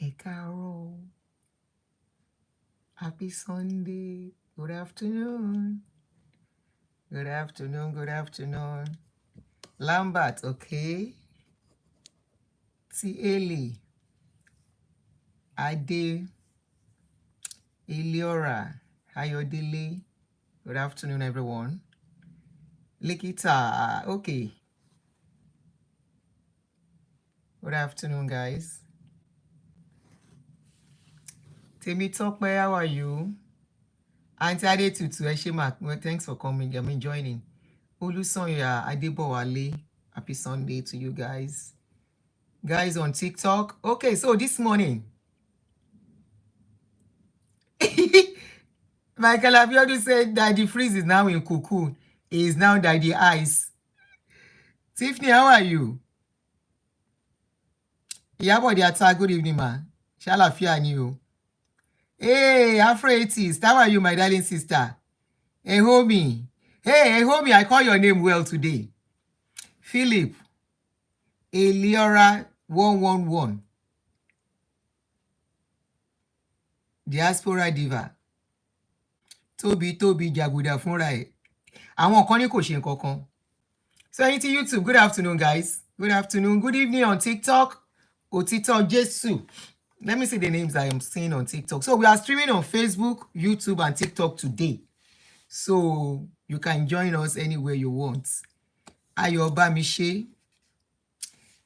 Ekaro. Happy Sunday. Good afternoon. Good afternoon. Good afternoon. Lambert, okay. T. Eli. Ade. Eliora. Ayodele. Good afternoon, everyone. Likita. Okay. Good afternoon, guys. Temitope, how are you? Auntie Adetutu, Eshema, well, thanks for coming. Joining. Olusonya Adebowale. Happy Sunday to you guys. Guys on TikTok. Okay, so this morning, Michael Abiodun said that the freeze is now in cocoon. He is now that the ice. Tiffany, how are you? Iyabo the attack. Good evening, ma. Shalafia and you. Hey, Afro 80s. How are you, my darling sister? Hey, homie. Hey, homie, I call your name well today. Philip. Eliora 111. Diaspora Diva. Tobi Jaguda fúnra ẹ̀. Àwọn kan ní kò ṣe nǹkan kan. So into YouTube, good afternoon, guys. Good afternoon. Good evening on TikTok. Otito Jesu. Let me see the names I am seeing on TikTok. So we are streaming on Facebook, YouTube, and TikTok today. So you can join us anywhere you want. Ayoba Mishe.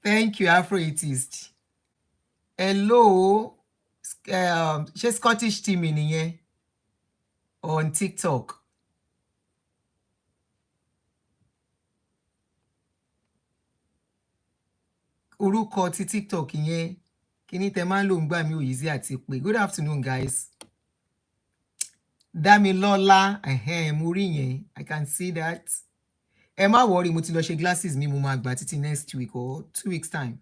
Thank you, Afro-Atheist. Hello. She's Scottish team in here on TikTok. Orúkọ ti TikTok yẹn kíní tẹ máa ń lò ń gbà mí ò easy àti pé. Good afternoon, guys. Damilola, mo rí yẹn. I can see that. Ẹ má worry, mo ti lọ ṣe glasses mi, mo máa gbà títí next week or 2 weeks time.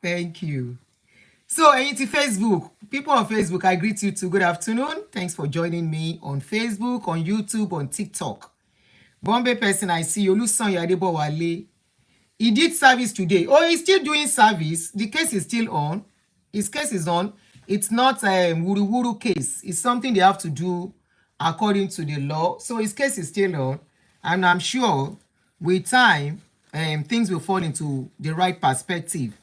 Thank you. So, ẹ̀yin ti Facebook, people on Facebook, I greet you too. Good afternoon. Thanks for joining me on Facebook, on YouTube, on TikTok. Bombay person, I see Olusonya Adebowale. He did service today. Oh, he's still doing service. The case is still on. His case is on. It's not a wuru-wuru case. It's something they have to do according to the law. So his case is still on. And I'm sure with time, things will fall into the right perspective.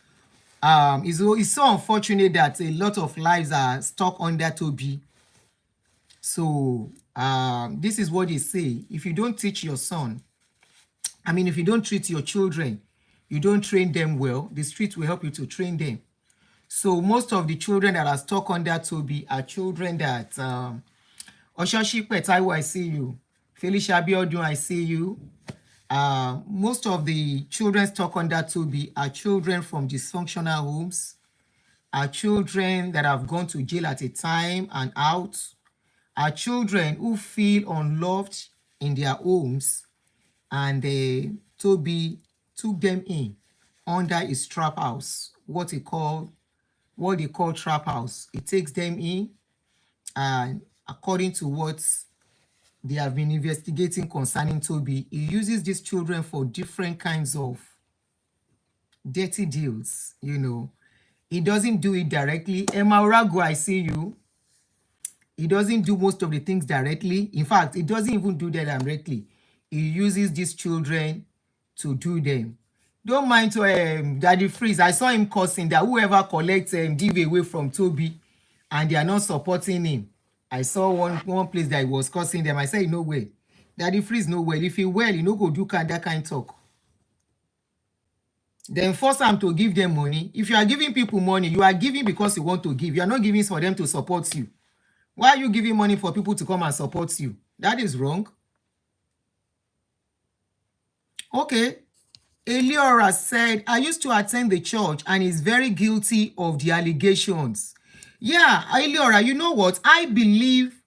It's so unfortunate that a lot of lives are stuck under Tobi. So this is what they say. If you don't teach your son, if you don't treat your children, you don't train them well, the street will help you to train them. So most of the children that are stuck under Tobi are children that Oshoshi Petaiwo, I see you. Felicia Abiodun, I see you. Most of the children stuck under Tobi are children from dysfunctional homes, are children that have gone to jail at a time and out, are children who feel unloved in their homes, and Tobi took them in under his trap house, what they call trap house. It takes them in, and according to what they have been investigating concerning Tobi, he uses these children for different kinds of dirty deals, He doesn't do it directly. Emma Orago, I see you. He doesn't do most of the things directly. In fact, he doesn't even do that directly. He uses these children to do them. Don't mind to Daddy Freeze. I saw him cursing that whoever collects giveaway from Tobi and they are not supporting him. I saw one place that he was cursing them. I said, no way. Daddy Freeze, no way. If he well, go do that kind of talk. Then force them to give them money. If you are giving people money, you are giving because you want to give. You are not giving for them to support you. Why are you giving money for people to come and support you? That is wrong. Okay. Eliora said, I used to attend the church and is very guilty of the allegations. Yeah, Eliora, you know what? I believe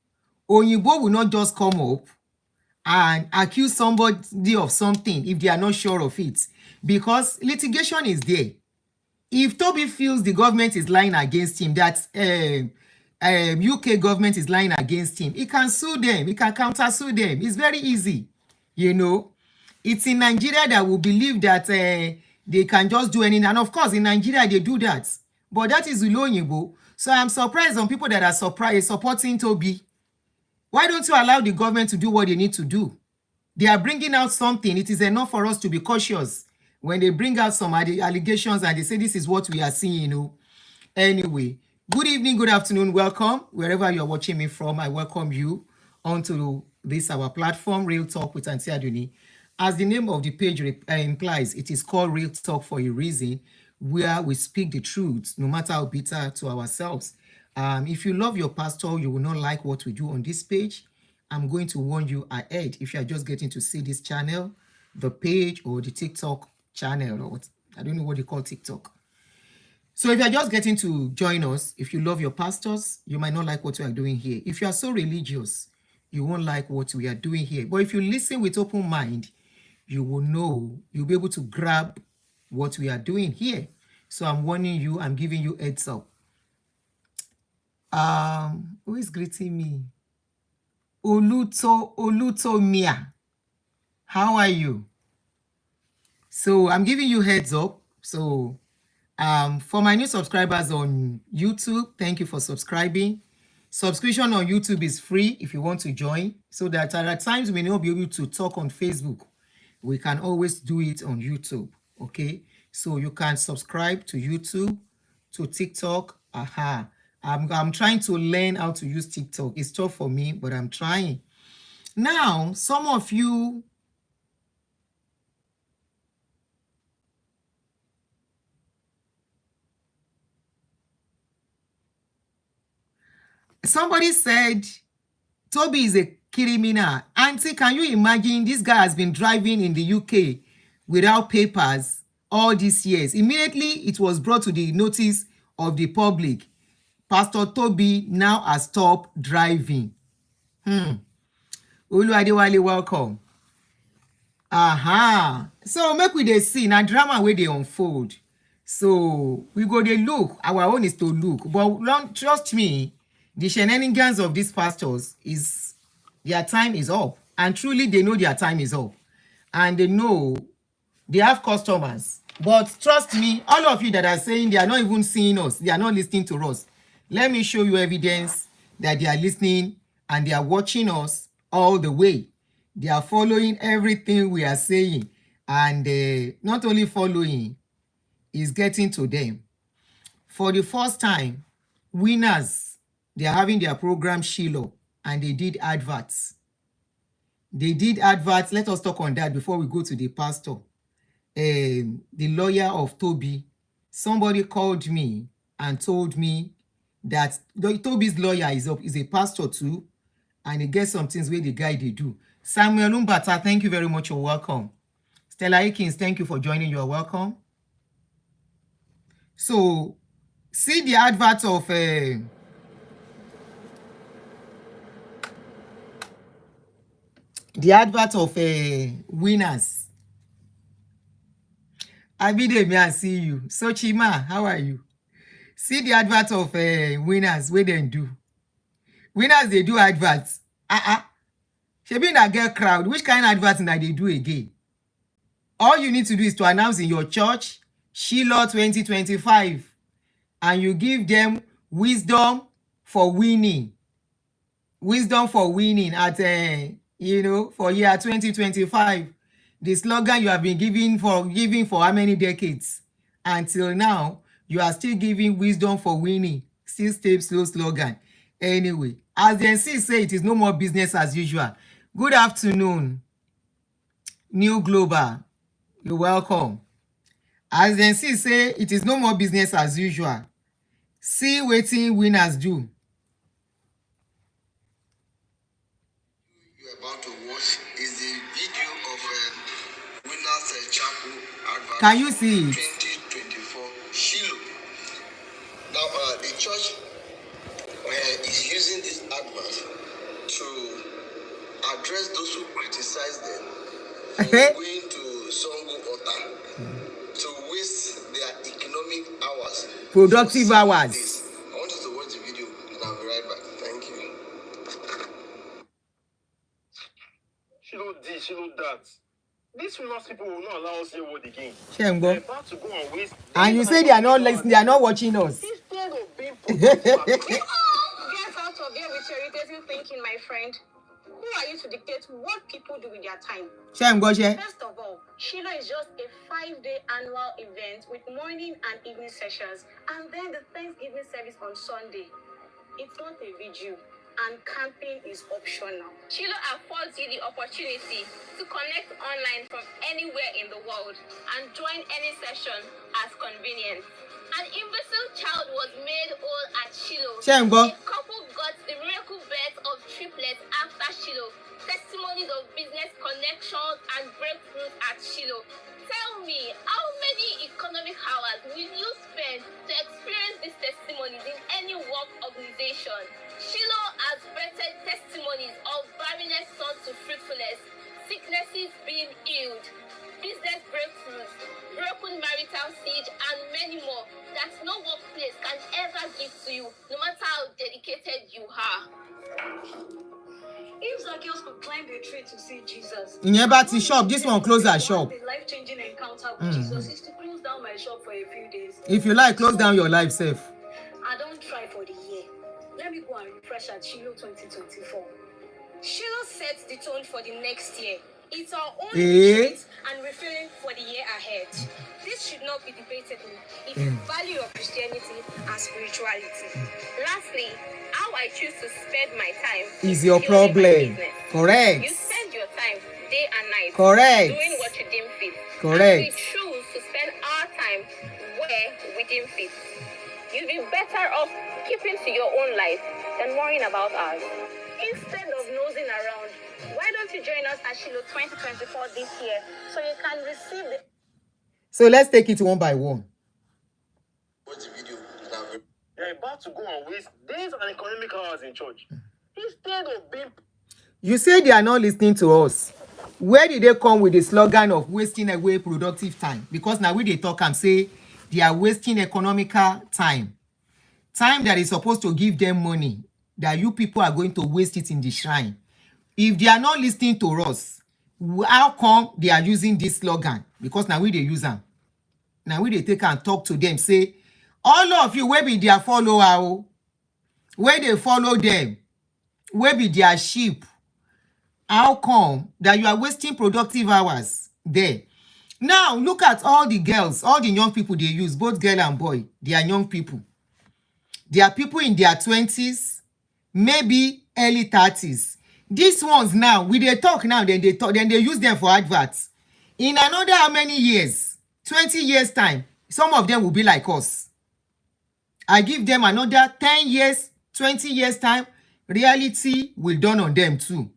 Onyibo will not just come up and accuse somebody of something if they are not sure of it. Because litigation is there. If Tobi feels the government is lying against him, that UK government is lying against him, he can sue them. He can counter-sue them. It's very easy, It's in Nigeria that we believe that they can just do anything. And of course, in Nigeria, they do that. But that is Uloyibo. So I'm surprised on people that are supporting Tobi. Why don't you allow the government to do what they need to do? They are bringing out something. It is enough for us to be cautious when they bring out some allegations and they say this is what we are seeing. Anyway, good evening, good afternoon, welcome. Wherever you're watching me from, I welcome you onto this our platform, Real Talk with Auntie Aduni. As the name of the page implies, it is called Real Talk for a reason, where we speak the truth, no matter how bitter to ourselves. If you love your pastor, you will not like what we do on this page. I'm going to warn you ahead if you are just getting to see this channel, the page or the TikTok channel, or what, I don't know what they call TikTok. So if you're just getting to join us, if you love your pastors, you might not like what we are doing here. If you are so religious, you won't like what we are doing here. But if you listen with open mind, you will know, you'll be able to grab what we are doing here. So I'm warning you, I'm giving you heads up. Who is greeting me? Oluto Mia. How are you? So I'm giving you heads up. So for my new subscribers on YouTube, thank you for subscribing. Subscription on YouTube is free if you want to join, so that at times we may not be able to talk on Facebook. We can always do it on YouTube, okay? So you can subscribe to YouTube, to TikTok. I'm trying to learn how to use TikTok. It's tough for me, but I'm trying. Now, some of you, somebody said, Tobi is a criminal. Auntie, can you imagine this guy has been driving in the UK without papers all these years? Immediately, it was brought to the notice of the public. Pastor Tobi now has stopped driving. Olu Adewale, welcome. So make we dey see na drama wey dey unfold. So we go dey look. Our own is to look. But trust me, the shenanigans of these pastors is their time is up. And truly they know their time is up. And they know they have customers. But trust me, all of you that are saying they are not even seeing us, they are not listening to us. Let me show you evidence that they are listening and they are watching us all the way. They are following everything we are saying. And not only following, is getting to them. For the first time, Winners, they are having their program Shiloh, and they did adverts. Let us talk on that before we go to the pastor. The lawyer of Tobi, somebody called me and told me that Tobi's lawyer is a pastor too, and he gets some things where the guy they do. Samuel Umbata, thank you very much. You're welcome. Stella Akins, thank you for joining. You're welcome. So, see the advert of Winners. Abidemi, I see you. So Chima, how are you? See the advert of Winners, where they do. Winners, they do adverts. She be that girl crowd. Which kind of adverts that they do again? All you need to do is to announce in your church, Shiloh 2025. And you give them wisdom for winning. Wisdom for winning at, for year 2025. The slogan you have been giving for how many decades? Until now, you are still giving wisdom for winning. Still stay slow slogan. Anyway, as the NC say, it is no more business as usual. Good afternoon, New Global. You're welcome. As the NC say, it is no more business as usual. See wetin Winners do. You're about to watch is the video of Winners Chapel advert. Can you see it? 2024 Shiloh. Now the church is using this advert to address those who criticize them for going to Songo Ota to waste their economic hours. Productive hours. Days. I want you to watch the video and I'll be right back. Thank you. Shiloh this, Shiloh that. This these famous people will not allow us to hear word again. Shembo. They're about to go and waste. And you say they are not listening, they are not watching us. Instead of being productive. Get out of here with your irritating thinking, my friend. Who are you to dictate what people do with their time? Shembo, she. First of all, Shiloh is just a 5-day annual event with morning and evening sessions, and then the Thanksgiving service on Sunday. It's not a vigil, and camping is optional. Shiloh affords you the opportunity to connect online from anywhere in the world and join any session as convenient. An imbecile child was made whole at Shiloh. Shembo. A couple got the miracle birth of triplets after Shiloh. Testimonies of business connections and breakthroughs at Shiloh. Tell me, how many economic hours will you spend to experience these testimonies in any work organization? Shiloh has birthed testimonies of barrenness turned to fruitfulness, sicknesses being healed, business breakthroughs, broken marital siege, and many more that no workplace can ever give to you, no matter how dedicated you are. If Zacchaeus could climb a tree to see Jesus, In your shop, this one close our shop. the life-changing encounter with Jesus is to close down my shop for a few days. If you like, close down your life safe. I don't try for the year. Let me go and refresh at Shiloh 2024. Shiloh sets the tone for the next year. It's our own retreat and refilling for the year ahead. This should not be debatable if you value your Christianity and spirituality. Lastly, how I choose to spend my time Is your fueling my problem. business. Correct. You spend your time day and night Correct. doing what you deem fit. Correct. And we choose to spend our time where we deem fit. You'd be better off keeping to your own life than worrying about ours. Instead of nosing around, why don't you join us at Shiloh 2024 this year so you can receive the... So let's take it one by one. Watch the video. They're about to go and waste days and economic hours in church. Instead of being... You say they are not listening to us. Where did they come with the slogan of wasting away productive time? Because now we they talk and say they are wasting economical time. Time that is supposed to give them money, that you people are going to waste it in the shrine. If they are not listening to us, how come they are using this slogan? Because now we they use them. Now we they take and talk to them, say, all of you, where be their follower, where they follow them, where be their sheep. How come that you are wasting productive hours there? Now, look at all the girls, all the young people they use, both girl and boy. They are young people. They are people in their 20s, maybe early 30s. These ones now, we they talk now, then they talk, then they use them for adverts. In another how many years? 20 years time, some of them will be like us. I give them another 10 years, 20 years time, reality will dawn on them too.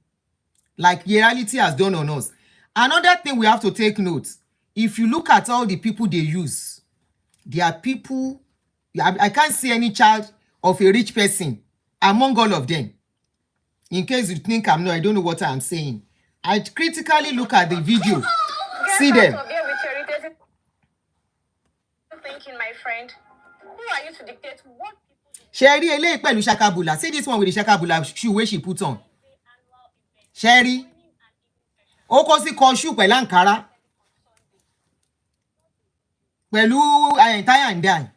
Like reality has done on us. Another thing we have to take note, if you look at all the people they use, they are people, I can't see any child of a rich person among all of them. In case you think I'm not, I don't know what I'm saying. I critically look at the video. See them. Get out of here with your irritating thinking, my friend. Who are you to dictate what people do? Sherry, ele pẹ̀lú shakabula. See this one with the shakabula shoe where she put on. Sherry, ó kó sí kọ shoe pẹ̀lú Ankara. Pẹ̀lú tie and dye.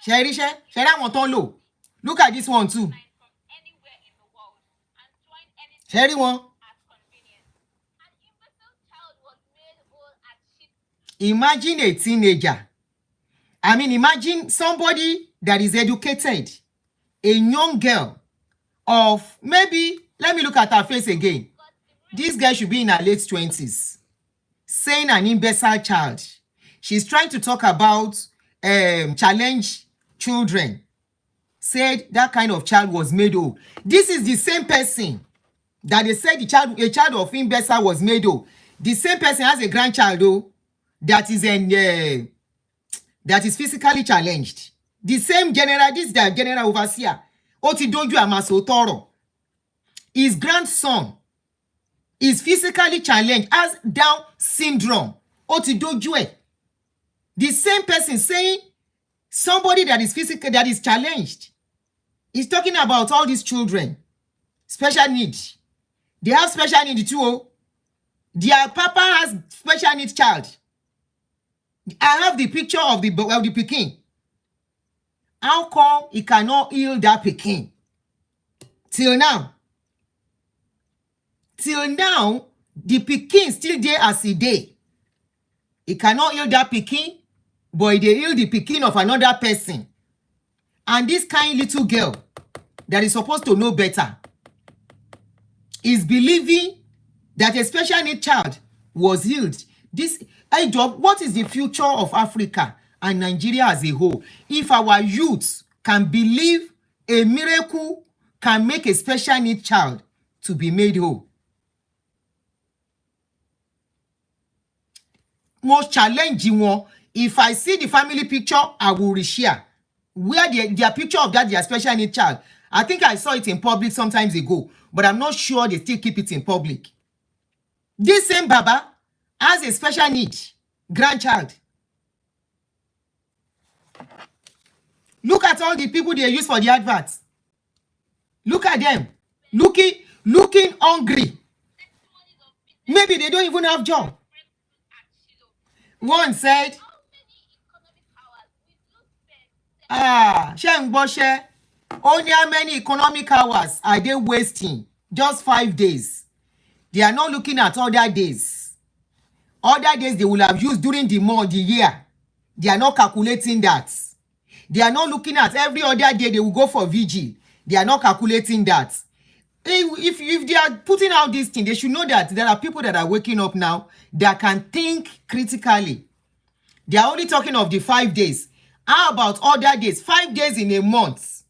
Sherry, àwọn tó ń lò. Look at this one too. Sherry one. Imagine a teenager. I mean, imagine somebody that is educated, a young girl of maybe, let me look at her face again. This girl should be in her late 20s, saying an imbecile child. She's trying to talk about challenge children. Said that kind of child was made old. This is the same person that they said a child of imbecile was made old. The same person has a grandchild though, that is physically challenged. The same general, this is the general overseer. Oti doju amaso toro. His grandson is physically challenged, has Down syndrome. Oti doju. The same person saying somebody that is physical, that is challenged. He's talking about all these children, special needs. They have special needs too. Their papa has special needs child. I have the picture of the pikin. How come he cannot heal that pikin? Till now, the pikin still there as he dey. He cannot heal that pikin, but he dey heal the pikin of another person. And this kind little girl that is supposed to know better is believing that a special need child was healed. This job, what is the future of Africa and Nigeria as a whole if our youth can believe a miracle can make a special need child to be made whole? Most challenging one, if I see the family picture, I will reshare where their picture of that their special need child. I think I saw it in public sometimes ago, but I'm not sure they still keep it in public. This same Baba has a special need grandchild. Look at all the people they use for the adverts. Look at them, looking hungry. Maybe they don't even have job. One said, Sheng only how many economic hours are they wasting? Just 5 days. They are not looking at other days. Other days they will have used during the month, the year. They are not calculating that. They are not looking at every other day they will go for vigil. They are not calculating that. If they are putting out this thing, they should know that there are people that are waking up now that can think critically. They are only talking of the 5 days. How about other days? 5 days in a month.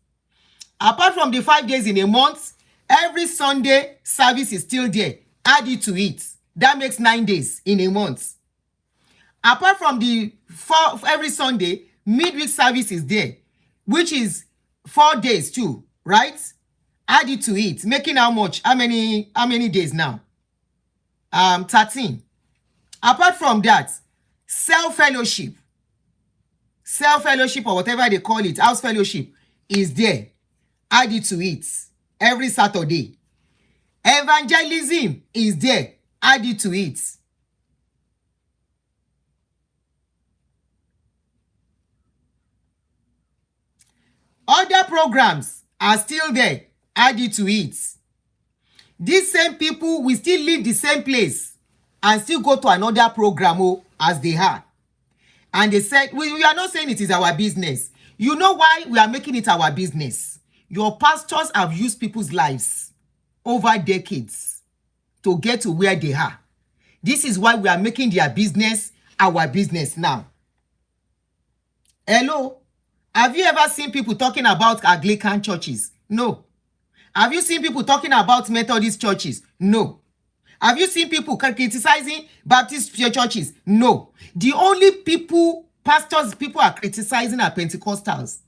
Apart from the 5 days in a month, every Sunday service is still there. Add it to it. That makes 9 days in a month. Apart from the every Sunday, midweek service is there, which is 4 days too, right? Add it to it, making how much? How many days now? 13. Apart from that, self-fellowship or whatever they call it, house fellowship is there. Add it to it every Saturday. Evangelism is there. Add it to it. Other programs are still there. Add it to it. These same people will still leave the same place and still go to another program as they are. And they said, we are not saying it is our business. You know why we are making it our business? Your pastors have used people's lives over decades to get to where they are. This is why we are making their business our business now. Hello? Have you ever seen people talking about Anglican churches? No. Have you seen people talking about Methodist churches? No. Have you seen people criticizing Baptist churches? No. The only pastors people are criticizing are Pentecostals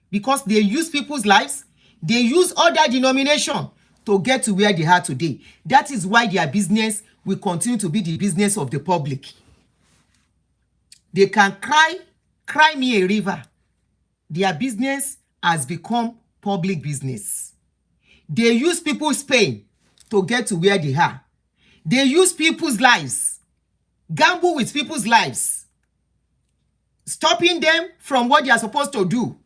because they use people's lives. They use other denomination to get to where they are today. That is why their business will continue to be the business of the public. They can cry me a river. Their business has become public business. They use people's pain to get to where they are. They use people's lives, gamble with people's lives, stopping them from what they are supposed to do,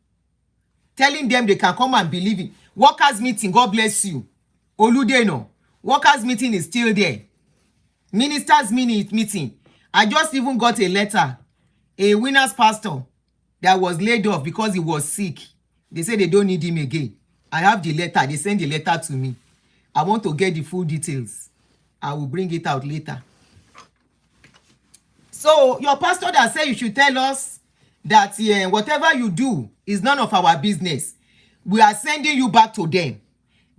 telling them they can come and believe in. Workers' meeting, God bless you. Oludeno, workers' meeting is still there. Ministers' meeting. I just even got a letter, a winner's pastor that was laid off because he was sick. They said they don't need him again. I have the letter. They sent the letter to me. I want to get the full details. I will bring it out later. So your pastor that said you should tell us that whatever you do is none of our business. We are sending you back to them.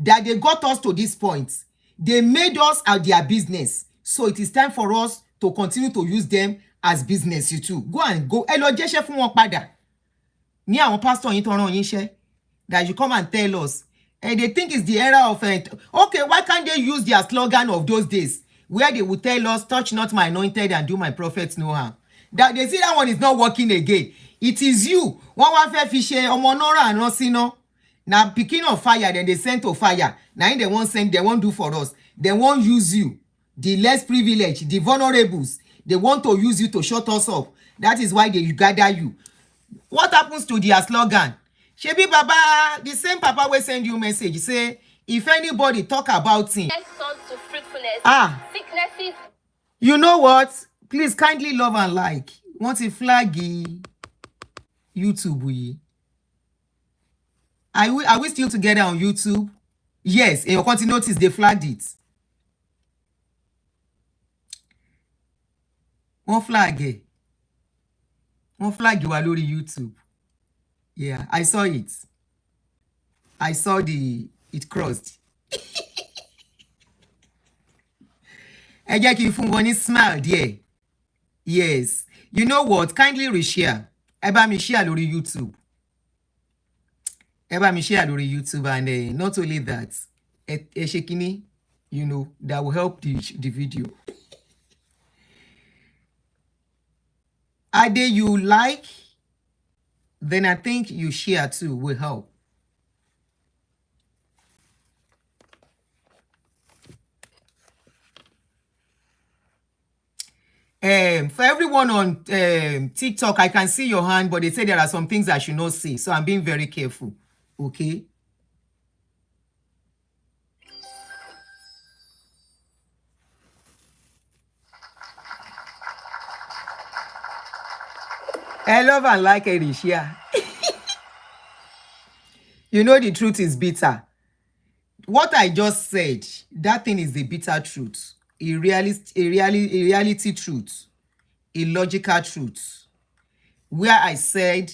That they got us to this point. They made us at their business. So it is time for us to continue to use them as business you too. Go and go. Ẹ lọ jẹ́ṣẹ́ fún wọn padà. Ní àwọn pastor yín tó rán yín ṣẹ́. That you come and tell us. And they think it's the era of okay, why can't they use their slogan of those days where they would tell us, touch not my anointed and do my prophets no harm? That they see that one is not working again. It is you. One fẹ́ fi ṣe ọmọ nora and sino. Now picking of fire, then they send to fire. Now they won't send, they won't do for us. They won't use you. the less privileged, the vulnerables. They want to use you to shut us up. That is why they gather you. What happens to their slogan? Shebi Baba, the same Papa will send you message, say, if anybody talk about him. To fruitfulness. Sicknesses. You know what? Please kindly love and like. Want to flag YouTube? Are we still together on YouTube? Yes, and you want to notice they flagged it. One flag. One flag you are on YouTube. Yeah, I saw it. I saw it crossed. I just give you one smile there. Yes. You know what? Kindly reshare. Eba mi share lórí YouTube. Eba mi share lórí YouTube, and not only that, shekini, you know, that will help the video. Ade, you like, then I think you share too will help. For everyone on TikTok, I can see your hand, but they say there are some things I should not see. So I'm being very careful. Okay. I love and like Erishia. You know the truth is bitter. What I just said, that thing is the bitter truth. A reality truth. A logical truth. Where I said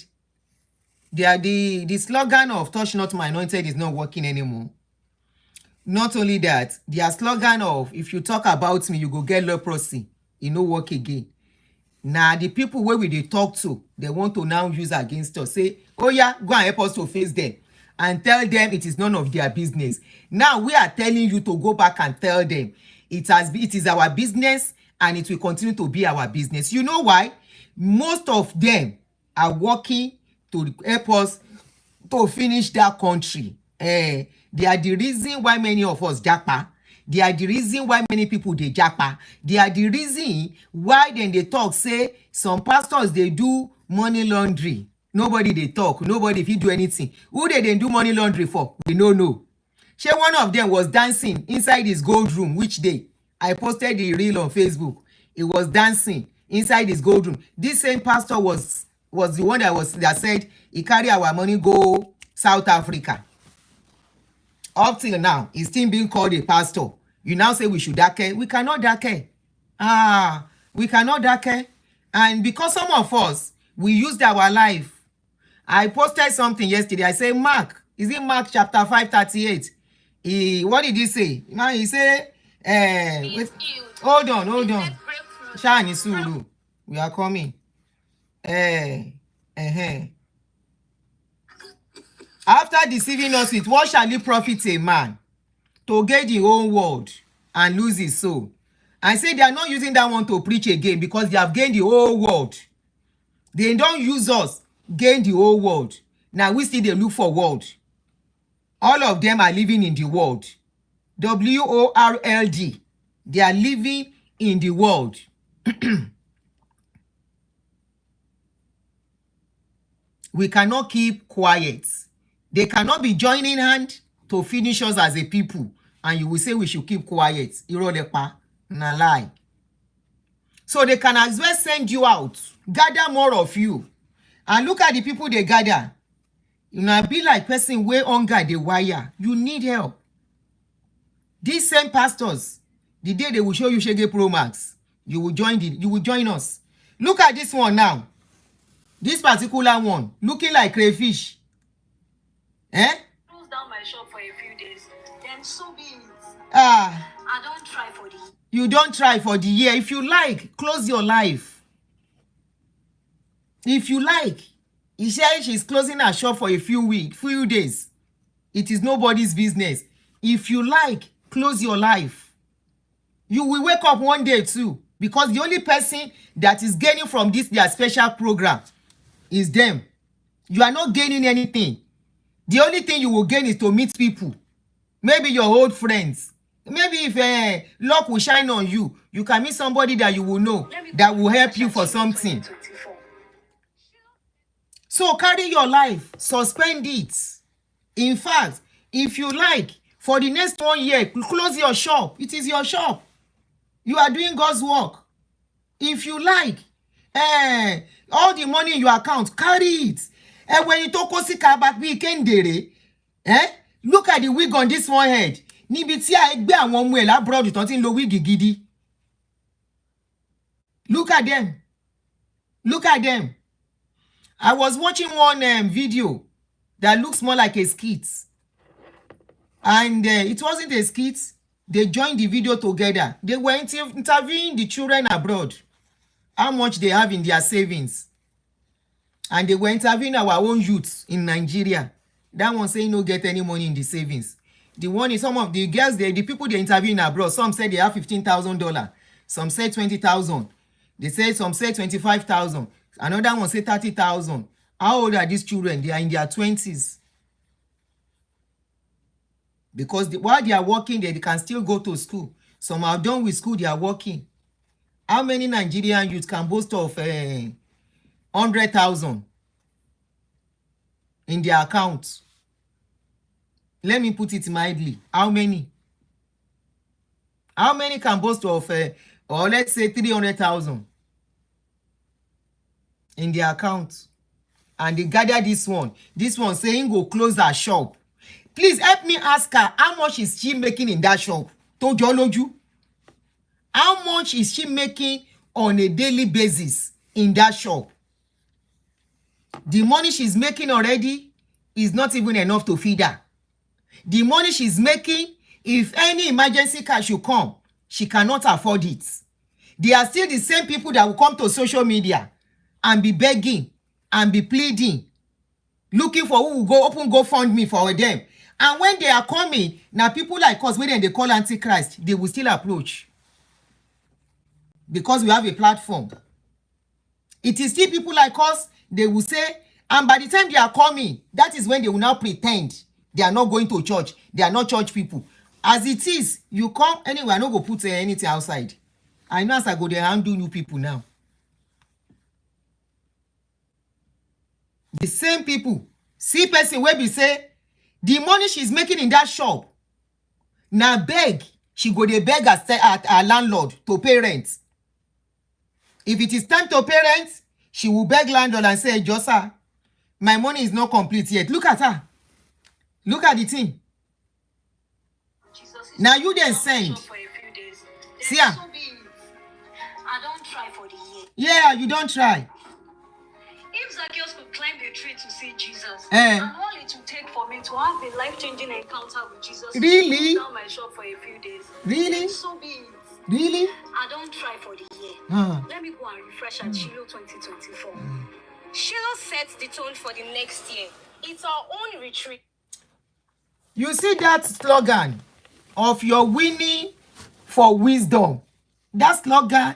the slogan of touch not my anointed is not working anymore. Not only that, their slogan of if you talk about me, you go get leprosy. It no work again. Now the people where we they talk to, they want to now use against us. Say, oh yeah, go and help us to face them. And tell them it is none of their business. Now we are telling you to go back and tell them it is our business and it will continue to be our business. You know why? Most of them are working to help us to finish that country. They are the reason why many of us japa. They are the reason why many people they japa. They are the reason why then they talk, say some pastors they do money laundry. Nobody they talk. Nobody if you do anything. Who they do money laundry for? We don't know. She one of them was dancing inside his gold room. Which day? I posted the reel on Facebook. It was dancing inside his gold room. This same pastor was the one that said he carry our money go South Africa. Up till now, he's still being called a pastor. You now say we should dake. We cannot dake. We cannot dake. And because some of us, we used our life. I posted something yesterday. I say, Mark, is it Mark chapter 5:38? What did he say? Now he say, hold on. Shani Suru. We are coming. After deceiving us with what shall it profit a man to gain the whole world and lose his soul? I say they are not using that one to preach again because they have gained the whole world. They don't use us, gain the whole world. Now we still they look for world. All of them are living in the world. WORLD. They are living in the world. We cannot keep quiet. They cannot be joining hand to finish us as a people. And you will say we should keep quiet. Irolepa, na lie. So they can as well send you out. Gather more of you. And look at the people they gather. You know, be like person where hunger they wire. You need help. These same pastors, the day they will show you Shege Pro Max, you will join us. Look at this one now. This particular one, looking like crayfish. Close down my shop for a few days. Then so be it. I don't try for the You don't try for the year. If you like, close your life. If you like, he said she's closing her shop for a few days. It is nobody's business. If you like, close your life. You will wake up one day too, because the only person that is gaining from this their special program is them. You are not gaining anything. The only thing you will gain is to meet people. Maybe your old friends. Maybe if luck will shine on you, you can meet somebody that you will know that will help you for something. So carry your life, suspend it. In fact, if you like, for the next 1 year, close your shop. It is your shop. You are doing God's work. If you like, all the money in your account, carry it. And when you talk back weekend, look at the wig on this one head. Níbi tí a gbé àwọn ọmọ ẹ̀ lábroad tán tí ń lo wig gidi. Look at them. Look at them. I was watching one video that looks more like a skit. And it wasn't a skit. They joined the video together. They were interviewing the children abroad, how much they have in their savings. And they were interviewing our own youths in Nigeria. That one saying no get any money in the savings. The one is some of the girls, the people they interviewing abroad, some said they have $15,000. Some said 20,000. They said some said 25,000. Another one said 30,000. How old are these children? They are in their 20s. Because while they are working, they can still go to school. Some are done with school, they are working. How many Nigerian youths can boast of 100,000 in their accounts? Let me put it mildly. How many? How many can boast of, or let's say 300,000 in their accounts? And they gather this one. This one saying go close her shop. Please help me ask her, how much is she making in that shop? Tojoloju. How much is she making on a daily basis in that shop? The money she's making already is not even enough to feed her. The money she's making, if any emergency cash should come, she cannot afford it. They are still the same people that will come to social media and be begging and be pleading, looking for who will go open GoFundMe for them. And when they are coming, now people like us, when they call Antichrist, they will still approach. Because we have a platform. It is still people like us, they will say, and by the time they are coming, that is when they will now pretend they are not going to church. They are not church people. As it is, you come, anyway, I no go put anything outside. I know as I go there, I'm doing new people now. The same people. See person where we say, the money she's making in that shop, now beg, she go dey beg at her landlord to pay rent. If it is time to pay rent, she will beg landlord and say, Josa, my money is not complete yet. Look at her. Look at the thing. Now you then send. See her. I don't try for the year. Yeah, you don't try. If Zacchaeus could climb the tree to see Jesus, Eh. and all it would take for me to have a life-changing encounter with Jesus, Really? to close down my shop for a few days, Really? then so be it. Really? I don't try for the year. Let me go and refresh at Shiloh 2024. Shiloh sets the tone for the next year. It's our own retreat. You see that slogan of your winning for wisdom. That slogan,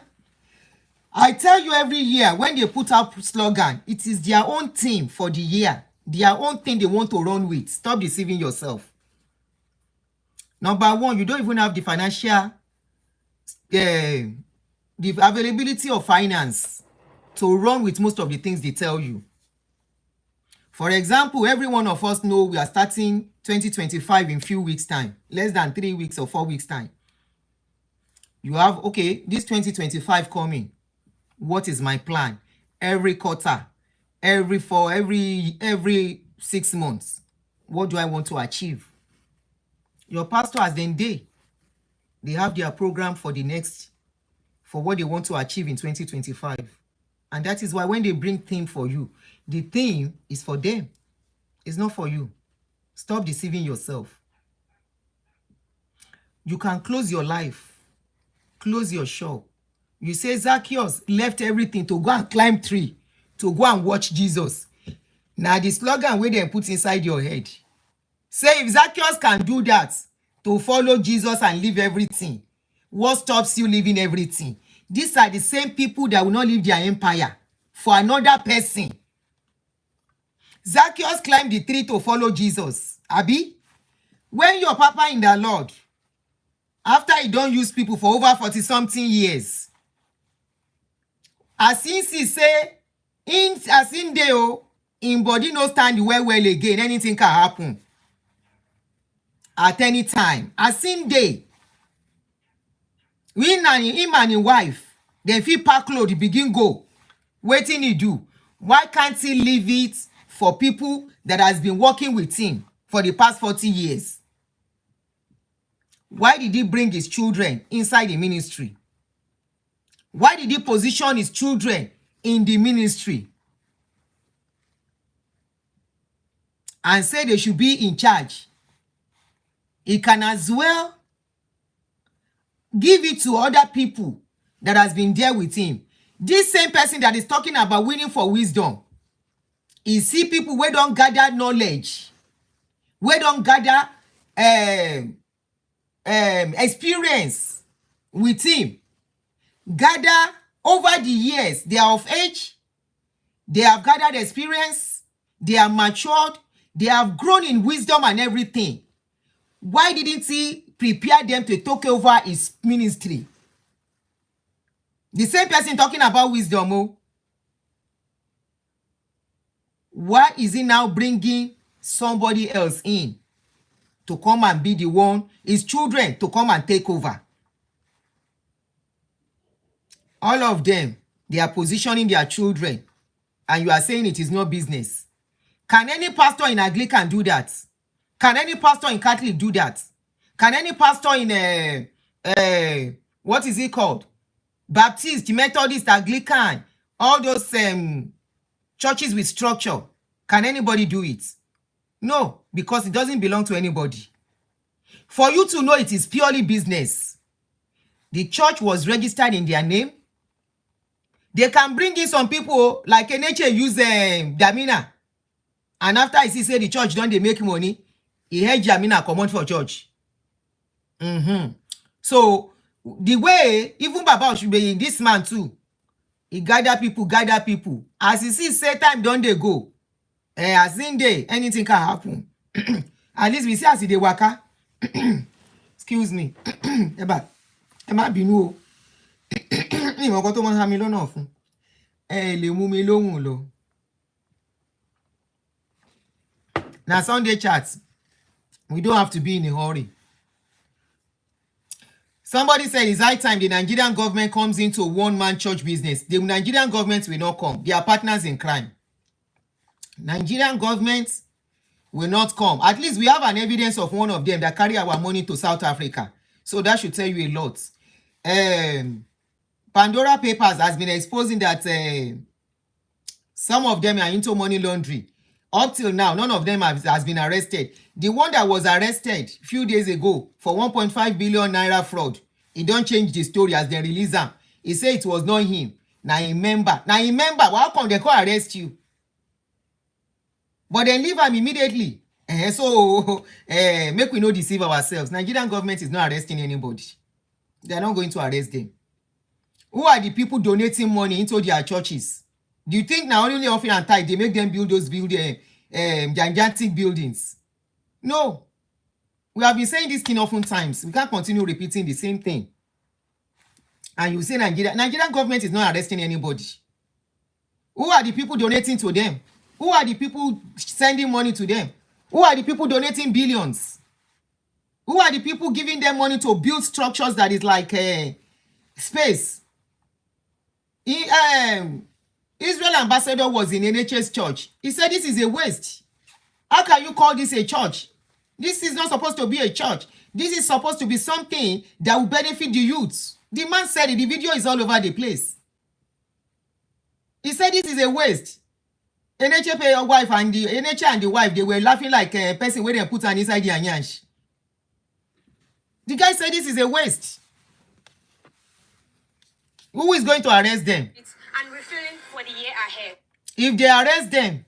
I tell you every year when they put up slogan, it is their own theme for the year. Their own thing they want to run with. Stop deceiving yourself. Number one, you don't even have the financial, the availability of finance to run with most of the things they tell you. For example, every one of us know we are starting 2025 in few weeks' time, less than 3 weeks or 4 weeks' time. You have, okay, this 2025 coming. What is my plan? Every quarter, every 6 months, what do I want to achieve? Your pastor has then they have their program for the next, for what they want to achieve in 2025. And that is why when they bring theme for you, the theme is for them. It's not for you. Stop deceiving yourself. You can close your life. Close your shop. You say Zacchaeus left everything to go and climb tree, to go and watch Jesus. Now the slogan where they put inside your head. Say if Zacchaeus can do that, to follow Jesus and leave everything, what stops you leaving everything? These are the same people that will not leave their empire for another person. Zacchaeus climbed the tree to follow Jesus. Abi, when your papa in the Lord, After he don't use people for over 40-something years. As he say, as in dey in body no stand well again, anything can happen at any time. As in dey, him and him wife, dem fit pack load, begin go. Wetin he do? Why can't he leave it for people that has been working with him for the past 40 years? Why did he bring his children inside the ministry? Why did he position his children in the ministry and say they should be in charge? He can as well give it to other people that has been there with him. This same person that is talking about winning for wisdom, he see people wey don gather knowledge, wey don gather experience with him, gather over the years. They are of age, they have gathered experience, they are matured, they have grown in wisdom and everything. Why didn't he prepare them to take over his ministry? The same person talking about wisdom, why is he now bringing somebody else in to come and be the one, his children to come and take over? All of them, they are positioning their children, and you are saying it is not business. Can any pastor in Anglican do that? Can any pastor in Catholic do that? Can any pastor in what is it called? Baptist, Methodist, Anglican, all those churches with structure. Can anybody do it? No, because it doesn't belong to anybody. For you to know it is purely business. The church was registered in their name. They can bring in some people like NHA use Damina. And after he say the church don't they make money, he had Jamina come out for church. So the way even Baba should be in this man too, he gather people. As he see say time don't they go, as in day anything can happen. At least we see as they waka. Excuse me. Eba binu o. Ni mo ko to mo ha mi lona fun. Le mu mi lohun lo. Now Sunday chats. We don't have to be in a hurry. Somebody said it's high time the Nigerian government comes into one-man church business. The Nigerian government will not come. They are partners in crime. Nigerian government will not come. At least we have an evidence of one of them that carry our money to South Africa. So that should tell you a lot. Pandora Papers has been exposing that some of them are into money laundering. Up till now, none of them has been arrested. The one that was arrested a few days ago for 1.5 billion naira fraud, he don't change the story as they release him. He said it was not him. Now he member. How come they can't arrest you? But then leave him immediately. So make we not deceive ourselves. Nigerian government is not arresting anybody. They are not going to arrest them. Who are the people donating money into their churches? Do you think now only offering and tithe they make them build those gigantic buildings? No. We have been saying this thing often times. We can't continue repeating the same thing. And you say Nigerian government is not arresting anybody. Who are the people donating to them? Who are the people sending money to them? Who are the people donating billions? Who are the people giving them money to build structures that is like space? Israel ambassador was in NHS church. He said this is a waste. How can you call this a church? This is not supposed to be a church. This is supposed to be something that will benefit the youths. The man said it. The video is all over the place. He said this is a waste. NHA pay your wife and the NHA and the wife, they were laughing like a person where they put an inside the anyansh. The guy said this is a waste. Who is going to arrest them? And refilling for the year ahead. If they arrest them,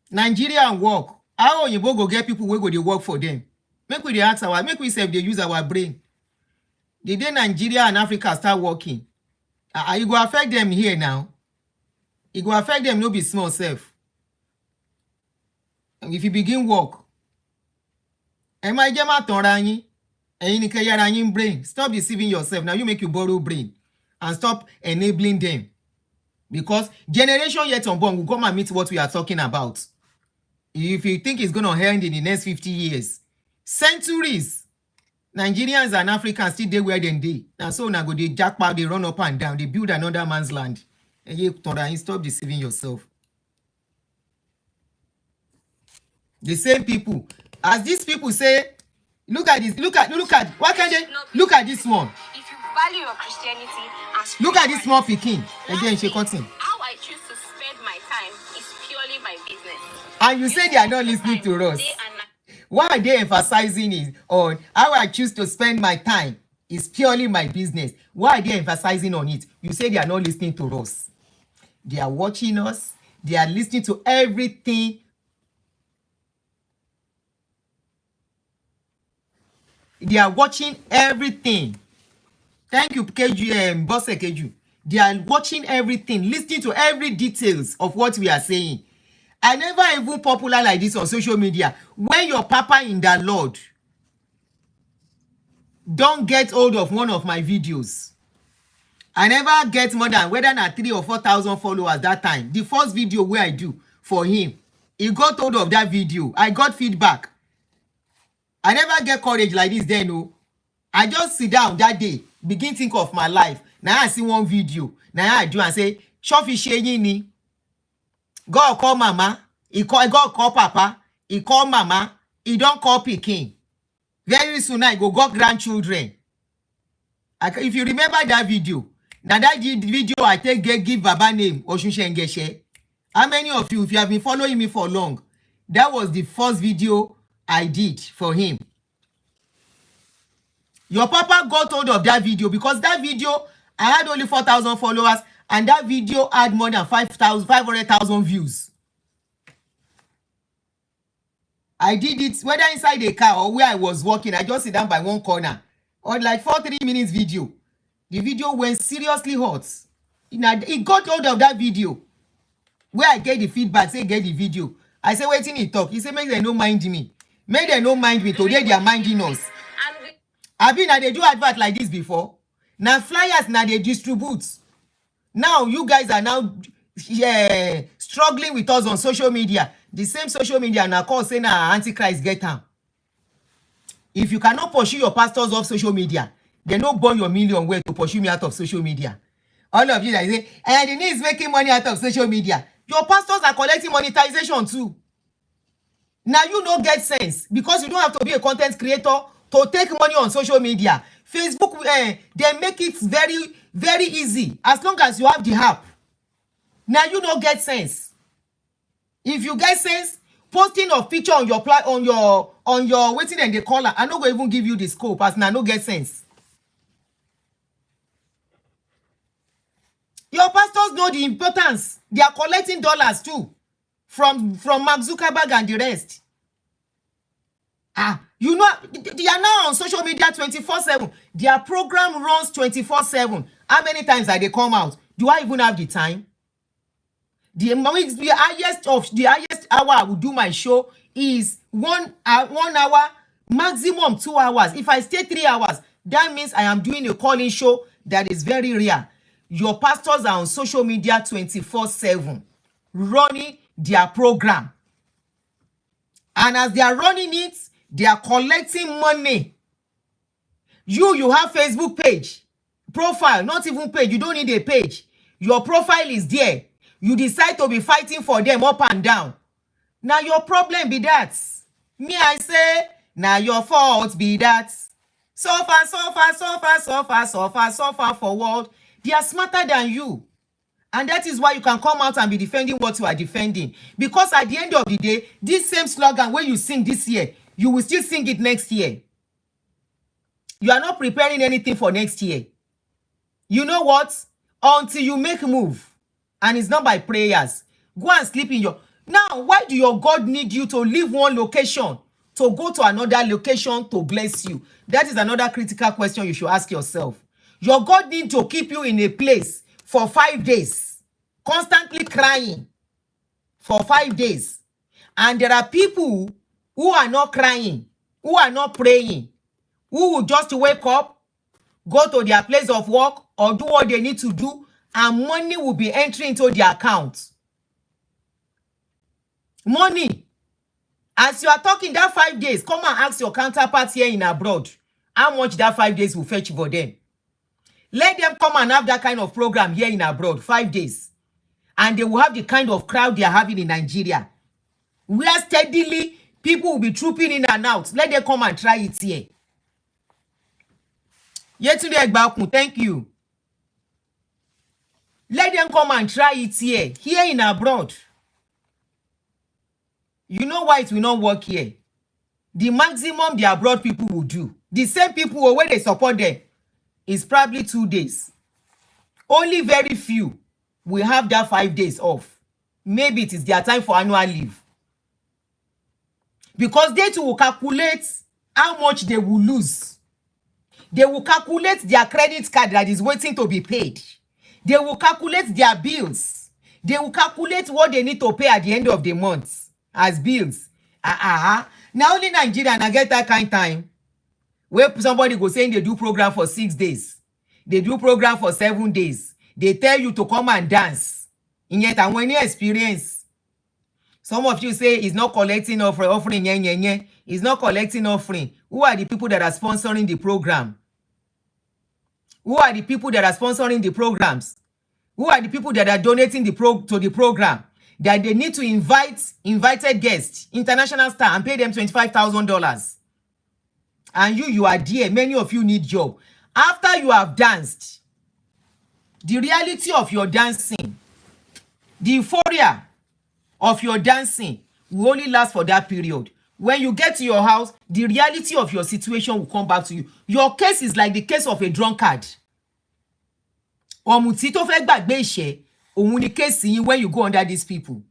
Nigeria and work, how you go get people where go they work for them? Make we ask make we say if they use our brain. The day Nigeria and Africa start working, it go affect them here now. It go affect them no be small self. And if you begin work, am I jema tonra yin? Brain. Stop deceiving yourself. Now you make you borrow brain and stop enabling them. Because generation yet unborn will come and meet what we are talking about. If you think it's going to end in the next 50 years, centuries, Nigerians and Africans still there where they dey. Now so now go they jackpot, they run up and down, they build another man's land. And you stop deceiving yourself. The same people, as these people say, look at this, look at, why can't they look at this one? If you value your Christianity and Look at this small pikin. Again, she cutting. How I choose to spend my time is purely my business. And you say they are not listening to us. Day and night. Why are they emphasizing it on how I choose to spend my time is purely my business? Why are they emphasizing on it? You say they are not listening to us. They are watching us. They are listening to everything. They are watching everything. Thank you, KG, Boss KG. They are watching everything, listening to every details of what we are saying. I never even popular like this on social media. When your papa in the Lord don't get hold of one of my videos, I never get more than whether na 3,000 or 4,000 followers that time. The first video where I do for him, he got hold of that video. I got feedback. I never get courage like this then, no. I just sit down that day, begin think of my life. Now I see one video. Now I do and say, Shofi Sheyi ni. God call mama. God call papa. He call mama. He don't call pikin. Very soon I go got grandchildren. If you remember that video, now that video I give Baba name Oshushengeshe. How many of you, if you have been following me for long, that was the first video I did for him. Your papa got hold of that video because that video, I had only 4,000 followers and that video had more than 500,000 views. I did it whether inside a car or where I was walking. I just sit down by one corner. Or like 3 minutes video. The video went seriously hot. It got hold of that video. Where I get the feedback, say get the video. I say, waiting he talk. He say, make them no mind me. Make them no mind me. Today they are minding us. I been they do advert like this before. Now flyers now they distribute. Now you guys are now struggling with us on social media. The same social media now call saying Antichrist get them. If you cannot pursue your pastors off social media, they no burn your million way to pursue me out of social media. All of you that say, and the is making money out of social media. Your pastors are collecting monetization too. Now you don't get sense because you don't have to be a content creator to take money on social media. Facebook, they make it very, very easy as long as you have the app. Now you don't get sense. If you get sense, posting of picture on your waiting and the caller, I not going to even give you the scope as now no get sense. Your pastors know the importance. They are collecting dollars too from Mark Zuckerberg and the rest. You know, they are now on social media 24/7. Their program runs 24/7. How many times are they come out? Do I even have the time? The highest hour I will do my show is 1 hour, maximum 2 hours. If I stay 3 hours, that means I am doing a calling show that is very rare. Your pastors are on social media 24/7, running their program. And as they are running it, they are collecting money. You have Facebook page, profile, not even page. You don't need a page. Your profile is there. You decide to be fighting for them up and down. Now your problem be that. Me, I say, now your fault be that. Suffer forward. They are smarter than you. And that is why you can come out and be defending what you are defending. Because at the end of the day, this same slogan when you sing this year, you will still sing it next year. You are not preparing anything for next year. You know what? Until you make a move, and it's not by prayers, go and sleep in your... Now, why do your God need you to leave one location to go to another location to bless you? That is another critical question you should ask yourself. Your God need to keep you in a place for 5 days, constantly crying for 5 days. And there are people who are not crying, who are not praying, who will just wake up, go to their place of work, or do what they need to do, and money will be entering into their account. Money. As you are talking that 5 days, come and ask your counterparts here in abroad how much that 5 days will fetch for them. Let them come and have that kind of program here in abroad, 5 days. And they will have the kind of crowd they are having in Nigeria. Where steadily people will be trooping in and out. Let them come and try it here. Yetunde Egbakun, thank you. Let them come and try it here in abroad. You know why it will not work here? The maximum the abroad people will do, the same people when they support them, is probably 2 days. Only very few will have that 5 days off. Maybe it is their time for annual leave. Because they too will calculate how much they will lose. They will calculate their credit card that is waiting to be paid. They will calculate their bills. They will calculate what they need to pay at the end of the month as bills. Now only Nigeria and I get that kind of time where somebody go saying they do program for 6 days. They do program for 7 days. They tell you to come and dance. And yet, and when you experience, some of you say he's not collecting offering. He's not collecting offering. Who are the people that are sponsoring the program? Who are the people that are sponsoring the programs? Who are the people that are donating to the program? That they need to invited guests, international star, and pay them $25,000. And you are there. Many of you need job. After you have danced, the reality of your dancing, the euphoria of your dancing will only last for that period. When you get to your house, the reality of your situation will come back to you. Your case is like the case of a drunkard. Ọ̀mùtí tó fẹ́ gbàgbé ìṣẹ́, òun ni case yín when you go under these people.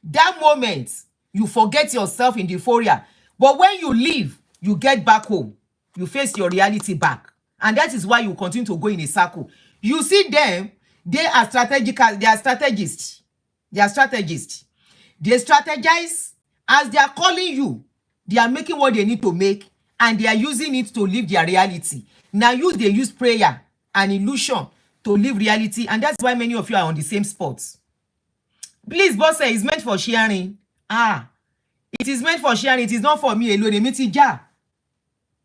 That moment, you forget yourself in the euphoria. But when you leave, you get back home. You face your reality back. And that is why you continue to go in a circle. You see them, they are strategical, they are strategists. They are strategists. They strategize as they are calling you. They are making what they need to make and they are using it to live their reality. Now they use prayer and illusion to live reality, and that's why many of you are on the same spot. Please, boss, it's meant for sharing. It is meant for sharing. It is not for me alone.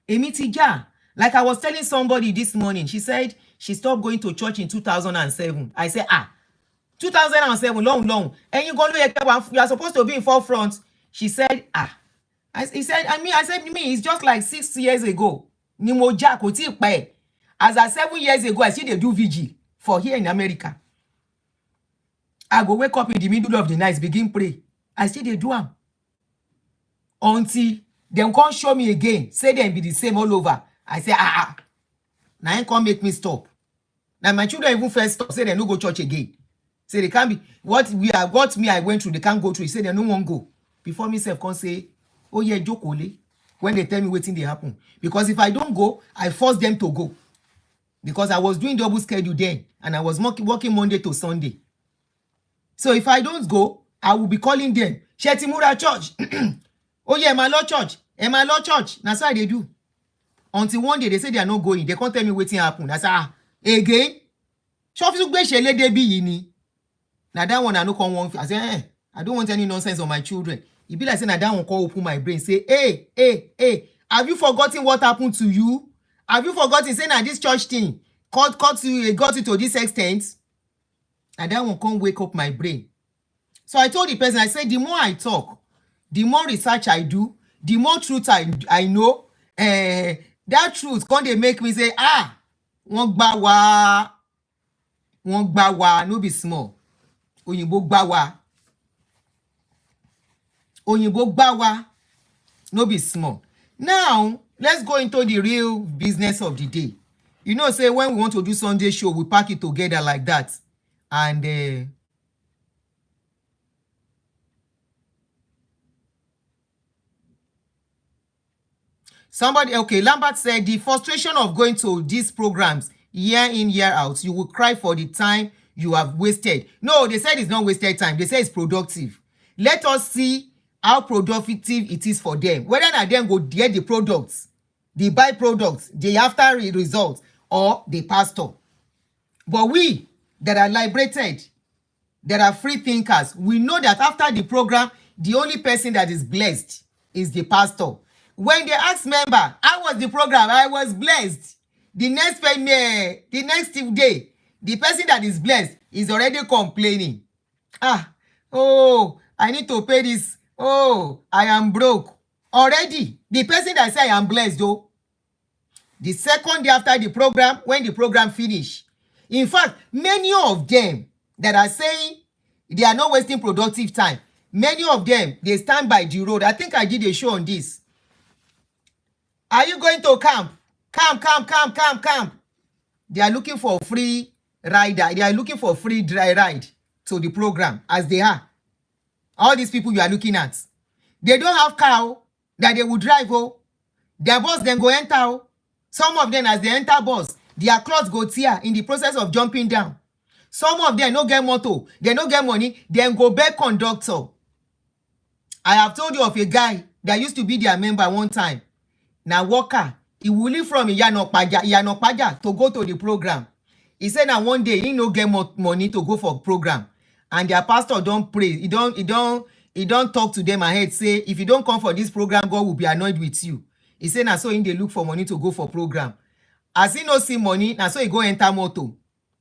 Emitija. Like I was telling somebody this morning, she said she stopped going to church in 2007. I said, 2007, long. And you are supposed to be in forefront. She said, I said, it's just like 6 years ago. As I 7 years ago, I see they do vigil for here in America. I go wake up in the middle of the night, begin pray. I see they do them. Until them can't show me again. Say them be the same all over. I say, now ain't can't make me stop. Now my children even first stop, say they no go church again. Say they can't be, what I went through, they can't go through. Say they no one go. Before me self can say, oh yeah, joke only. When they tell me waiting they happen. Because if I don't go, I force them to go. Because I was doing double schedule then. And I was working Monday to Sunday. So if I don't go, I will be calling them. Shetimura Church. Oh yeah, my Lord Church. And my Lord Church. That's how they do. Until one day they say they are not going. They can't tell me waiting happen. I say, again? Now that one I no come one. I say, I don't want any nonsense on my children. It be like saying that one call open my brain. Say, hey, have you forgotten what happened to you? Have you forgotten saying that this church thing got you to this extent? And that one can't wake up my brain. So I told the person, I said, the more I talk, the more research I do, the more truth I know. That truth can't they make me say, wọ́n gbá wa, no be small. Òyìnbó gbá wa, no be small. Now, let's go into the real business of the day. You know, say when we want to do Sunday show, we pack it together like that. And somebody, okay, Lambert said the frustration of going to these programs year in, year out, you will cry for the time you have wasted. No, they said it's not wasted time. They say it's productive. Let us see how productive it is for them. Whether or not them go get the products the byproduct, the after result, or the pastor. But we that are liberated, that are free thinkers, we know that after the program, the only person that is blessed is the pastor. When they ask member, how was the program? I was blessed. The next day, the person that is blessed is already complaining. I need to pay this. Oh, I am broke. Already, the person that say I am blessed though, the second day after the program, when the program finish, in fact, many of them that are saying they are not wasting productive time, many of them, they stand by the road. I think I did a show on this. Are you going to camp? Camp. They are looking for free rider. They are looking for free dry ride to the program, as they are. All these people you are looking at, they don't have car that they will drive. Their bus then go enter. Some of them, as they enter bus, their clothes go tear in the process of jumping down. Some of them no get motor, they no get money, then go beg conductor. I have told you of a guy that used to be their member one time. Now worker, he will leave from Iyanokpaja to go to the program. He said that one day he no get money to go for program, and their pastor don't pray. He don't talk to them ahead. Say if you don't come for this program, God will be annoyed with you. He said now so in they look for money to go for program. As he no see money, now so he go enter motor.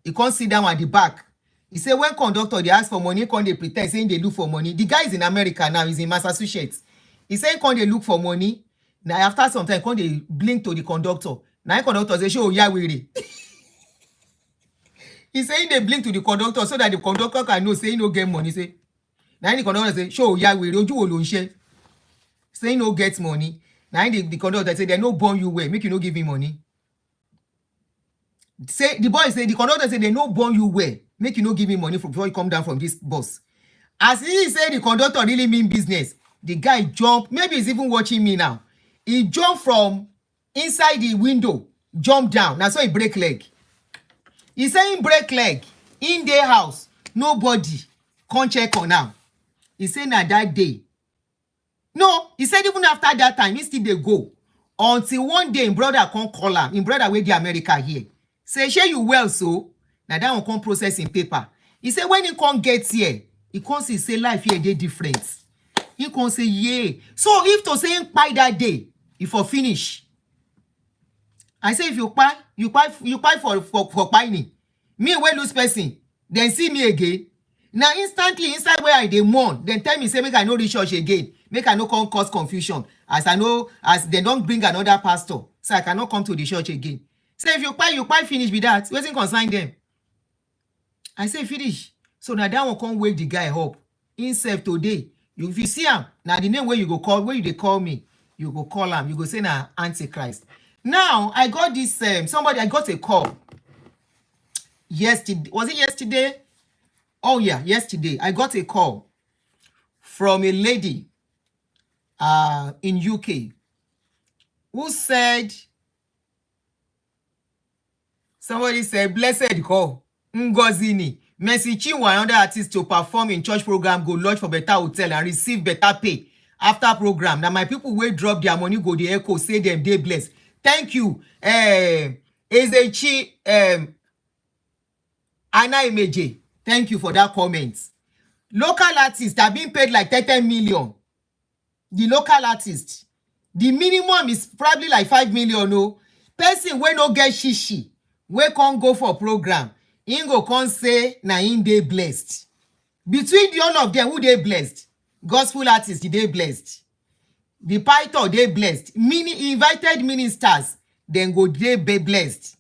He can't sit down at the back. He said when conductor they ask for money, can't they pretend saying they look for money. The guy is in America now. He's in Massachusetts. He said can't they look for money. Now after some time, can't they blink to the conductor. Now the conductor say show ya weary. He's saying they blink to the conductor so that the conductor can know say he no get money. Say now the conductor say show ya weary. Oju wo lo nse. Say he no get money. Now the conductor say they no born you well, make you no give him money. Say the boy say the conductor say they no born you well, make you no give him money before you come down from this bus. As he say the conductor really mean business, the guy jump, maybe he's even watching me now. He jump from inside the window, jump down. Now so he break leg. He saying break leg in their house, nobody can't check on now. He say na that day. No, he said even after that time, he still they go. Until one day, his brother can't call him. His brother with the America here. Say, share you well so. Now that one can't process in paper. He said when he can't get here, he can't say life here they different. He can't say yeah. So if to say by that day, if I finish. I say if you buy for buying. Me will lose person. Then see me again. Now instantly inside where I dey mourn, then tell me say make I no reach church again, make I no come cause confusion, as I know as they don't bring another pastor, so I cannot come to the church again. Say if you buy finish with that, wetin concern them? I say finish. So now that one come wake the guy up. Himself today, if you see him, now the name where you go call, where you dey call me, you go call him, you go say na Antichrist. Now I got this I got a call yesterday. Was it yesterday? Oh yeah, yesterday I got a call from a lady in UK who said, somebody said, blessed call Ngozini, Mercy Chinwo, another artist to perform in church program, go lodge for better hotel and receive better pay after program. Now my people will drop their money, go the echo, say them they bless. Thank you. Ezechi Anna Imeje. Thank you for that comment. Local artists are being paid like 30 million. The local artist. The minimum is probably like 5 million. No. Person when no get shishi, we can't go for program. Ingo can't say na in they blessed. Between the all of them, who they blessed? Gospel artists, they blessed. The pastor, they blessed. Invited ministers, then go they be blessed.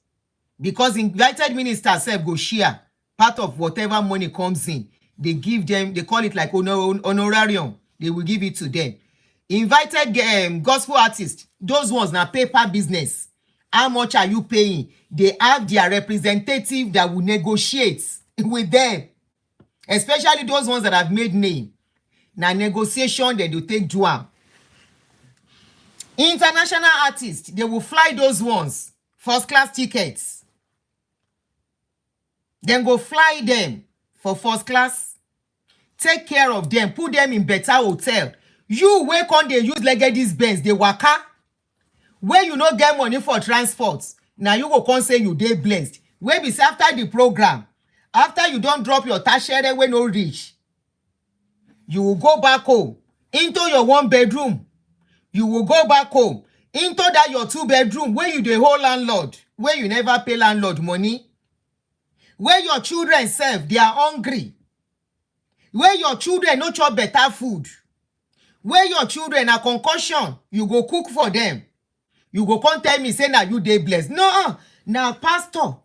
Because invited ministers self go share part of whatever money comes in. They give them, they call it like honorarium. They will give it to them. Invited gospel artists, those ones now paper business. How much are you paying? They have their representative that will negotiate with them. Especially those ones that have made name. Now negotiation, they do take juam. International artists, they will fly those ones. First class tickets. Then go fly them for first class. Take care of them. Put them in better hotel. You wake on they use like this Benz. They waka. Where you no get money for transport, now you go come say you dey blessed. Wey be say after the program, after you don drop your tashere wey no reach, you will go back home into your 1 bedroom. You will go back home into that your 2 bedroom where you dey hold landlord, where you never pay landlord money, where your children serve, they are hungry, where your children no chop better food, where your children are concussion, you go cook for them. You go come tell me say na you dey blessed. No, na pastor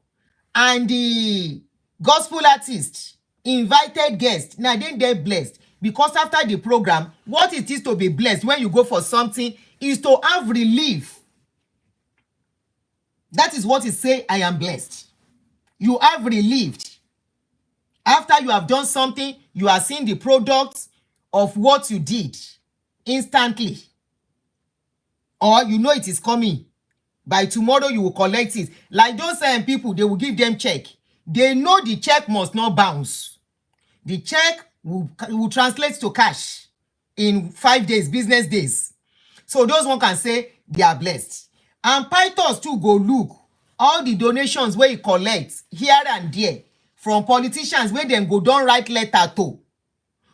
and the gospel artist, invited guests, na dem dey blessed. Because after the program, what it is to be blessed when you go for something is to have relief. That is what it say, I am blessed. You have relieved. After you have done something, you are seeing the product of what you did instantly. Or you know it is coming. By tomorrow, you will collect it. Like those people, they will give them check. They know the check must not bounce. The check will translate to cash in 5 days, business days. So those one can say they are blessed. And Pythons too go look all the donations where you collect here and there from politicians where them go don write letter to,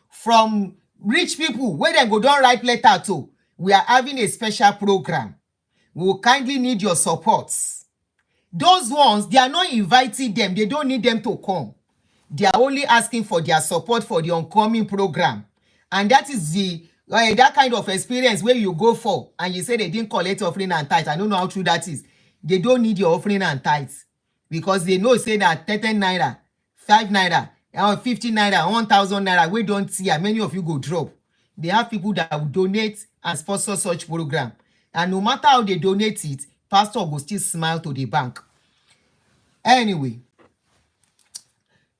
from rich people where them go don write letter to. We are having a special program. We will kindly need your support. Those ones, they are not inviting them. They don't need them to come. They are only asking for their support for the oncoming program. And that is the that kind of experience where you go for and you say they didn't collect offering and tithe. I don't know how true that is. They don't need your offering and tithe because they know say that 10 naira, 5 naira, or 50 naira, 1,000 naira, we don't see many of you go drop. They have people that will donate and sponsor such program. And no matter how they donate it, pastor will still smile to the bank. Anyway,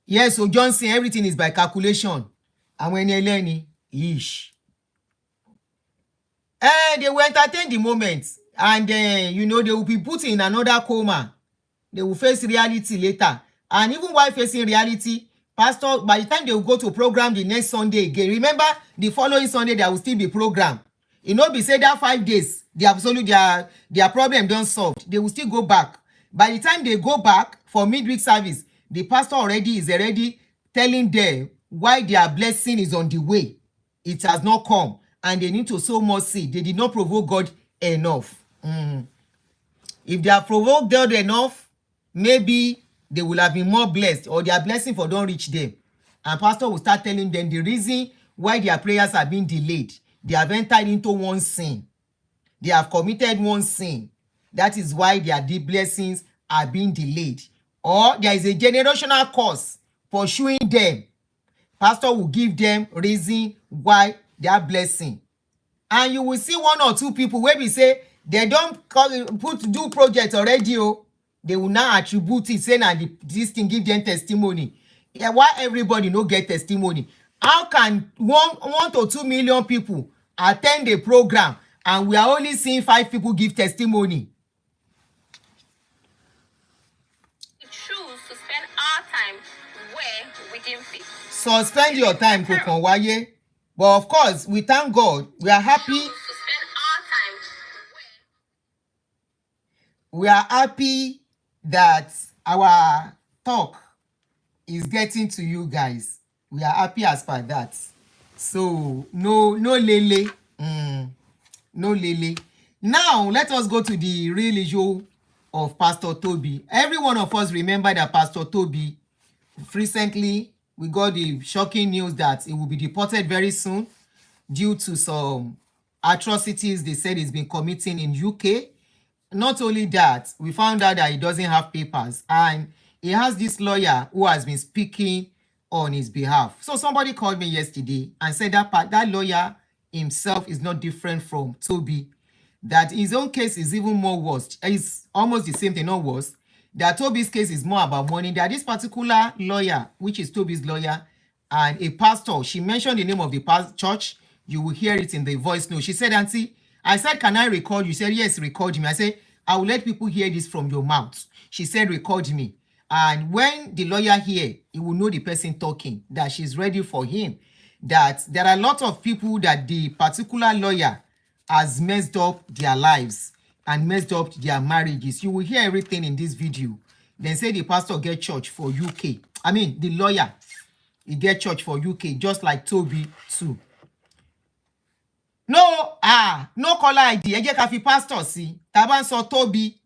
yes, so Johnson, everything is by calculation. And when you're learning, ish. And they will entertain the moment. And you know, they will be put in another coma. They will face reality later. And even while facing reality, pastor, by the time they will go to program the next Sunday again, remember the following Sunday there will still be program. You know, be say that 5 days, their problem done solved. They will still go back. By the time they go back for midweek service, the pastor is already telling them why their blessing is on the way. It has not come. And they need to sow more seed. They did not provoke God enough. If they have provoked God enough, maybe they will have been more blessed or their blessing for don't reach them. And pastor will start telling them the reason why their prayers are being delayed. They have entered into one sin. They have committed one sin. That is why their deep blessings are being delayed. Or there is a generational curse pursuing them. Pastor will give them reason why they are blessing. And you will see 1 or 2 people where we say they don't do projects already. They will now attribute it, saying that this thing give them testimony. Yeah, why everybody no get testimony? How can 1 to 2 million people attend a program and we are only seeing 5 people give testimony? We choose to spend our time where we didn't fit. So spend your time, Kokonwaye. But of course, we thank God. We are happy. To spend our time where We are happy that our talk is getting to you guys. We are happy as per that. So no lele. No lele. Now let us go to the real issue of Pastor Tobi. Every one of us remember that Pastor Tobi, recently we got the shocking news that he will be deported very soon due to some atrocities they said he's been committing in UK. Not only that, we found out that he doesn't have papers and he has this lawyer who has been speaking on his behalf. So somebody called me yesterday and said that lawyer himself is not different from Tobi, that his own case is even more worse. It's almost the same thing, not worse. That Tobi's case is more about money. That this particular lawyer, which is Tobi's lawyer, and a pastor, she mentioned the name of the church. You will hear it in the voice note. She said, Auntie, I said, can I record you? She said, yes, record me. I said, I will let people hear this from your mouth. She said, record me. And when the lawyer hear, he will know the person talking, that she's ready for him. That there are a lot of people that the particular lawyer has messed up their lives. and messed up their marriages. You will hear everything in this video. Then say the pastor get church for UK. I mean, the lawyer, he get church for UK, just like Tobi too. No, no caller ID. Ẹ jẹ́ ká fi pastor sí. Tá bá ń sọ Tobi,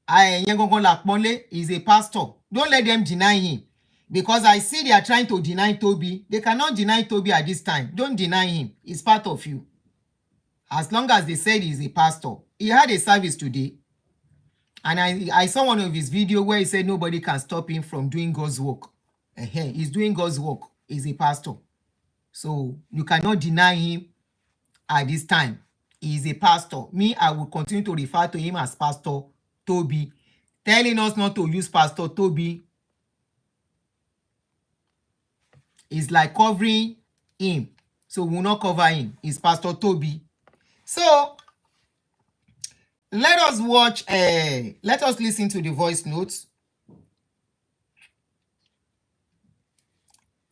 ẹ̀yẹn gangan làpọ́nlé is a pastor. Don't let them deny him. Because I see they are trying to deny Tobi. They cannot deny Tobi at this time. Don't deny him. He's part of you. As long as they said he's a pastor. He had a service today. And I saw one of his videos where he said nobody can stop him from doing God's work. He's doing God's work. He's a pastor. So you cannot deny him at this time. He is a pastor. Me, I will continue to refer to him as Pastor Tobi. Telling us not to use Pastor Tobi is like covering him. So we will not cover him. It's Pastor Tobi. So let us watch, let us listen to the voice notes.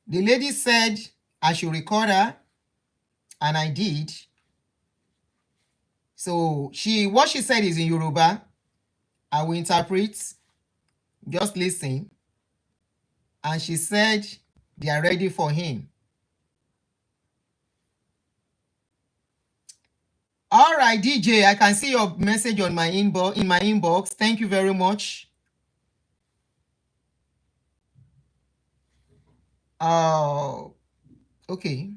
The lady said I should record her, and I did. So what she said is in Yoruba. I will interpret. Just listen. And she said they are ready for him. All right, DJ, I can see your message on my inbox. Thank you very much. Okay.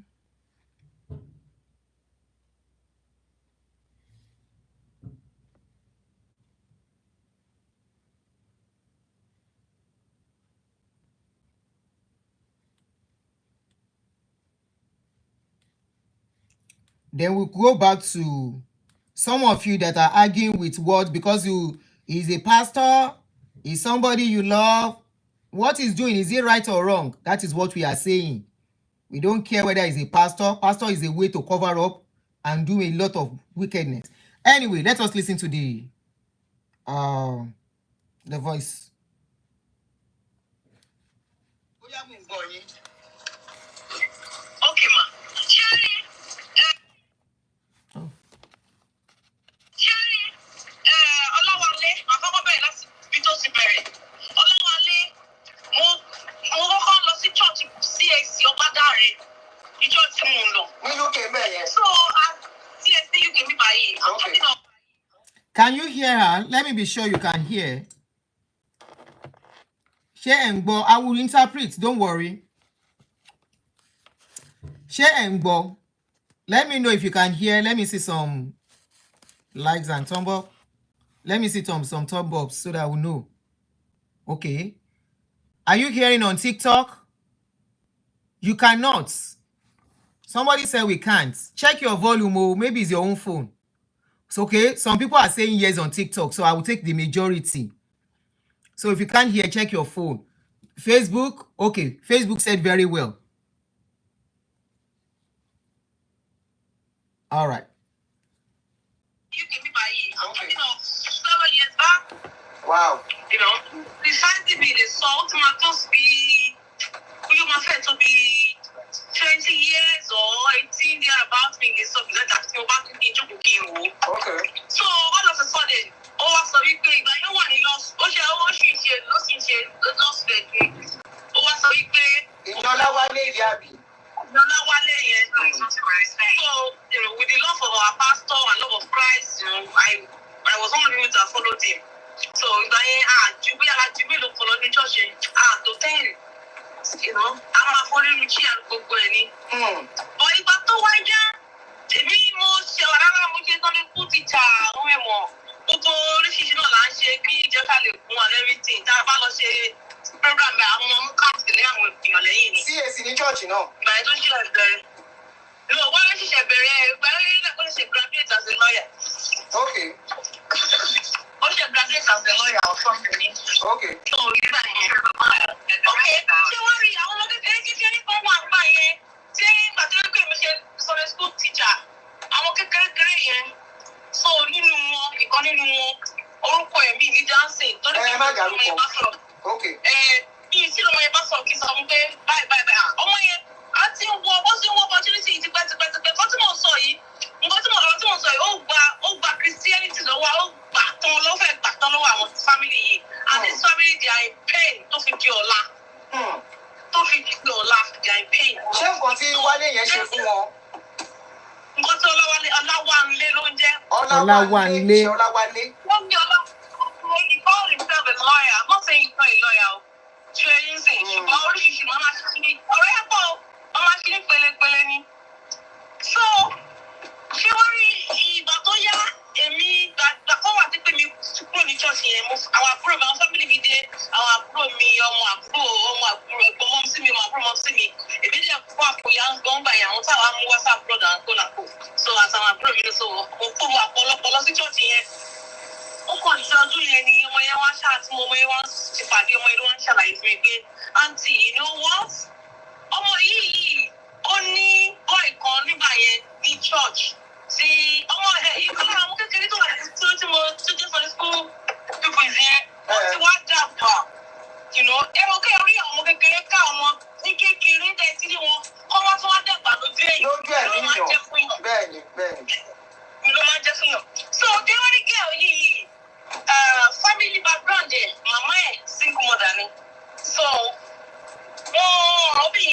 Then we'll go back to some of you that are arguing with what, because he's a pastor, he's somebody you love. What he's doing, is it right or wrong? That is what we are saying. We don't care whether he's a pastor. Pastor is a way to cover up and do a lot of wickedness. Anyway, let us listen to the voice. Okay, ma. Ọlọ́wálé, màá kọ́kọ́ bẹ̀rẹ̀ láti ibi tó ti bẹ̀rẹ̀. Ọlọ́wálé, mo kọ́kọ́ lọ sí church CAC Ọbádáre, ìjọ tí mo ń lọ. Ní UK bẹ́ẹ̀ yẹn. So, CAC UK mi báyìí, I'm talking of. Can you hear her? Let me be sure you can hear. Share and go. I will interpret, don't worry. Share and go. Let me know if you can hear. Let me see some likes and thumb up. Let me see some thumb ups so that I will know. Okay. Are you hearing on TikTok? You cannot. Somebody said we can't. Check your volume, or maybe it's your own phone. It's okay. Some people are saying yes on TikTok, so I will take the majority. So if you can't hear, check your phone. Facebook, okay. Facebook said very well. All right. You can be by okay. 7 years back. Wow. Besides being the salt, tomatoes be, you must have to be 20 years or 18 years about me. So that's about to be okay. So all of a sudden, so you can, but you want to lose. Lost so, with the love of our pastor and love of Christ, I was one of the that followed him. So, Jimmy look for the church, to tell you, I'm following you and go any. But if I told you, me most, I'm put it more. And everything. Program CAC ní church náà. Bàyẹ̀ tó ṣe ẹ̀bẹ̀rẹ̀. No, wọ́n ń ṣiṣẹ́ bẹ̀rẹ̀ wọ́n ṣe graduate as a lawyer. Okay. Wọ́n ṣe graduate as a lawyer or something. Okay. So, nígbà yẹn. Okay. Ṣé wọ́n rí àwọn ọmọ kékeré kan wà nígbà yẹn? Ṣé pàtó pé mi ṣe Sunday school teacher? Àwọn kékeré yẹn. So, nínú wọn, ìkan nínú wọn, orúkọ ẹ̀mí ní Johnson. Torí pé mo ti mọ ìbá sọ̀rọ̀. Okay. Bí sí lọ́mọ yẹn bá sọ kí n sọ fún pé báyìí. Ọmọ yẹn á ti wọ opportunity yìí tipẹ́tipẹ́. Nǹkan tí mo sọ yìí, ó gba Christianity lọ́wọ́, Ọláwálé ló ń jẹ́. Ọláwálé. Ọláwálé. Wọ́n ní he called himself a lawyer. I'm not saying he's not a lawyer. Ṣé eyín sìn? Ṣùgbọ́n oríṣiríṣi máa ṣe ní ọ̀rẹ́ yẹn pọ̀ máa ṣe ní pẹ̀lẹ́pẹ̀lẹ́ ni. So ṣé wọ́n rí ìgbà tó yá èmi gbàgbọ́ wà sí pé mi kúrò ní church yẹn àwọn àbúrò mi àwọn family mi dé àwọn àbúrò mi ọmọ àbúrò ẹ̀gbọ́n mọ́ sí mi ọmọ àbúrò mọ́ sí mi èmi dẹ̀ kó àpò yá ń gbọ́n gbà yẹn àwọn táwa mú WhatsApp brother and kónà kó so àtàwọn àbúrò mi so mo kó àpọ̀lọpọ̀ sí church yẹn ó kàn ní ọdún yẹn ni ọmọ yẹn wá ṣáà tí ọmọ yẹn wá ti pàdé ọmọ yẹn ló wá ń ṣàlàyé fún mi pé aunty you know what ọmọ yìí ó ní boy kan nígbà yẹn ní church tí ọmọ ẹ̀ yìí kọ́ lára àwọn kékeré tó wà ní tí mo tó jẹ́ sọ ní school pupils yẹn ó ti wá dàgbà ẹ̀rọ kẹ́ rí àwọn kékeré ká ọmọ ní kékeré dẹ̀ tí wọn kọ́ wá tó wá dàgbà lójú ẹ̀yìn ló máa jẹ́ fún yàn. Bẹ́ẹ̀ni. Ló máa jẹ́ fún yàn. So déwárí girl yìí family background ẹ̀ màmá ẹ̀ single mother ni. So wọ́n bí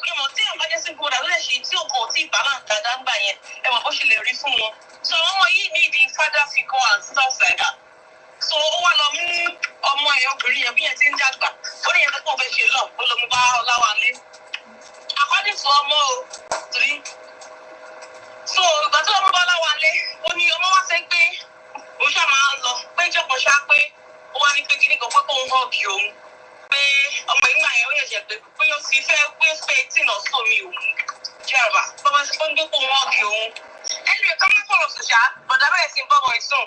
ìmọ̀ tí ẹ̀ bá jẹ́ single mother ló lè ṣe tí òkò tí balance dáadáa ń gbà yẹn ẹ̀ mọ̀ bó ṣe lè rí fún wọn. So ọmọ yìí ní the father figure and stuff like that. So ó wá lọ mú ọmọ ẹ̀ obìnrin yẹn bí yẹn ti ń dàgbà ó ní yẹn tó fẹ́ ṣe lọ ó lọ mú bá Ọláwálé. According to ọmọ o three. So ìgbà tó ọmọ bá Ọláwálé ó ní ọmọ wá sẹ́ pé ó ṣáà máa ń lọ pé ìjọba ṣá pé ó wá ní pé kíní kan pé kó ń hàn kí òun pé ọmọ ìgbà yẹn ó yẹ̀ṣẹ̀ pé pé ó ti fẹ́ pé tí náà sómi òun jẹ́ àbá tó bá ti pé ń gbé kó ń hàn kí òun. Ẹni rẹ̀ ká má fọ̀rọ̀ sòṣà bọ̀dá bẹ́ẹ̀ sì ń bọ́ ọmọ ìsùn.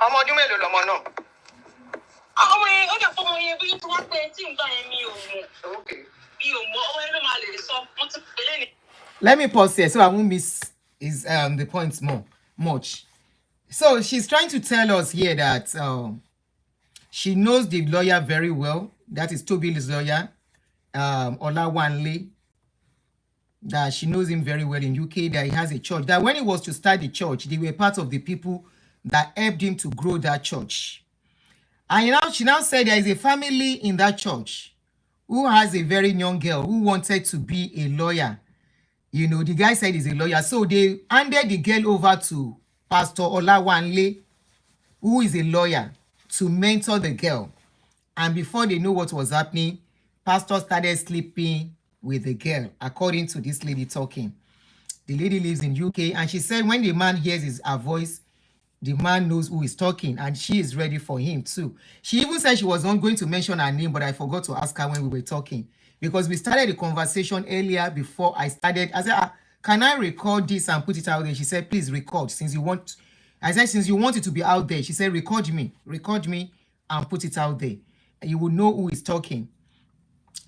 Ọmọ ọdún mélòó lọmọ náà? Ọmọ yẹn ó dẹ̀ fún ọmọ yẹn bí tí wọ́n pé tí nǹkan yẹn mi ò mọ̀. Mi ò mọ̀ ọmọ yẹn ló máa lè sọ mo ti pèlè ní. Let me pause here so I won't miss the points much. So she's trying to tell us here that she knows the lawyer very well. That is Tobi's lawyer, Olawale. That she knows him very well in UK. That he has a church. That when he was to start the church, they were part of the people that helped him to grow that church. And she now said there is a family in that church who has a very young girl who wanted to be a lawyer. The guy said he's a lawyer. So they handed the girl over to Pastor Olawale, who is a lawyer, to mentor the girl. And before they know what was happening, Pastor started sleeping with the girl, according to this lady talking. The lady lives in UK, and she said when the man hears her voice, the man knows who is talking, and she is ready for him too. She even said she was not going to mention her name, but I forgot to ask her when we were talking. Because we started the conversation earlier before I started. I said, can I record this and put it out there? She said, please record since you want. I said, since you want it to be out there. She said, record me and put it out there. And you will know who is talking.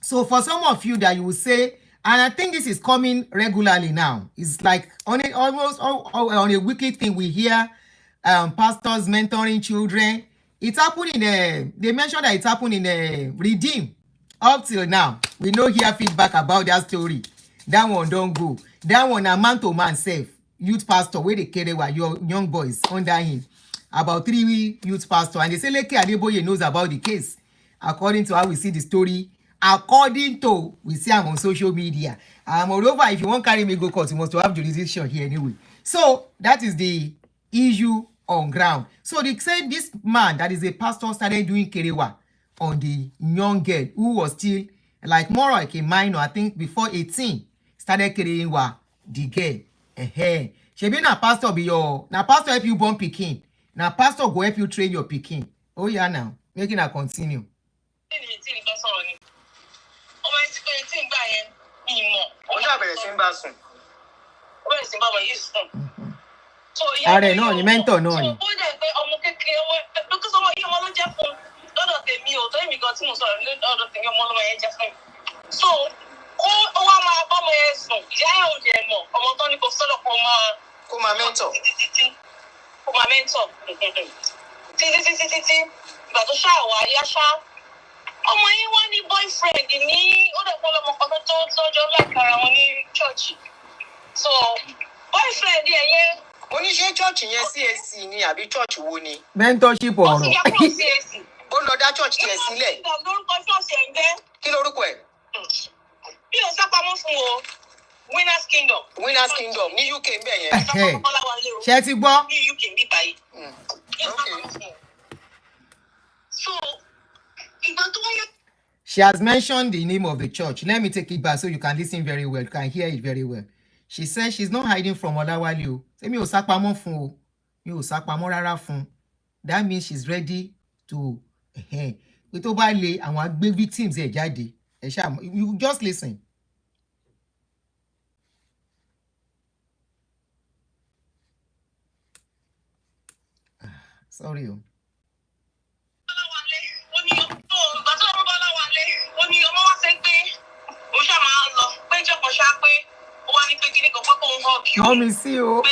So for some of you that you will say, and I think this is coming regularly now. It's like almost on a weekly thing we hear pastors mentoring children. It happened they mentioned that it happened in Redeem. Up till now, we no hear feedback about that story. That one don't go. That one a man to man self, youth pastor, where they carry your young boys under him. About 3 youth pastor. And they say Leke Adeboye knows about the case. According to how we see the story, according to we see him on social media. Moreover, if you want carry me go court, you must have jurisdiction here anyway. So that is the issue on ground. So they say this man that is a pastor started doing kerewa on the young girl who was still more like a minor, I think before 18, started kerewa the girl. She be na pastor be your pastor help you born pikin. Now pastor go help you train your pikin. Oh yeah, now making her continue. Ààrẹ náà ni mentor náà ni. So ó wá máa bá ọmọ yẹn sùn ìyá ẹ̀ ò dẹ̀ mọ̀ ọmọ tó ní kò sọ́dọ̀ kó máa mentor títí ìgbà tó ṣàwọ̀ ayá ṣá ọmọ yẹn wá ní boyfriend ní ó dẹ̀ pọ́ lọ́mọ kan tó tọ́jọ́ láìpara wọn ní church. So boyfriend yẹn oníṣẹ́ church yẹn CAC ni àbí church wo ni. Mentorship ọ̀rọ̀. ó ti yá kúrò CAC. Ó lọ dá church tiẹ̀ sílẹ̀. Lórúkọ church ẹ̀ ń jẹ́. Kí lorúkọ ẹ̀? Bí o sápamọ́ fún o, Winners Kingdom ní UK ń bẹ̀ yẹn. Ṣé ti gbọ́? You can be by. Okay. So, she has mentioned the name of the church. Let me take it back so you can listen very well. You can hear it very well. She says she's not hiding from Olawale o. Say mi ò sá pamọ́ fún o. Mi ò sá pamọ́ rárá fún. That means she's ready to pé tó bá le àwọn agbé victims ẹ̀ jáde. Ẹ ṣá, you just listen. Sorry o. Let me see o.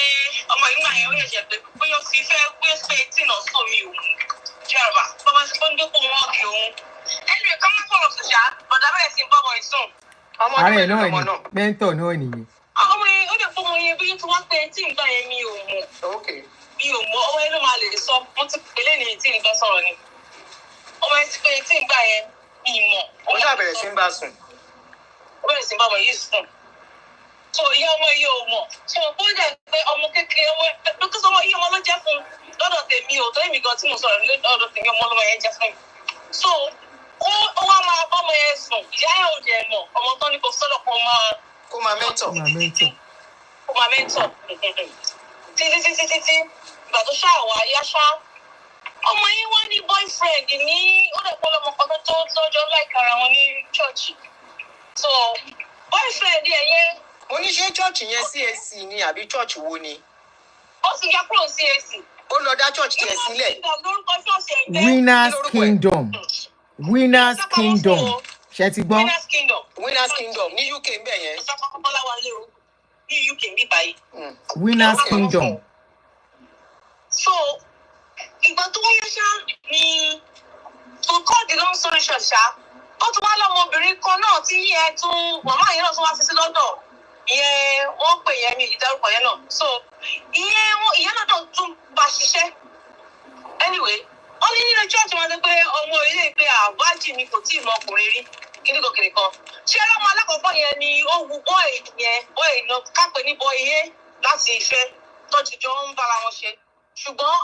Ààrẹ náà ni mentor náà nìyẹn. Ọmọ yẹn ó lè fún ọmọ yẹn bí tí wọ́n pe tí nǹkan yẹn mi ò mọ̀. Mi ò mọ̀ ọmọ yẹn ló máa lè sọ wọ́n ti pèlè ní tí nǹkan sọ̀rọ̀ ni. Ọmọ yẹn ti pe tí nǹkan yẹn mi mọ̀. Ó ṣàbẹ̀rẹ̀ sí ń bá sùn. Ó bẹ̀rẹ̀ sí ń bá ọmọ yìí sùn. So ìyá ọmọ yìí ò mọ̀. So ó dẹ̀ pé ọmọ kékeré ọmọ because ọmọ yìí ọmọ ló jẹ́ fún lọ́dọ̀ tèmi ò tó èmi gan tí mo sọ̀rọ̀ lọ́dọ̀ tèmi ọmọ lọ́mọ yẹn jẹ́ fún mi. So ó wá máa bá ọmọ yẹn sùn ìyá yẹn ò dẹ̀ mọ̀ ọmọ tó ní kò sọ́dọ̀ kan máa kó máa mẹ́ntọ̀. Títí ìgbà tó ṣàwọ̀ ayá ṣá ọmọ yín wá ní boyfriend ní ó lè pọ́ lọ́mọ kan tó lọ́jọ́ láìka ara wọn ní church. So boyfriend yẹn. Mo ní ṣé church yẹn CAC ni àbí church wo ni? Ó sì yá kúrò CAC. Ó lọ dá church tiẹ̀ sílẹ̀. Winners Kingdom. Winners Kingdom. Ṣé ti gbọ́? Winners Kingdom ní UK ń bẹ̀ yẹn. Ní UK ń bí báyìí. Winners Kingdom. So ìgbà tó wáyé ṣá ni to cut the long story short ṣá ó tún wá lọ́mọbìnrin kan náà tí yẹn tún màmá yẹn náà tún wá fi sí lọ́dọ̀ ìyẹn wọ́n pè yẹn mi ìdárúkọ yẹn náà so ìyẹn náà tún bá ṣiṣẹ́ anyway ó ní nínú church wọn ti pé ọmọ ilé ìpè àwájì mi kò tí ì mọ ọkùnrin rí kíníkòkìnì kan ṣé ọlọ́mọ alákọ̀ọ́kọ́ yẹn ni ó wu bọ́ọ̀ yẹn bọ́ọ̀ iná kápẹ́ ní bọ́ọ̀ iye láti ìfẹ́ tọ́jú jọ ń bára wọn ṣe ṣùgbọ́n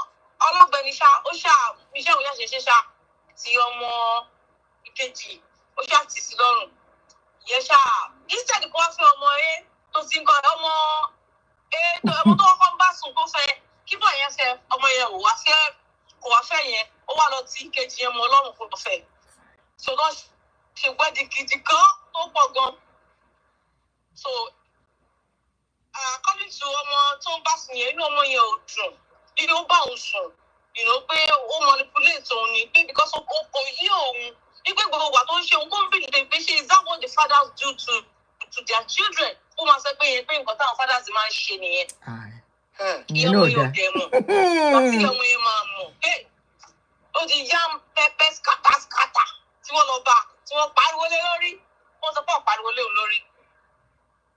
ọlọ́gbẹ́ni ṣá ó ṣá iṣẹ́ òun ṣàṣeṣe ṣá ti ọmọ ìkejì ó ṣá tì sí lọ́rùn ìyẹn ṣá instead kó wá fẹ́ ọmọ ẹ tó ti ń kọ́ ọmọ tó kọ́kọ́ ń bá sùn kó fẹ́ kí bọ̀ yẹn fẹ́ ọmọ yẹn kò wá fẹ́ yẹn ó wà lọ tí ìkejì yẹn mọ ọlọ́run kò lọ fẹ́ so lọ́ ṣe gbẹ́dì gidi gan tó pọ̀ gan so according to ọmọ tó ń bá sùn yẹn inú ọmọ yẹn ò dùn inú ó bá òun sùn pé ó manipulate òun ni pé because kò yí òun ní pé gbogbo ìgbà tó ń ṣe òun kó ń bìlì pé ṣe is that what the fathers do to their children ó máa sọ pé yẹn pé nǹkan táwọn fathers máa ń ṣe nìyẹn. ìyẹn náà dá wọ́n ti ọmọ yẹn máa mọ̀ ó di yam pepper scatter tí wọ́n lọ bá tí wọ́n pariwo lé lórí wọ́n sọ pé wọ́n pariwo lé òun lórí.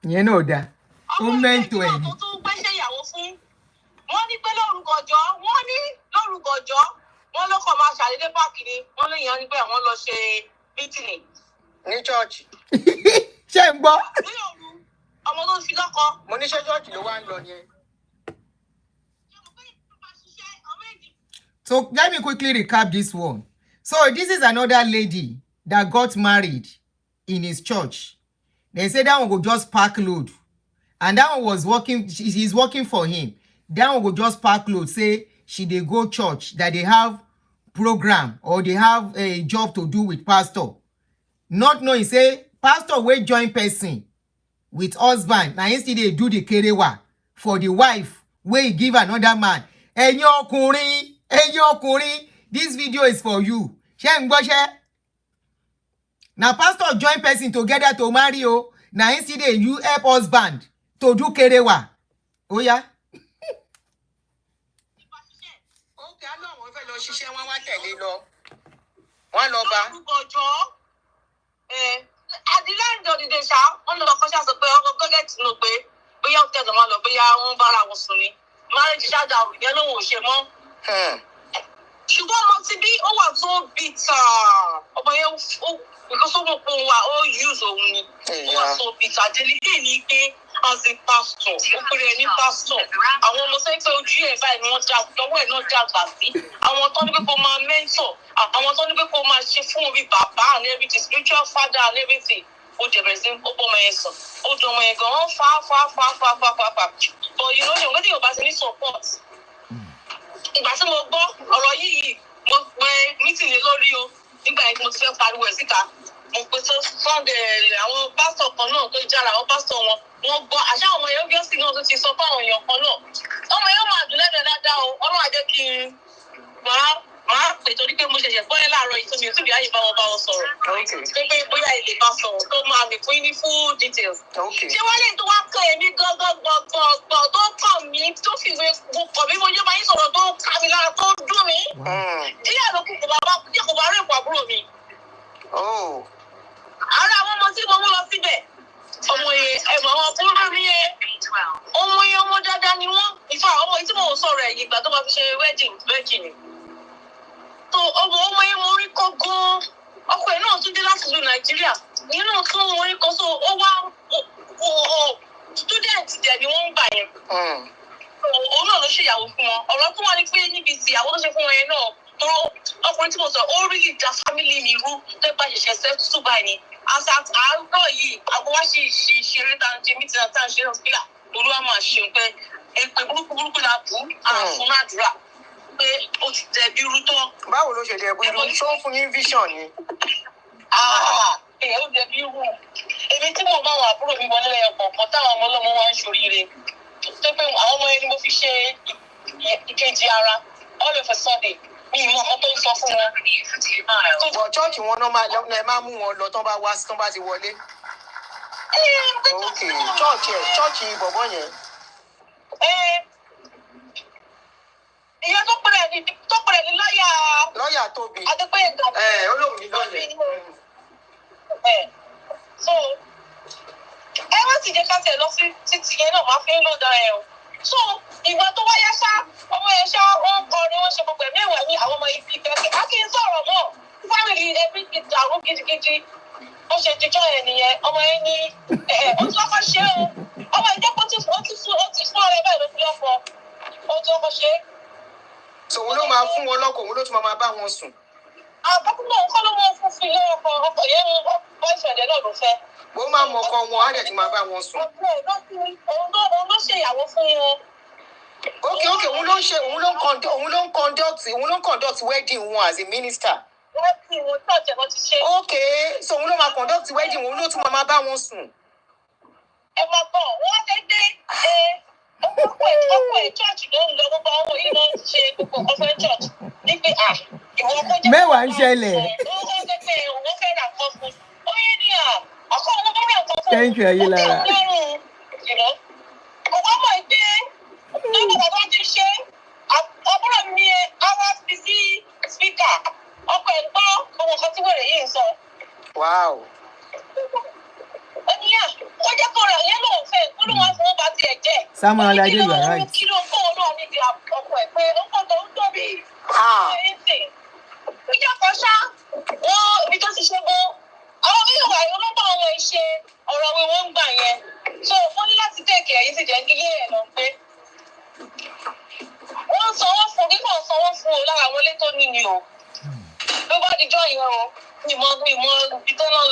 ìyẹn náà dá ó mẹ́ntò ẹ̀ ọmọ ìgbà tó gbéṣẹ́ ìyàwó fún wọ́n ní pé lórúkọjọ́ wọ́n ló kọ̀ máa ṣàdédé páàkì ni wọ́n lè yan níbẹ̀ wọ́n lọ ṣe mítìnì. ní church. ṣé ń gbọ́. ní òru ọmọ tó ń fi lọ́kọ. mo ní ṣé church ló wá ń lọ yẹn. So let me quickly recap this one. So this is another lady that got married in his church. They say that one go just pack load. And that one was working, she's working for him. That one go just pack load, say she dey go church, that they have program or they have a job to do with pastor. Not knowing, say, pastor wey join person with husband. Now instead they do the kerewa for the wife wey give another man. Ẹ̀yin ọkùnrin, this video is for you. Ṣé ń gbọ́ ṣé? Now pastor join person together to marry o. Now instead you help husband to do kerewa. Oh yeah. Okay, I know wọ́n fẹ́ lọ ṣiṣẹ́ wọn wá tẹ̀lé lọ. Wọ́n lọ bá. At the end of the day ṣá wọ́n lọ kọ́ ṣàṣọ pé ọkọ̀ gọ́gẹ́ tì nù pé bóyá ó tẹ̀sán wọn lọ bóyá wọ́n bára wọn sùn ni. Marriage ṣáàdà òrùyẹn lòun ò ṣe mọ́. Ṣùgbọ́n ọmọ ti bí ó wà tó bitter. Ọmọ yẹn ó because ó mọ̀ pé òun wà ó use òun ni. Ó wà tó bitter. Délé ní pé as a pastor, ó pèrè ní pastor. Àwọn ọmọ sẹ́yìn pé ojú ẹ̀ báyìí ni wọ́n já lọ́wọ́ ẹ̀ náà já gbà sí. Àwọn tó ní pé kó máa mentor, àwọn tó ní pé kó máa ṣe fún orí bàbá and everything, spiritual father and everything. Ó jẹ bẹ̀rẹ̀ sí ó bọ́ ọmọ yẹn sàn. Ó dùn ọmọ yẹn gan-an fà. But you know, the only thing about any support. Ìgbà tí mo gbọ́ ọ̀rọ̀ yìí, mo pe meeting lórí o. Nígbà yẹn mo ti fẹ́ pariwo ẹ̀ síta. Mo pe Sunday àwọn pásítọ̀ kan náà tó jára àwọn pásítọ̀ wọn. Wọ́n gbọ́ àṣà ọmọ yẹn obviously náà tó ti sọ fún àwọn èèyàn kan náà. Ọmọ yẹn máa dùn lẹ́dẹ̀ẹ́ dáadáa o. Ọlọ́run á jẹ́ kí n máa pè torí pé mo ṣẹ̀ṣẹ̀ gbọ́ ẹ láàárọ̀ yìí tó mi ò tún bí ayé bá wọn sọ̀rọ̀. Pé bóyá ilé bá sọ̀rọ̀ tó máa lè fún yín ní full details. Ṣé wọ́n lè tó wá kàn èmi gbọ̀ngbọ̀ngbọ̀ngbọ̀ tó kàn mí tó fi ìwé kàn mí mo yẹ máa ń sọ̀rọ̀ tó ká mi lára tó dùn mí? Díẹ̀ ló kù kò bá rí ìpò àbúrò mi. Ara àwọn ọmọ tí mo mú lọ síbẹ̀. Ọmọ yẹn ẹ̀mọ̀ àwọn àbúrò mi yẹn. Ọmọ yẹn ọmọ dáadáa ni wọ́n. Ìfà ọmọ yìí tí mo sọ̀rọ̀ ẹ̀yìn ìgbà tó máa fi ṣe wedding ni. So ọmọ yẹn mo rí kọ́ gan-an. Ọkọ ẹ̀ náà tún dé láti ìlú Nàìjíríà. Ìyẹn náà tún mo rí kọ́ so ó wá student jẹ̀ ni wọ́n ń gbà yẹn. Òun náà ló ṣèyàwó fún wọn. Ọ̀rọ̀ tó wà ní pé níbi tí àwọn tó ṣe fún wọn yẹn náà tó ọkùnrin tí mo sọ ó rí ìjà family mi rú tó bá ṣẹ̀ṣẹ̀ sẹ́tù báyìí ni. Àárọ̀ yìí àwọn wá ṣe ìṣeré tá à ń ṣe mí tí à ń ṣe ọ̀sìpìlà olúwa máa ṣe pé èpè burúkú la bù àfún àdúrà pé ó ti dẹbi irú tán. Báwo ló ṣe dẹbi irú? Ṣó ń fún yín vision ni? Ó dẹbi irú. Èmi tí mo bá wọn àbúrò mi wọlé ọ̀kọ̀ọ̀kan táwọn ọmọ ọlọ́mọ wá ń ṣoríire tó pé àwọn ọmọ yẹn ni mo fi ṣe ìkejì ara all of a sudden mi ìmọ̀ ọmọ tó ń sọ fún wọn. Bọ̀ chọ́ọ̀chì wọn náà máa mú wọn lọ tán bá wá tán bá ti wọlé. Ok, chọ́ọ̀chì bọ̀bọ̀ yẹn. Ìyẹn tó pẹ̀lẹ́ ní lọ́ọ̀yà. Lọ́ọ̀yà Tobi. Adépẹ́yẹ gan. Olóhùn ní lọ́ọ̀yà. So ẹ wá sì jẹ́ ká tẹ̀ lọ sí títì yẹn náà máa fi ń lò dára ẹ̀ o. So ìgbà tó wáyé ṣá ọmọ yẹn ṣá wọ́n kọrin wọ́n ṣe gbogbo ẹ̀mí ẹ̀wẹ̀ ní àwọn ọmọ ibi ìfẹ́ a kì í sọ̀rọ̀ mọ́ fámìlì ẹbí ti dàrú gidigidi bó ṣe jíjọ́ ẹ̀ nìyẹn ọmọ yẹn ní ó ti lọ́kọ̀ ṣe o ọmọ ìjẹ́pọ̀ ti fún ọ̀rẹ́ bẹ́ẹ̀ ló fi lọ́kọ̀ ó ti lọ́kọ̀ ṣe. Òun ló máa fún wọn lọ́kọ̀ òun ló tún máa bá wọn sùn. Àkọ́kọ́ náà kọ́ ló wọ́n fún fi lé ọkọ̀ yẹn mú ìṣẹ̀lẹ̀ náà ló fẹ́. Bó máa mọ ọkọ wọn á dẹ̀ ti máa bá wọn sùn. Òun ló ṣèyàwó fún wọn. Okay, òun ló ń conduct wedding wọn as a minister. Wedding wọn tó jẹ́ wọ́n ti ṣe. Okay, so òun ló máa conduct wedding òun ló tún máa bá wọn sùn. Ẹ máa bọ̀, wọ́n ṣe dé ọkọ̀ ẹ̀ church ló ń lọ gbogbo àwọn yìí ló ń ṣe gbogbo ọ̀fẹ́ church. Ní pé ìwọ kó jẹ́ mẹ́wàá ń ṣẹlẹ̀. Wọ́n fẹ́ pé òun fẹ́ rà kọ́ fún. Ó yẹ ní àkọ́ òun fẹ́ rà kọ́ fún. Thank you, Ayilara. Ọkọ̀ mọ̀ pé lọ́wọ́ bàbá ti ṣe àbúrò mi àwọn fi sí spíkà ọkọ̀ ẹ̀ gbọ́ ohun kan tí wèrè yìí ń sọ. Wow. Ó ní ó jẹ́ kó rẹ̀ yẹn lóun fẹ́ kó lóun wá fún wọn bá tiẹ̀ jẹ́. Samuel Alade, you are right. Kí ló ń kó wọn náà níbi ọkọ̀ ẹ̀ pé ó kọ́ tó ń tóbi. Ìjọ kan ṣá wọ́n ibi tó ti ṣe bó àwọn bí ìwà ìrọ́lọ́pàá ọmọ ìṣe ọ̀rọ̀ wí wọ́n ń gbà yẹn so wọ́n ní láti tẹ̀kẹ̀ yìí sì jẹ́ ilé ẹ̀ lọ pé wọ́n ń sanwó fún kíkọ́ sanwó fún o lára àwọn ilé tó ní ni o ló bá dijọ́ yẹn o ìmọ̀ ibi tó lọ́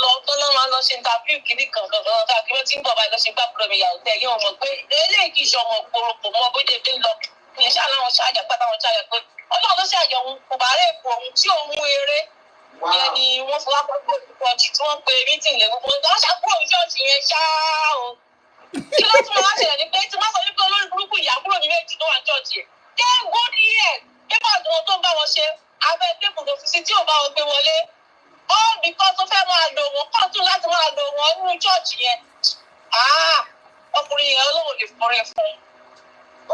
lọ ṣe interview kìíní kankan káàkiri wọ́n ti ń bọ̀ báyìí lọ ṣe gbá púrọ̀mì ìyàwó tẹ̀ yẹn mọ̀ pé eléyìí kì í ṣe ọmọ òpòròpò mọ́ bó dé lọ ní ṣáà láwọn ṣáàjà pátá wọn ṣáàjà pé ọlọ́run ló ṣàyẹ̀ òun kò bá rẹ̀ pò òun tí òun mú eré yẹn ni wọ́n fọwọ́ pọ̀ pọ̀jù tí wọ́n pe mítìn lè gbogbo ọ̀gá ṣàkóso ìṣọ́ọ̀ṣì yẹn ṣáá o. Kí ló tún máa ṣẹlẹ̀ ní pé tí wọ́n sọ wípé olórí burúkú ìyàbúrò mi méjì tó wà ní ṣọ́ọ̀ṣì ẹ̀ jẹ́ góòdì ẹ̀ pépà tí wọ́n tó ń bá wọn ṣe abẹ́ tébù tó fi sí tí ò bá wọn gbé wọlé. All because tó fẹ́ máa lò wọ́n kọ́ tún láti máa lò wọ́n nínú ṣọ́ọ̀ṣì yẹn. Ọkùnrin yẹn olóhùn lè fọrin fún un.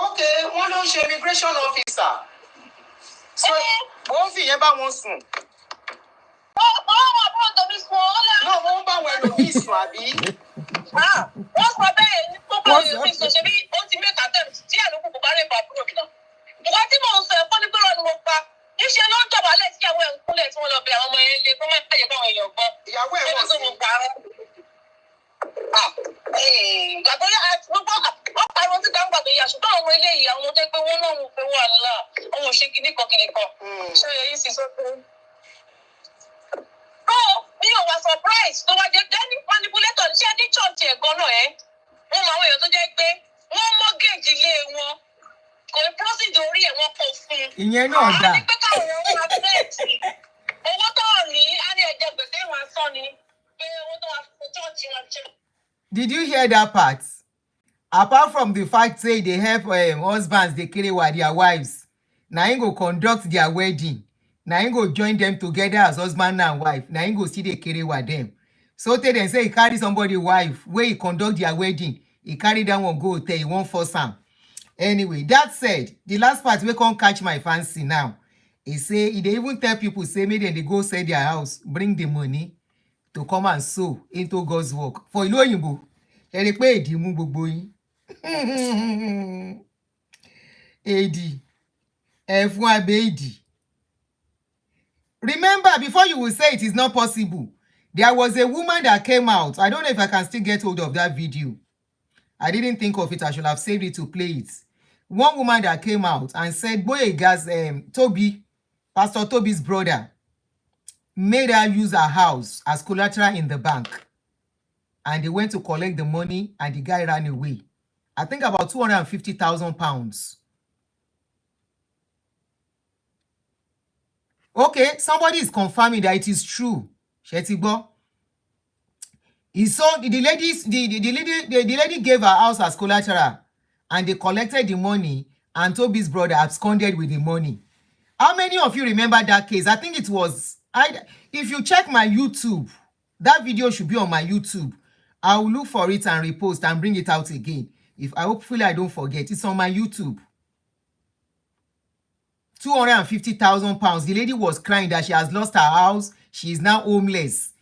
Okay, wọ́n ló ń ṣe immigration officer. So wọ́n fi ìyẹn bá wọn sùn. Wọ́n wà fún ọ̀tọ̀bí sùn ọ́ lẹ́nu. Náà wọ́n bá wọn ẹlòmíì sùn àbí? Wọ́n sọ bẹ́ẹ̀ ní pópó ẹlòmíì sọ ṣe bí ó ti make attempt tí àlùkù kò bá rẹ̀ bá kúrò náà. Ìwà tí mò ń sọ ẹ̀kọ́ ní gbọ́dọ̀ ni mo pa. Níṣẹ́ ló ń dọ̀bálẹ̀ tí ìyàwó ẹ̀ ń kúnlẹ̀ tí wọ́n lọ bẹ àwọn ọmọ yẹn lé kó má bàjẹ́ báwọn èèyàn gbọ́. Ìyàwó ẹ̀ mọ̀ sí. Ìgbà tó yá àwọn tó pé wọ́n náà wò pé wàhálà àwọn ò ṣe kìnnìkan. Ṣé èyí sì sọ pé. Mi ò wá surprise tó wá jẹ́ dání manipulator ṣé ní church ẹ̀gbọ́n náà ẹ̀ wọ́n mọ àwọn èèyàn tó jẹ́ pé wọ́n mortgage ilé wọn kò ní proceed orí ẹ̀ wọ́n kò fún un. Ìyẹn náà dà. A ní pé káwọn èèyàn wá fẹ́ẹ̀tì owó tó ní á ní ẹ̀jẹ̀ gbèsè wọn sọ ni pé owó tó wá fún church wọn jẹ. Did you hear that part? Apart from the fact say they help husbands dey carry with their wives, na him go conduct their wedding, na him go join them together as husband and wife, na him go still dey carry with them. So tell them say he carry somebody wife wey he conduct their wedding, he carry that one go hotel, he wan force am. Anyway, that said, the last part wey come catch my fancy now, he say he dey even tell people say make dem dey go sell their house, bring the money to come and sow into God's work. For ìlú òyìnbó, ẹ rí pé èdè mú gbogbo yín. Èdì, ẹ fún abẹ́ èdì. Remember, before you will say it is not possible, there was a woman that came out. I don't know if I can still get hold of that video. I didn't think of it. I should have saved it to play it. One woman that came out and said, Boyega's Tobi, Pastor Tobi's brother, made her use her house as collateral in the bank. And they went to collect the money and the guy ran away. I think about 250,000 pounds. Okay, somebody is confirming that it is true. Shetibo. He saw the lady gave her house as collateral and they collected the money and Tobi's brother absconded with the money. How many of you remember that case? I think it was, if you check my YouTube, that video should be on my YouTube. I will look for it and repost and bring it out again. Hopefully I don't forget. It's on my YouTube. 250,000 pounds. The lady was crying that she has lost her house. She is now homeless.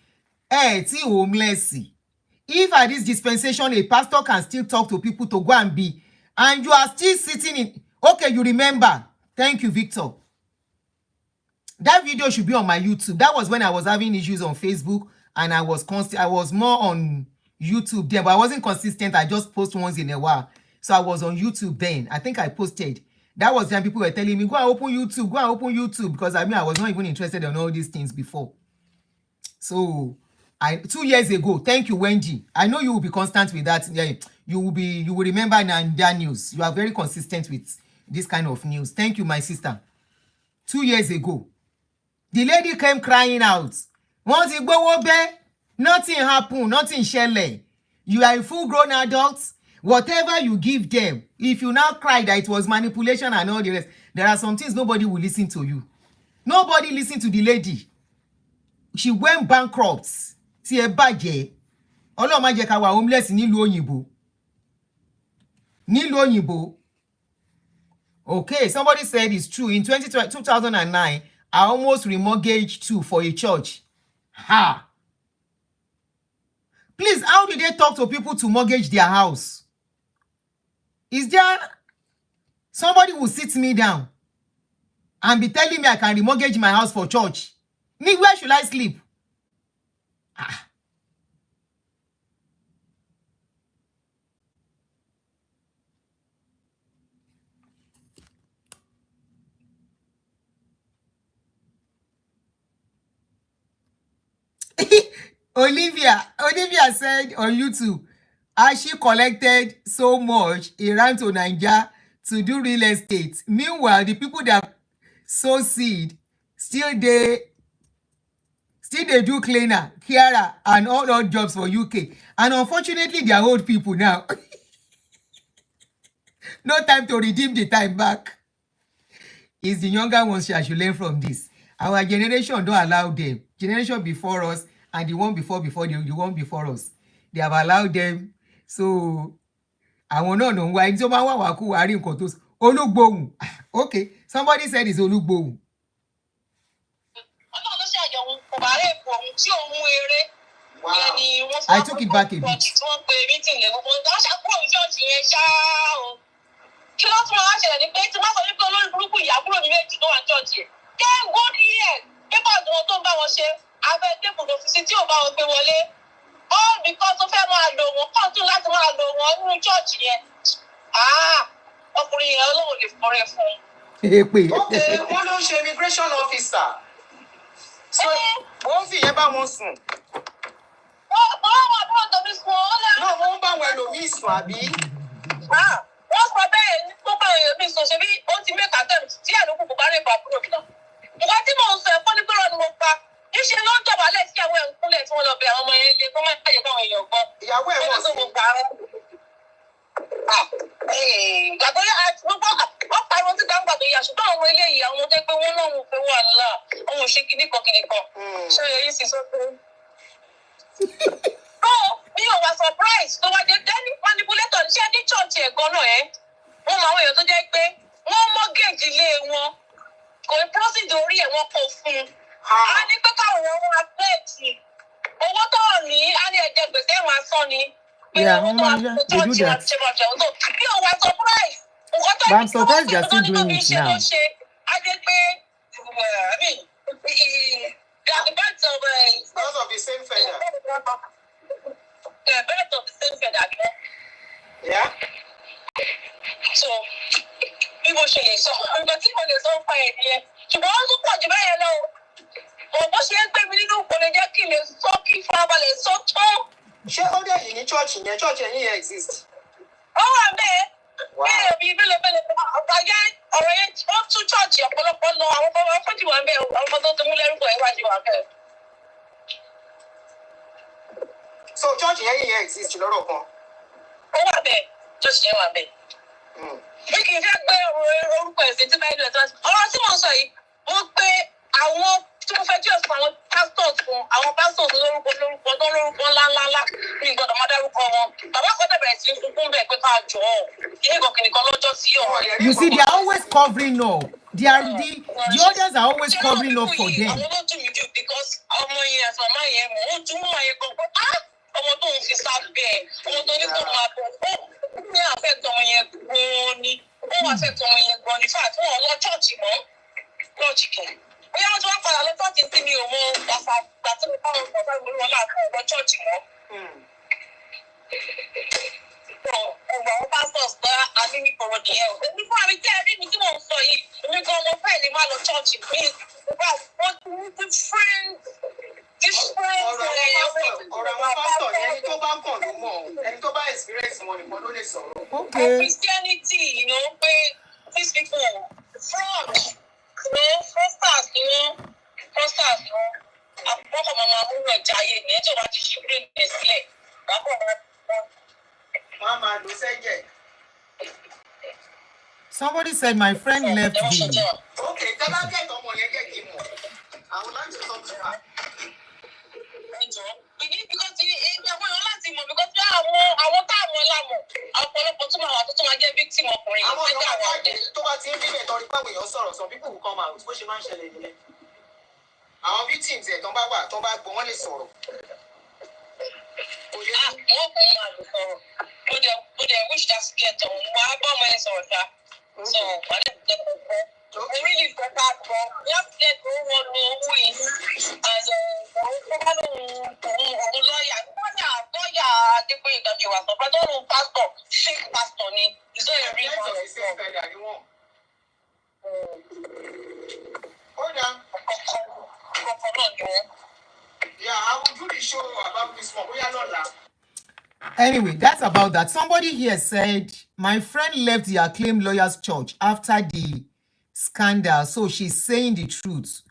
Homeless. If at this dispensation, a pastor can still talk to people to go and be, and you are still sitting in, okay, you remember. Thank you, Victor. That video should be on my YouTube. That was when I was having issues on Facebook, and I was more on YouTube there, but I wasn't consistent. I just post once in a while. So I was on YouTube then. I think I posted. That was when people were telling me, go and open YouTube, because I was not even interested in all these things before. So 2 years ago, thank you, Wendy. I know you will be constant with that. Yeah, you will remember that news. You are very consistent with this kind of news. Thank you, my sister. 2 years ago, the lady came crying out. Once you go over, nothing happened, nothing shele. You are a full-grown adult. Whatever you give them, if you now cry that it was manipulation and all the rest, there are some things nobody will listen to you. Nobody listened to the lady. She went bankrupt. See a bàjẹ́. Ọlọ́run má jẹ́ ká wà homeless nílùú òyìnbó. Nílùú òyìnbó. Okay, somebody said it's true. In 2009, I almost remortgaged too for a church. Ha! Please, how did they talk to people to mortgage their house? Is there somebody who sits me down and be telling me I can remortgage my house for church? Me, where should I sleep? Ah. Olivia said on YouTube, as she collected so much, he ran to Nigeria to do real estate. Meanwhile, the people that sow seed still they do cleaner, carer, and all odd jobs for UK. And unfortunately, they are old people now. No time to redeem the time back. It's the younger ones that should learn from this. Our generation don't allow them. Generation before us and the one before the one before us. They have allowed them. So, I want to know why. Okay, somebody said it's Olugbohun. I took it back a bit. All because of them, I don't want to let them out of one church yet. Ah, ọkùnrin yẹn Ọlọ́run lè fọ́rẹ́ fún un. Okay, wọ́n ló ń ṣe immigration officer. So wọ́n fi yẹn bá wọn sùn. wọ́n wà bí wọ́n tóbi sùn ọ́ lẹ́. Náà wọ́n bá wọn ẹlòmíì sùn àbí. wọ́n sọ bẹ́ẹ̀ ní tó bá èèyàn mi sọ ṣe bí ó ti make attempt tí àdókò kò bá rẹ̀ bá kúrò kí náà. nǹkan tí mò ń sọ ẹ̀kọ́ ní pé rọ ni mo pa níṣẹ́ ló ń dọ̀bálẹ̀ sí àwọn ẹ̀kúnlẹ̀ tí wọ́n lọ bẹ àwọn ọmọ yẹn lé kó má yẹ káwọn èèyàn gbọ́. Ìyàwó ẹ̀ mọ̀ sí. gbàgbọ́ gbogbo wọ́n pariwo tí gbàgbà tó yà ṣùgbọ́n àwọn eléyìí àwọn ọmọdé pé wọ́n náà wò pé wà lá àwọn ò ṣe kíníkan ṣé èyí sì sọ pé. mi ò wá surprise tó wá dé dání manipulator ṣé ní church ẹ̀gbọ́n náà wọ́n mọ àwọn èèyàn tó jẹ́ pé wọ́n mortgage ilé wọn kò ní proceed orí ẹ̀ wọ́n kò fún un. a ní pé káwọn èèyàn wọn apẹ́ẹ̀tì owó tó ní á ní ẹ̀jẹ̀ gbèsè wọn asán ni. Yeah, they do that. But I'm surprised they are still doing it now. I mean, they are the birds of the same feather. Yeah, birds of the same feather. Yeah. So, people ṣe lè sọ nǹkan tí mo lè sọ fún ẹ nìyẹn ṣùgbọ́n wọ́n tún pọ̀ jù bẹ́ẹ̀ lọ bó ṣe ń gbé mi nínú kò lè jẹ́ kí n lè sọ kí farabalẹ̀ sọ tán. Ṣé ó dẹ̀ yìí ní chọ́ọ̀chì yẹn yẹn exist? Ó wà bẹ́ẹ̀ bẹ́ẹ̀ bí bẹ́lẹ̀bẹ́lẹ̀ ọ̀gá yẹn ọ̀rọ̀ yẹn ó tún chọ́ọ̀chì ọ̀pọ̀lọpọ̀ lọ àwọn ọmọ fújì wà bẹ́ẹ̀ àwọn ọmọ tó ti mú lẹ́rú ẹ̀ wájú wà bẹ́ẹ̀. So chọ́ọ̀chì yẹn exist lọ́rọ̀ kan? Ó wà bẹ́ẹ̀ chọ́ọ̀chì yẹn wà bẹ́ẹ̀. Bí kì í fẹ́ gbé orúkọ ẹ̀sìn tí báyìí lọ́tọ́ ọ̀rọ̀ tí mo sọ yìí wọ́n pé àwọn tí mo fẹ́ jẹ́ fún àwọn pastors fún àwọn pastors lórúkọ ńláńlá ní gbọ́dọ̀ má dárúkọ wọn bàbá kan tẹ̀ bẹ̀rẹ̀ sí fún bẹ́ẹ̀ pé ká jọ ọ́ kìnìkan lọ́jọ́ sí ọ̀rọ̀ yẹn. You see, they are always covering up. They are the others are always covering up for them. àwọn ló dùn mí jù because ọmọ yẹn àti màmá yẹn mọ̀ ó dùn mọ́ yẹn gan-an ọmọ tó ń fi sá bẹ́ẹ̀ ọmọ tó ní kó máa bọ̀ ó ní àfẹ́tọ̀ ọmọ yẹn gan-an ni ó wà àfẹ́tọ̀ ọmọ yẹn gan-an ní fà tí wọ́n lọ chọ́ọ̀chì mọ́ chọ́ọ̀chì kẹ̀. bóyá wọ́n ti wá padà lọ chọ́ọ̀chì sí mi ò mọ gbà tí mo bá wọn sọ fún mi wọn láti lọ chọ́ọ̀chì mọ́. ọgbà àwọn pastors bá adínníkọ̀rọ̀ nìyẹn o. èmi fún àmì tí ẹ rí mi tí mò ń sọ yìí èmi gan-an fẹ́ẹ̀ lè má lọ chọ́ọ̀chì mi wọ́n ti ní different ọ̀rọ̀ àwọn pásítọ̀ yẹn ẹni tó bá ń kàn ló mọ̀ ẹni tó bá experience wọn nìkan ló lè sọ̀rọ̀. Okay. Christianity, pé these people fraud, fraudsters àpapọ̀ màmá múlò ẹ̀já ayé ni ẹjọ́ bá ti ṣe brain test sílẹ̀ lápò máa. Wọ́n á máa lò sẹ́jẹ̀. Somebody said my friend left the. Okay, tẹ́lá kẹ́kọ̀ọ́ ọmọ yẹn kẹ́kì mọ̀. I would like to talk to her. Ìdí because ìjọba yẹn láti mọ̀ because bí àwọn táàmù lámọ̀ ọ̀pọ̀lọpọ̀ tó máa wà tó tó máa jẹ́ victim ọkùnrin. Àwọn èèyàn máa jáde tó bá ti ń bílẹ̀ tọ́rí pàwọ̀ èèyàn sọ̀rọ̀ some people will come out bó ṣe máa ń ṣẹlẹ̀ nìyẹn. Àwọn victims ẹ̀ tó bá wà tó bá gbọ́ wọ́n lè sọ̀rọ̀. Wọ́n kò máa lò sọ̀rọ̀. Ó dẹ̀ wish that get on. Wọ́n á bá ọmọ yẹn sọ̀rọ̀ ṣá. So wọ́n lè jẹ́ kó gbọ́. I really got that wrong. Just get who want to who is and lawyer. Different interview was but don't know pastor, fake pastor ni. It's not a real pastor. Hold on. Yeah, I will do the show about this one. We are not that. Anyway, that's about that. Somebody here said, my friend left the acclaimed lawyer's church after the scandal, so she's saying the truth.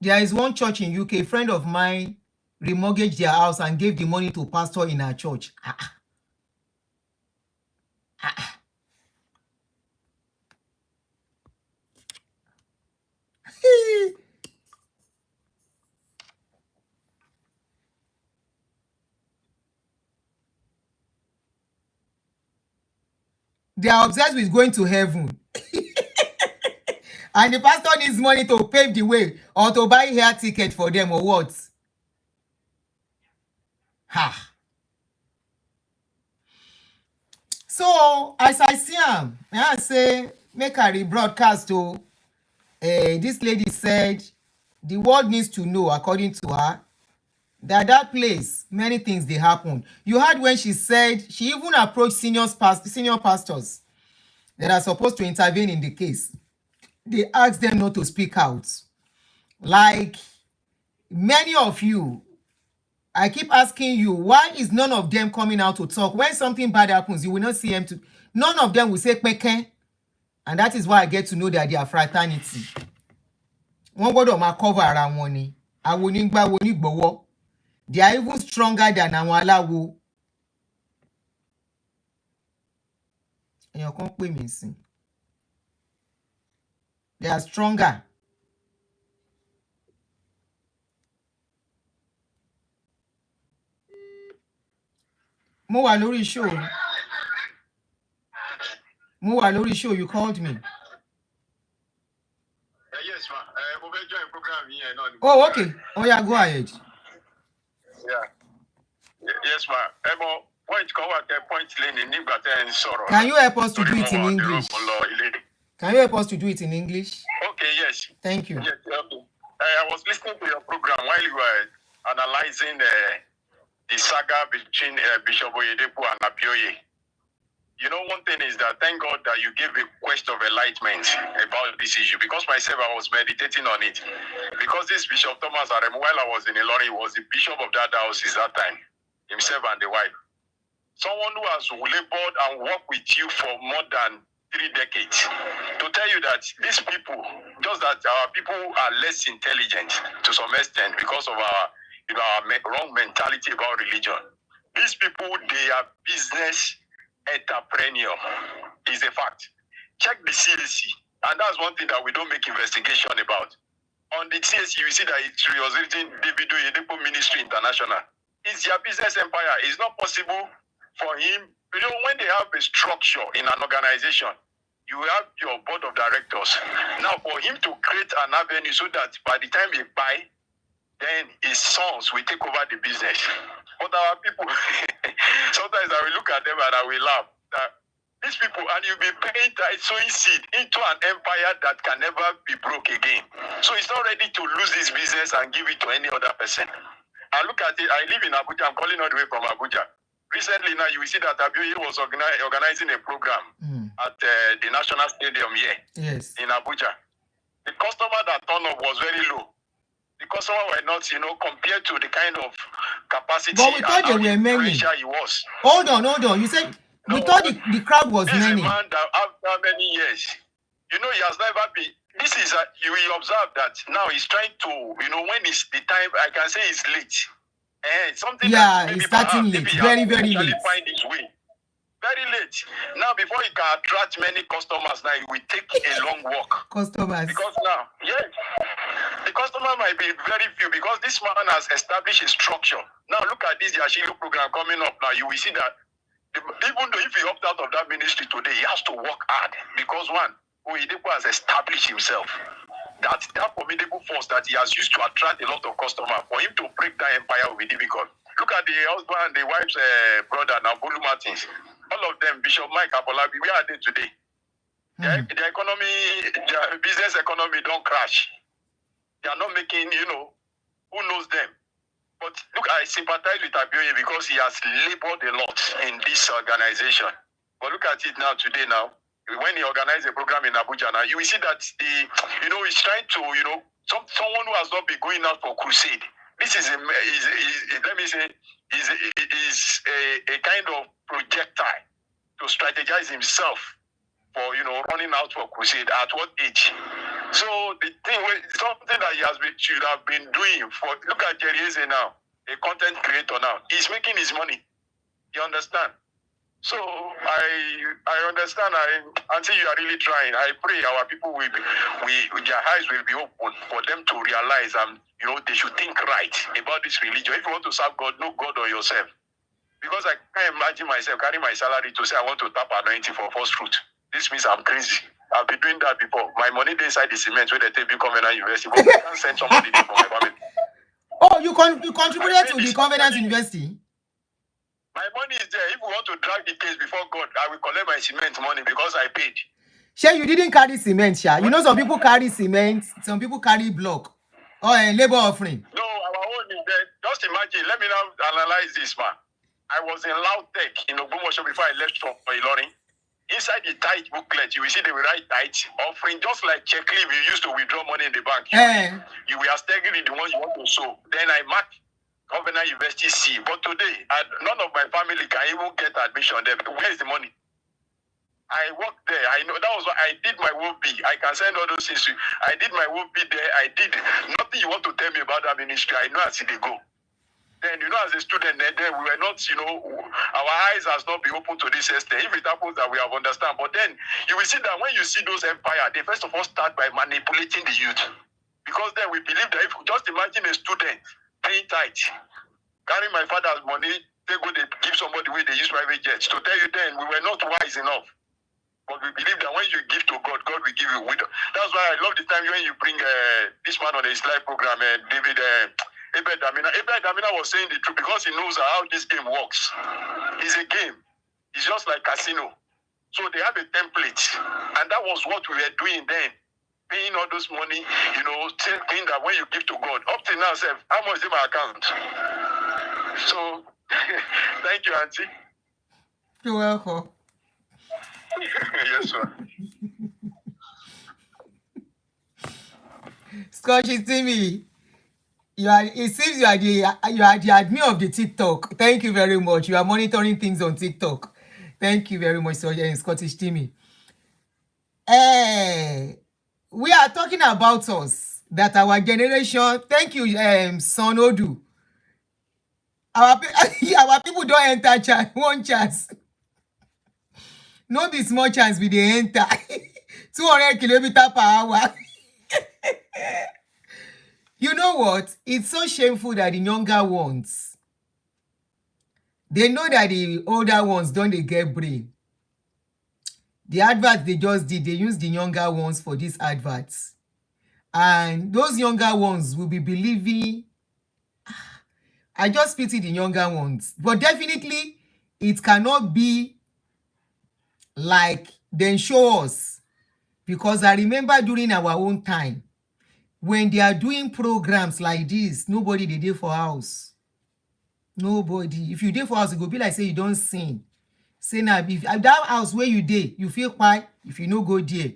There is one church in UK, a friend of mine remortgaged their house and gave the money to pastor in her church. They are obsessed with going to heaven. And the pastor needs money to pave the way or to buy air ticket for them or what? So, as I see him, I say, make a rebroadcast to this lady said the world needs to know, according to her, that place, many things they happen. You heard when she said she even approached senior pastors that are supposed to intervene in the case. They asked them not to speak out. Like many of you, I keep asking you, why is none of them coming out to talk? When something bad happens, you will not see them to. None of them will say peke, and that is why I get to know that they are fraternity. One word of my cover around money. I will need. They are even stronger than àwọn aláwo. Èèyàn kan pè mí sí. They are stronger. Mo wà lórí show. You called me. Yes, ma. Mo fẹ́ join program yìí náà. Oh, okay. Oh, yeah, go ahead. Yeah. Yes, ma. Point kan wà tẹ point lẹ́ni nígbà tẹ́ ń sọ̀rọ̀. Can you help us to do it in English? Can you help us to do it in English? Okay, yes. Thank you. Yes, okay. I was listening to your program while you were analyzing the saga between Bishop Oyedepo and Abioye. You know, one thing is that thank God that you gave a quest of enlightenment about this issue, because myself, I was meditating on it. Because this Bishop Thomas Arem, while I was in Ilorin, was the bishop of that diocese that time, himself and the wife. Someone who has labored and worked with you for more than 3 decades, to tell you that these people, just that our people are less intelligent to some extent because of our wrong mentality about religion. These people, they are business entrepreneur, is a fact. Check the CAC, and that's one thing that we don't make investigation about. On the CAC, you see that it was written David Oyedepo Ministry International. It's their business empire. It's not possible for him. You know, when they have a structure in an organization, you have your board of directors. Now, for him to create an avenue so that by the time he buy, then his sons will take over the business. But our people, sometimes I will look at them and I will laugh. These people, and you'll be paying sowing seed into an empire that can never be broke again. So it's not ready to lose this business and give it to any other person. And look at it, I live in Abuja, I'm calling all the way from Abuja. Recently now, you will see that Abioye was organizing a program at the National Stadium here in Abuja. The customer that turned up was very low. The customer were not, compared to the kind of capacity but we thought and there were many. he was. Hold on. You said we thought the crowd was this many. This is a man that after many years, he has never been. This is you will observe that now he's trying to, when it's the time, I can say it's late. Something that maybe it's starting late. Very, very late. Find his way. Very late. Now, before he can attract many customers, now he will take a long walk. Customers. Because now, the customer might be very few because this man has established a structure. Now, look at this Yashilo program coming up now. You will see that even though if he opt out of that ministry today, he has to work hard because one, Oyedepo has established himself. That formidable force that he has used to attract a lot of customers, for him to break that empire will be difficult. Look at the husband and the wife's brother now, Bolu Martins. All of them, Bishop Mike Apolabi, where are they today? The economy, the business economy don't crash. They are not making, who knows them? But look, I sympathize with Abioye because he has labored a lot in this organization. But look at it now, today now. When he organized a program in Abuja now, you will see that he's trying to, someone who has not been going out for crusade. This is a kind of projectile to strategize himself for, running out for crusade. At what age? So the thing, something that should have been doing for, look at Jerry Eze now, a content creator now. He's making his money. You understand? So I understand. Until you are really trying, I pray our people will their eyes will be open for them to realize they should think right about this religion. If you want to serve God, know God on yourself. Because I can't imagine myself carrying my salary to say I want to tap anointing for first fruit. This means I'm crazy. I've been doing that before. My money inside the cement where they take Big Covenant University, but I can't send somebody there for my family. Oh, you contributed to the Covenant University? My money is there. If we want to drag the case before God, I will collect my cement money because I paid. Sure, you didn't carry cement, Sha. Some people carry cement, some people carry block. Oh, a labor offering. No, our own is that. Just imagine. Let me now analyze this, man. I was in Lautech in Ogbomoso before I left for Ilorin. Inside the tithe booklet, you will see they will write tithe offering, just like check leave you used to withdraw money in the bank. You will astegrity the ones you want to sow. Then I mark Governor University C. But today, none of my family can even get admission there. Where is the money? I worked there. I know that was what I did my work B. I can send all those things to you. I did my work B there. I did nothing you want to tell me about that ministry. I know as they go. Then, as a student, then we were not, our eyes has not been open to this extent. If it happens that we have understand. But then you will see that when you see those empires, they first of all start by manipulating the youth. Because then we believe that if just imagine a student paying tithe, carrying my father's money, they give somebody where they use private jets. To tell you then, we were not wise enough. But we believe that when you give to God, God will give you wisdom. That's why I love the time when you bring this man on his live program, David. Ebed Damina was saying the truth because he knows how this game works. It's a game. It's just like casino. So they have a template. And that was what we were doing then. Paying all those money, saying that when you give to God. Up to now, sir, how much is in my account? So, thank you, Auntie. You're welcome. Yes, sir. Scotchy Timmy. It seems you are the admin of the TikTok. Thank you very much. You are monitoring things on TikTok. Thank you very much, Scottish Timmy. We are talking about us, that our generation. Thank you, Son Odu. Our people don't enter one chance. No be small chance we dey enter. 200 kilometers per hour. You know what? It's so shameful that the younger ones, they know that the older ones don't they get brain. The adverts they just did, they use the younger ones for these adverts. And those younger ones will be believing. I just pity the younger ones. But definitely, it cannot be like they show us. Because I remember during our own time, when they are doing programs like this, nobody they dey for house. Nobody. If you dey for house, it go be like say you don't sing. Say now, if that house where you dey, you feel quiet. If you no go there,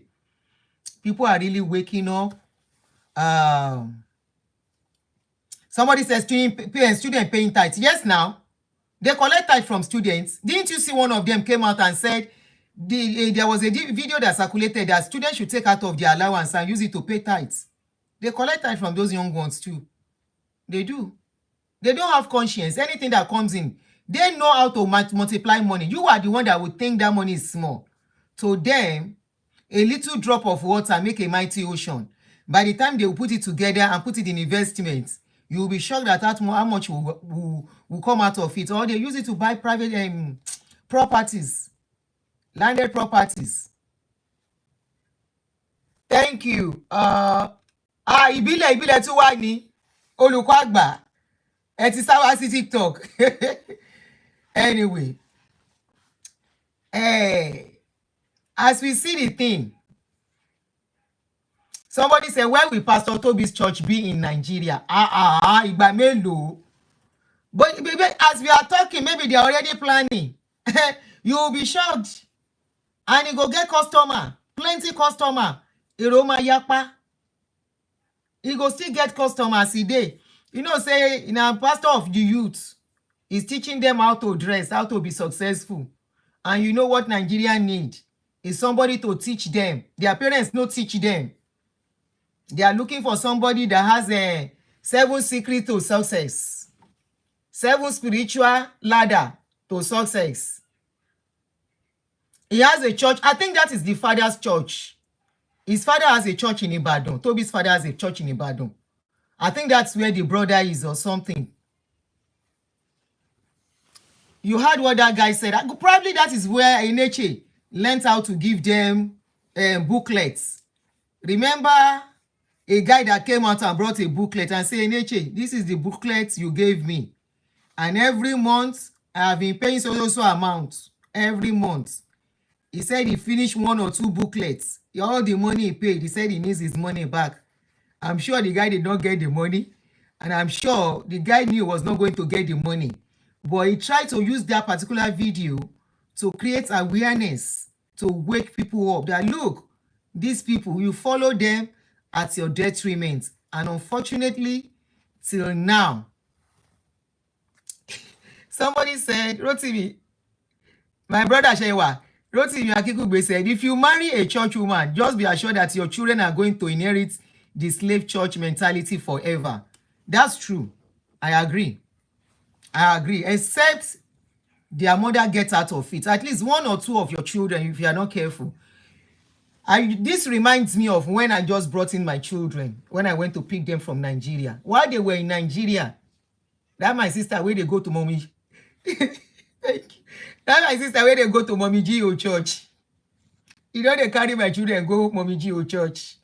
people are really waking up. Somebody says student paying tithe. Yes, now they collect tithe from students. Didn't you see one of them came out and said there was a video that circulated that students should take out of their allowance and use it to pay tithes? They collect tithe from those young ones too. They do. They don't have conscience. Anything that comes in, they know how to multiply money. You are the one that would think that money is small. To them, a little drop of water make a mighty ocean. By the time they will put it together and put it in investments, you will be shocked at how much will come out of it. Or they use it to buy private properties, landed properties. Thank you. Ìbílẹ̀ tún wà ní olùkọ́ àgbà ẹ ti sá wá sí TikTok. Anyway, as we see the thing, somebody said, where will Pastor Tobi's church be in Nigeria? Ìgbà mélòó? But as we are talking, maybe they are already planning. You will be shocked. And you go get customer, plenty customer. Iroma yapa. He go still get customers today. Say pastor of the youth is teaching them how to dress, how to be successful. And you know what Nigeria need is somebody to teach them. Their parents no teach them. They are looking for somebody that has a 7 secrets to success, 7 spiritual ladder to success. He has a church. I think that is the father's church. His father has a church in Ibadan. Tobi's father has a church in Ibadan. I think that's where the brother is or something. You heard what that guy said. Probably that is where Eneche learned how to give them booklets. Remember a guy that came out and brought a booklet and said, Eneche, this is the booklet you gave me. And every month, I have been paying so amount. Every month. He said he finished 1 or 2 booklets. All the money he paid, he said he needs his money back. I'm sure the guy did not get the money, and I'm sure the guy knew he was not going to get the money, but he tried to use that particular video to create awareness, to wake people up that look, these people, you follow them at your detriment. And unfortunately, till now, somebody said, Rotimi, my brother Shewa, Rotimi Akikugbe said, if you marry a church woman, just be assured that your children are going to inherit the slave church mentality forever. That's true. I agree. Except their mother gets out of it. At least one or two of your children, if you are not careful. This reminds me of when I just brought in my children, when I went to pick them from Nigeria. While they were in Nigeria, that my sister, where they go to mommy. That my sister, where they go to mommy G.O. church. You know, they carry my children go mommy G.O. church.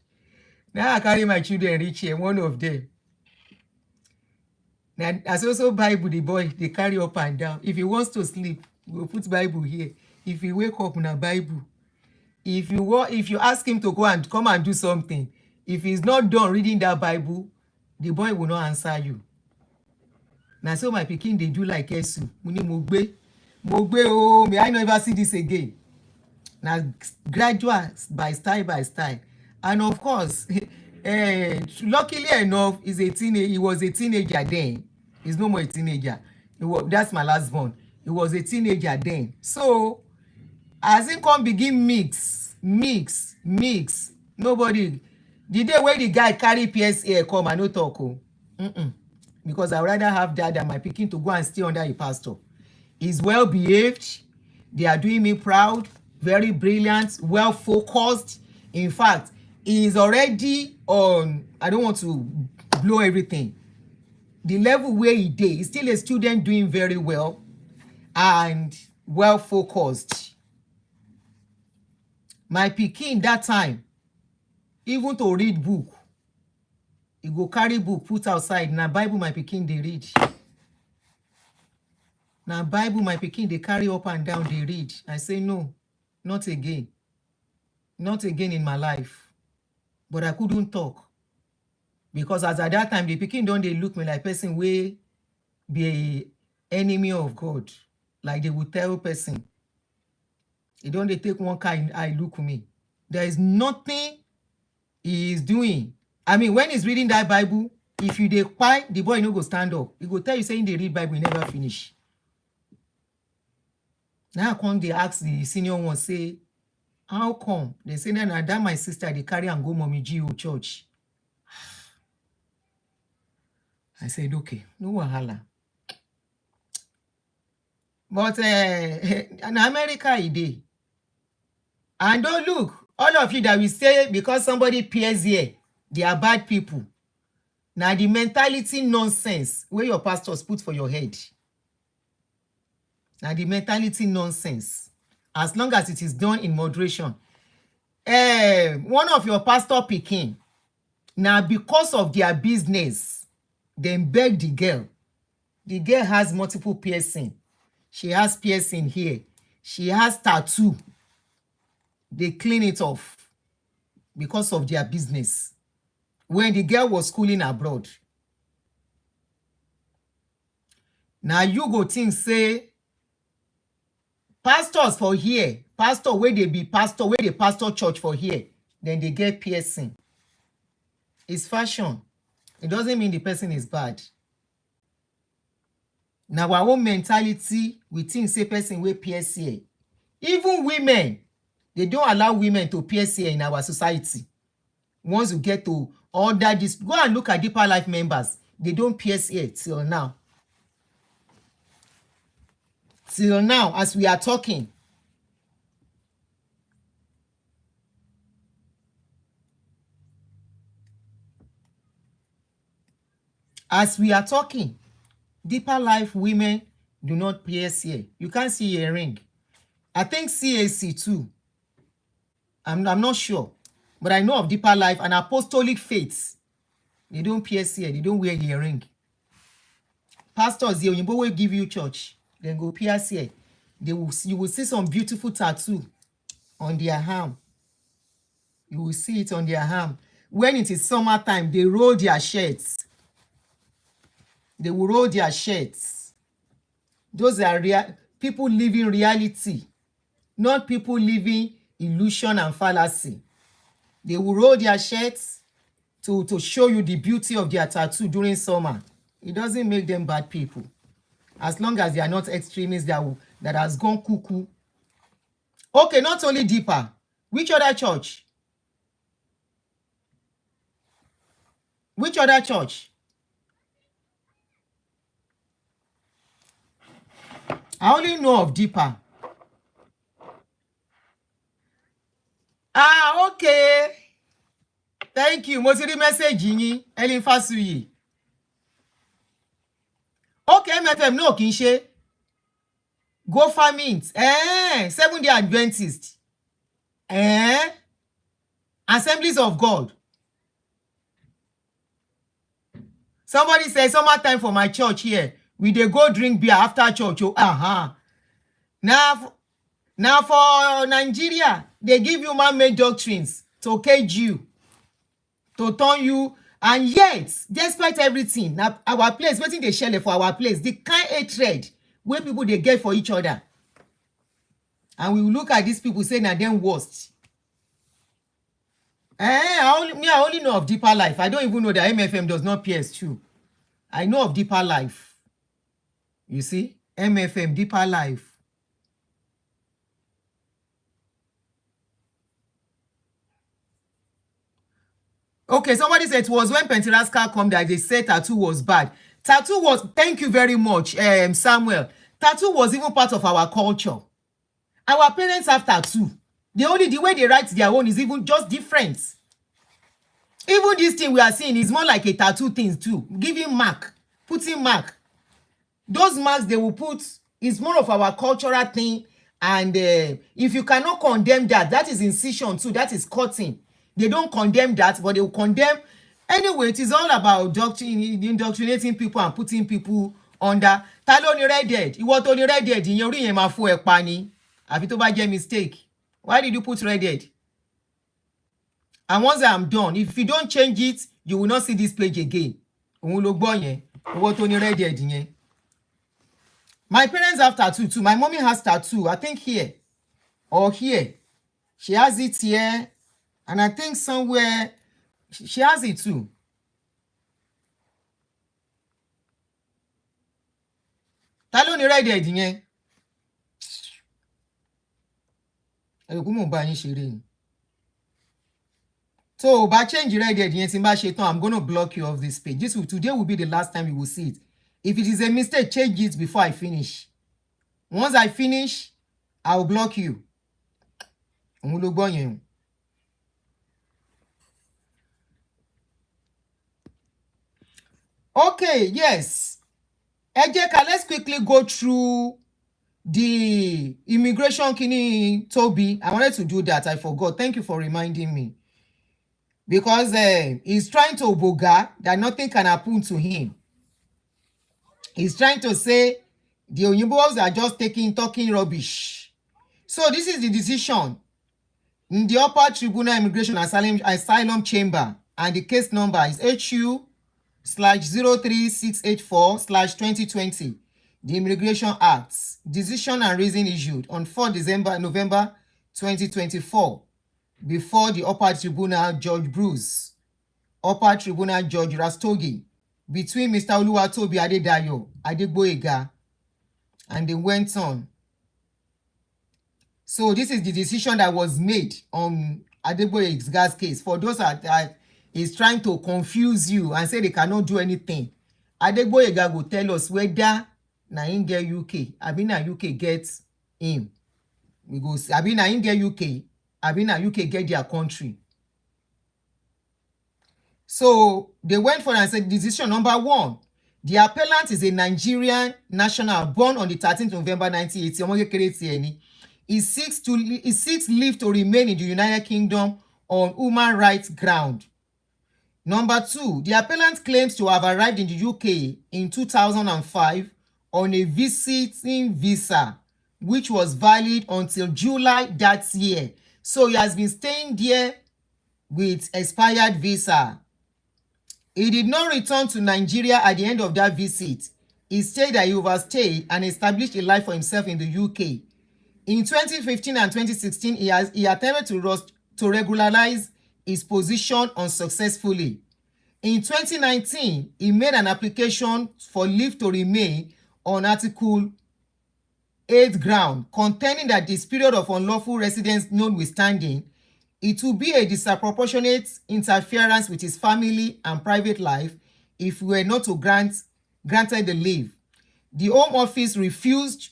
Now I carry my children reach here, one of them. Now, as also Bible, the boy, they carry up and down. If he wants to sleep, we'll put Bible here. If he wake up, na Bible. If you ask him to go and come and do something, if he's not done reading that Bible, the boy will not answer you. Now, so my pikin, they do like Esu. Muni mogbe, oh, may I never see this again. Now, gradual by style. And of course, luckily enough, he was a teenager then. He's no more a teenager. That's my last born. He was a teenager then. So, as he come begin mix. Nobody. The day when the guy carry PSA come, I no talk. Because I rather have that than my pikin to go and stay under a pastor. He's well behaved. They are doing me proud. Very brilliant. Well focused. In fact, he is already on. I don't want to blow everything. The level where he did, he's still a student doing very well and well focused. My pikin that time, even to read book, he go carry book, put outside. Na Bible my pikin they read. Na Bible my pikin they carry up and down, they read. I say no, not again. Not again in my life. But I couldn't talk. Because as at that time, the pikin don't they look me like person way be a enemy of God. Like they would tell person. They don't they take one kind eye look me. There is nothing he is doing. I mean, when he's reading that Bible, if you dey quiet, the boy no go stand up. He go tell you saying they read Bible, he never finish. Now come they ask the senior one, say, how come? They say that my sister they carry and go mommy G.O. church. I said, okay, no wahala. But in America, it dey. And don't look, all of you that will say because somebody peers here, they are bad people. Now the mentality nonsense where your pastors put for your head. Now the mentality nonsense. As long as it is done in moderation. One of your pastor picking. Now because of their business, then beg the girl. The girl has multiple piercing. She has piercing here. She has tattoo. They clean it off because of their business. When the girl was schooling abroad. Now you go think say, pastors for here, pastor where they be pastor, where they pastor church for here, then they get piercing. It's fashion. It doesn't mean the person is bad. Now our own mentality, we think say person wey pierce here. Even women, they don't allow women to pierce here in our society. Once you get to order this, go and look at Deeper Life members. They don't pierce here till now. Till now, as we are talking. As we are talking, Deeper Life women do not pierce here. You can't see a ring. I think CAC too. I'm not sure. But I know of Deeper Life and Apostolic Faiths. They don't pierce here. They don't wear earring. Pastors, the Oyinbo will give you church. Then go pierce here. You will see some beautiful tattoo on their arm. You will see it on their arm. when it is summertime, they roll their shirts. They will roll their shirts. Those are real people living reality, not people living illusion and fallacy. They will roll their shirts to show you the beauty of their tattoo during summer. It doesn't make them bad people. As long as they are not extremists that has gone cuckoo. Okay, not only Deeper. Which other church? Which other church? I only know of Deeper. Ah, okay. Thank you. Mo ti rí message yín, Ellen Fasuyi. Okay, MFM no kì í ṣe. Go Farming. Seventh-day Adventist. Assemblies of God. Somebody says summertime for my church here. We dey go drink beer after church. Oh, Now for Nigeria, they give you man-made doctrines to cage you, to turn you, and yet, despite everything, now our place, wetin dey shele for our place, the kind hatred wey people dey get for each other. And we look at these people say na them worst. I only know of Deeper Life. I don't even know that MFM does not PS2. I know of Deeper Life. You see? MFM, Deeper Life. Okay, somebody said it was when Pentarascal come that they said tattoo was bad. Tattoo was, thank you very much, Samuel. Tattoo was even part of our culture. Our parents have tattoo. The way they write their own is even just different. Even this thing we are seeing is more like a tattoo thing too. Giving mark, putting mark. Those marks they will put is more of our cultural thing. And if you cannot condemn that, that is incision too. That is cutting. They don't condemn that, but they will condemn. Anyway, it is all about indoctrinating people and putting people under. Ta ló ní redhead? Ìwọ tó ní redhead, ìyẹn orí yẹn máa fọ́ ẹ pa ni. Àfi tó bá jẹ́ mistake. Why did you put redhead? And once I'm done, if you don't change it, you will not see this page again. Òun ló gbọ́ yẹn. Ìwọ tó ní redhead yẹn. My parents have tattoo too. My mommy has tattoo, I think here or here. She has it here. And I think somewhere she has it too. Ta ló ní redhead yẹn? Ẹ̀rùkú mò ń bá yín ṣeré ni. So, by change redhead yẹn tí n bá ṣe tán, I'm going to block you off this page. Today will be the last time you will see it. If it is a mistake, change it before I finish. Once I finish, I will block you. Òun ló gbọ́ yẹn. Okay, yes. Ejeka, let's quickly go through the immigration kini Tobi. I wanted to do that. I forgot. Thank you for reminding me. Because he's trying to boga that nothing can happen to him. He's trying to say the Oyinbos are just talking rubbish. So this is the decision in the upper tribunal immigration asylum chamber, and the case number is HU/03684/2020. The Immigration Act. Decision and reason issued on 4 November 2024 before the upper tribunal Judge Bruce, upper tribunal Judge Rastogi, between Mr. Oluwatobi Adedayo Adegboyega, and they went on. So this is the decision that was made on Adegboyega's case. For those that is trying to confuse you and say they cannot do anything, Adegboyega will tell us whether na him get UK, abi na UK get him. We go see, abi na him get UK, abi na UK get their country. So they went for and said decision number 1. The appellant is a Nigerian national born on the 13th November 1980. He seeks leave to remain in the United Kingdom on human rights ground. Number 2, the appellant claims to have arrived in the UK in 2005 on a visiting visa, which was valid until July that year. So he has been staying there with expired visa. He did not return to Nigeria at the end of that visit. He said that he overstayed and established a life for himself in the UK. In 2015 and 2016, he attempted to regularize his position unsuccessfully. In 2019, he made an application for leave to remain on Article 8 ground, contending that this period of unlawful residence notwithstanding, it will be a disproportionate interference with his family and private life if we were not to granted the leave. The Home Office refused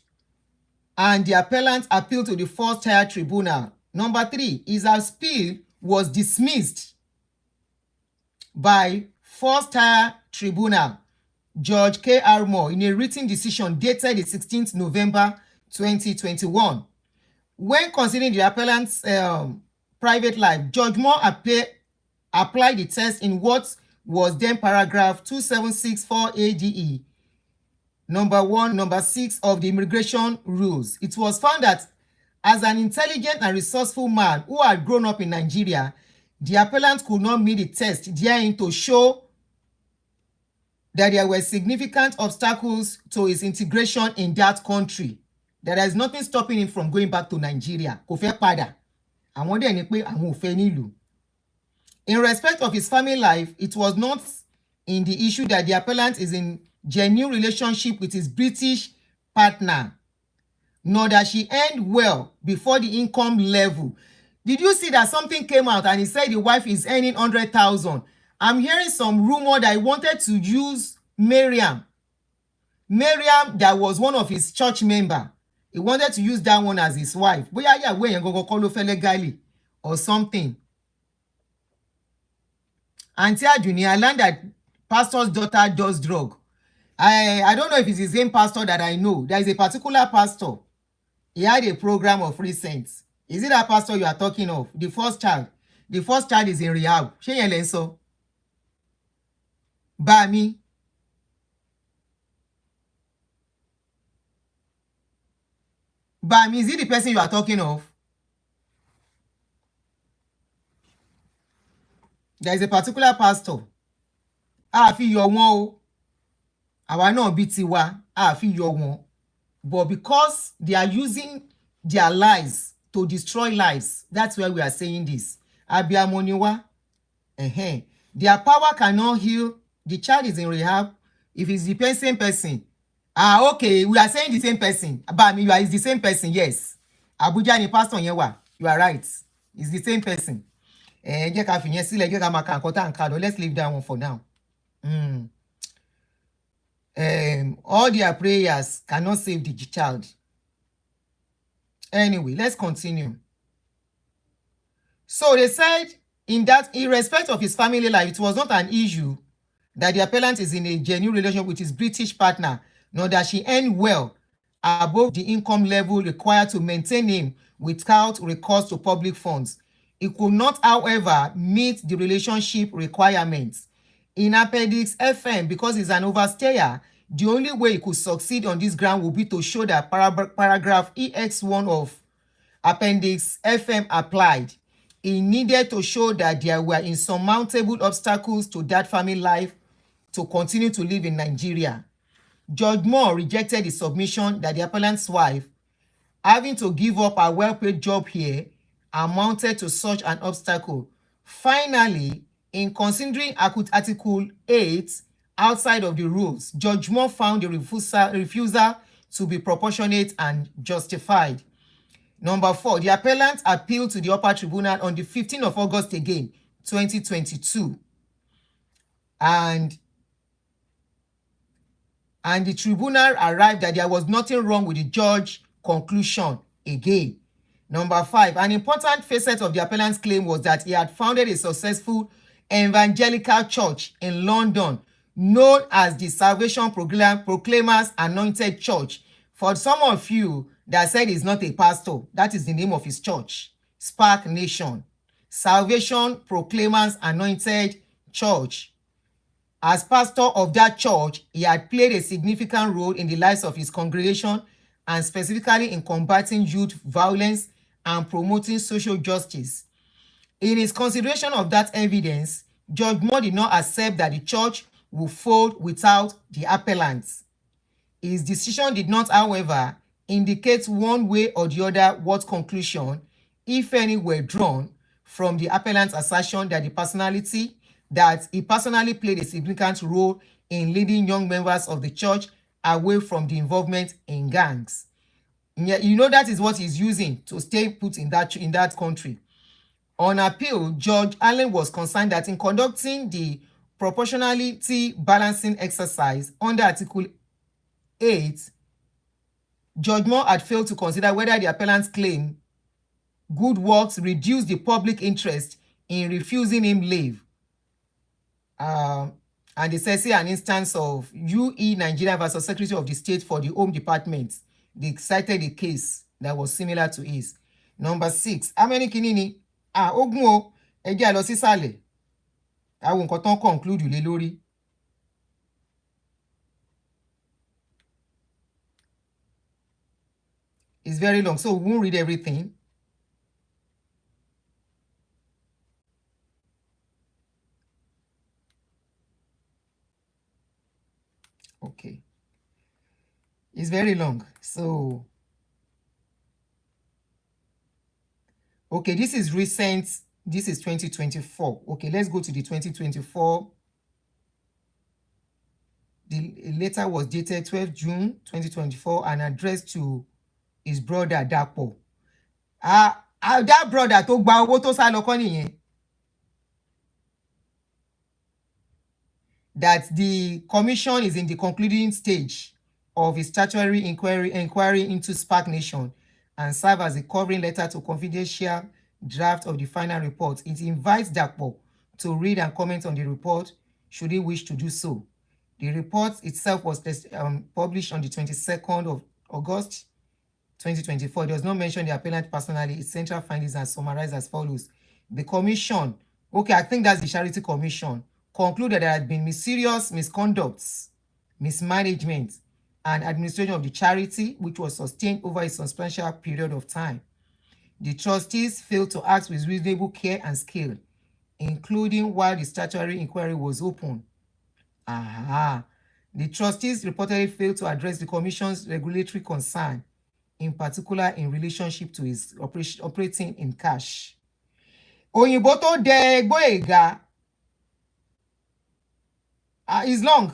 and the appellant appealed to the first tier tribunal. Number 3, his appeal was dismissed by first tier tribunal Judge K.R. Moore in a written decision dated the 16th November 2021. When considering the appellant's private life, Judge Moore applied the test in what was then paragraph 2764 ADE, number 1, number 6 of the immigration rules. It was found that as an intelligent and resourceful man who had grown up in Nigeria, the appellant could not meet the test therein to show that there were significant obstacles to his integration in that country. There is nothing stopping him from going back to Nigeria. Kò fẹ́ padà. Àwọn dẹ̀ ní pé àwọn ò fẹ́ nílùú. In respect of his family life, it was not in the issue that the appellant is in genuine relationship with his British partner, nor that she earned well before the income level. Did you see that something came out and he said the wife is earning 100,000? I'm hearing some rumor that he wanted to use Miriam. Miriam, that was one of his church member. He wanted to use that one as his wife. Bóyá ìyàwó yẹn gangan kọ́ ló fẹ́ legally or something. Auntie Ajuni, I learned that pastor's daughter does drug. I don't know if it's the same pastor that I know. There is a particular pastor. He had a program of recent. Is it that pastor you are talking of? The first child. The first child is in rehab. Ṣé yẹn lẹ ń sọ? Bami. Bami, is it the person you are talking of? There is a particular pastor. A fi yọ wọ́n o. Àwa náà bí tiwa. A fi yọ wọ́n. But because they are using their lives to destroy lives, that's why we are saying this. Abiyamọ ni wá. Their power cannot heal. The child is in rehab. If it's the same person. Okay, we are saying the same person. Bami, you are is the same person, yes. Abuja ni pastor yẹn wà. You are right. It's the same person. Jẹ́ ká fi yẹn sílẹ̀, jẹ́ ká máa ka nǹkan tá à ń kà lọ. Let's leave that one for now. All their prayers cannot save the child. Anyway, let's continue. So they said in respect of his family life, it was not an issue that the appellant is in a genuine relationship with his British partner, nor that she earned well above the income level required to maintain him without recourse to public funds. It could not, however, meet the relationship requirements. In Appendix FM, because he's an overstayer, the only way he could succeed on this ground would be to show that paragraph EX1 of Appendix FM applied. He needed to show that there were insurmountable obstacles to that family life to continue to live in Nigeria. Judge Moore rejected the submission that the appellant's wife, having to give up a well-paid job here, amounted to such an obstacle. Finally, in considering Article 8 outside of the rules, Judge Moore found the refusal to be proportionate and justified. Number 4, the appellant appealed to the upper tribunal on the 15th of August again, 2022. And the tribunal arrived that there was nothing wrong with the judge's conclusion again. Number 5, an important facet of the appellant's claim was that he had founded a successful evangelical church in London known as the Salvation Proclaimers Anointed Church. For some of you that said he's not a pastor, that is the name of his church, Spark Nation. Salvation Proclaimers Anointed Church. As pastor of that church, he had played a significant role in the lives of his congregation and specifically in combating youth violence and promoting social justice. In his consideration of that evidence, Judge Moore did not accept that the church would fold without the appellants. His decision did not, however, indicate one way or the other what conclusion, if any, were drawn from the appellant's assertion that he personally played a significant role in leading young members of the church away from the involvement in gangs. You know, that is what he's using to stay put in that country. On appeal, Judge Allen was concerned that in conducting the proportionality balancing exercise under Article 8, Judge Moore had failed to consider whether the appellant's claim good works reduced the public interest in refusing him leave. And they say an instance of UE Nigeria versus Secretary of the State for the Home Department. They cited a case that was similar to his. Number 6. Ameni kinini? Ogun o. Ẹ jẹ́ lọ sísàlẹ̀. Àwọn nǹkan tán conclude lé lórí. It's very long, so we won't read everything. Okay. It's very long. So, okay, this is recent. This is 2024. Okay, let's go to the 2024. The letter was dated 12 June 2024 and addressed to his brother Dapo. That brother tó gba owó tó sá lọ kọ́ nìyẹn. That the commission is in the concluding stage of its statutory inquiry into Spark Nation and serve as a covering letter to confidential draft of the final report. It invites Dapo to read and comment on the report should he wish to do so. The report itself was published on the 22nd of August 2024. It does not mention the appellant personally. Its central findings are summarized as follows. The commission, okay, I think that's the Charity Commission, concluded there had been serious misconducts, mismanagement, and administration of the charity, which was sustained over a substantial period of time. The trustees failed to act with reasonable care and skill, including while the statutory inquiry was open. The trustees reportedly failed to address the commission's regulatory concern, in particular in relationship to his operating in cash. Òyìnbó tó dẹ Gboyega is long.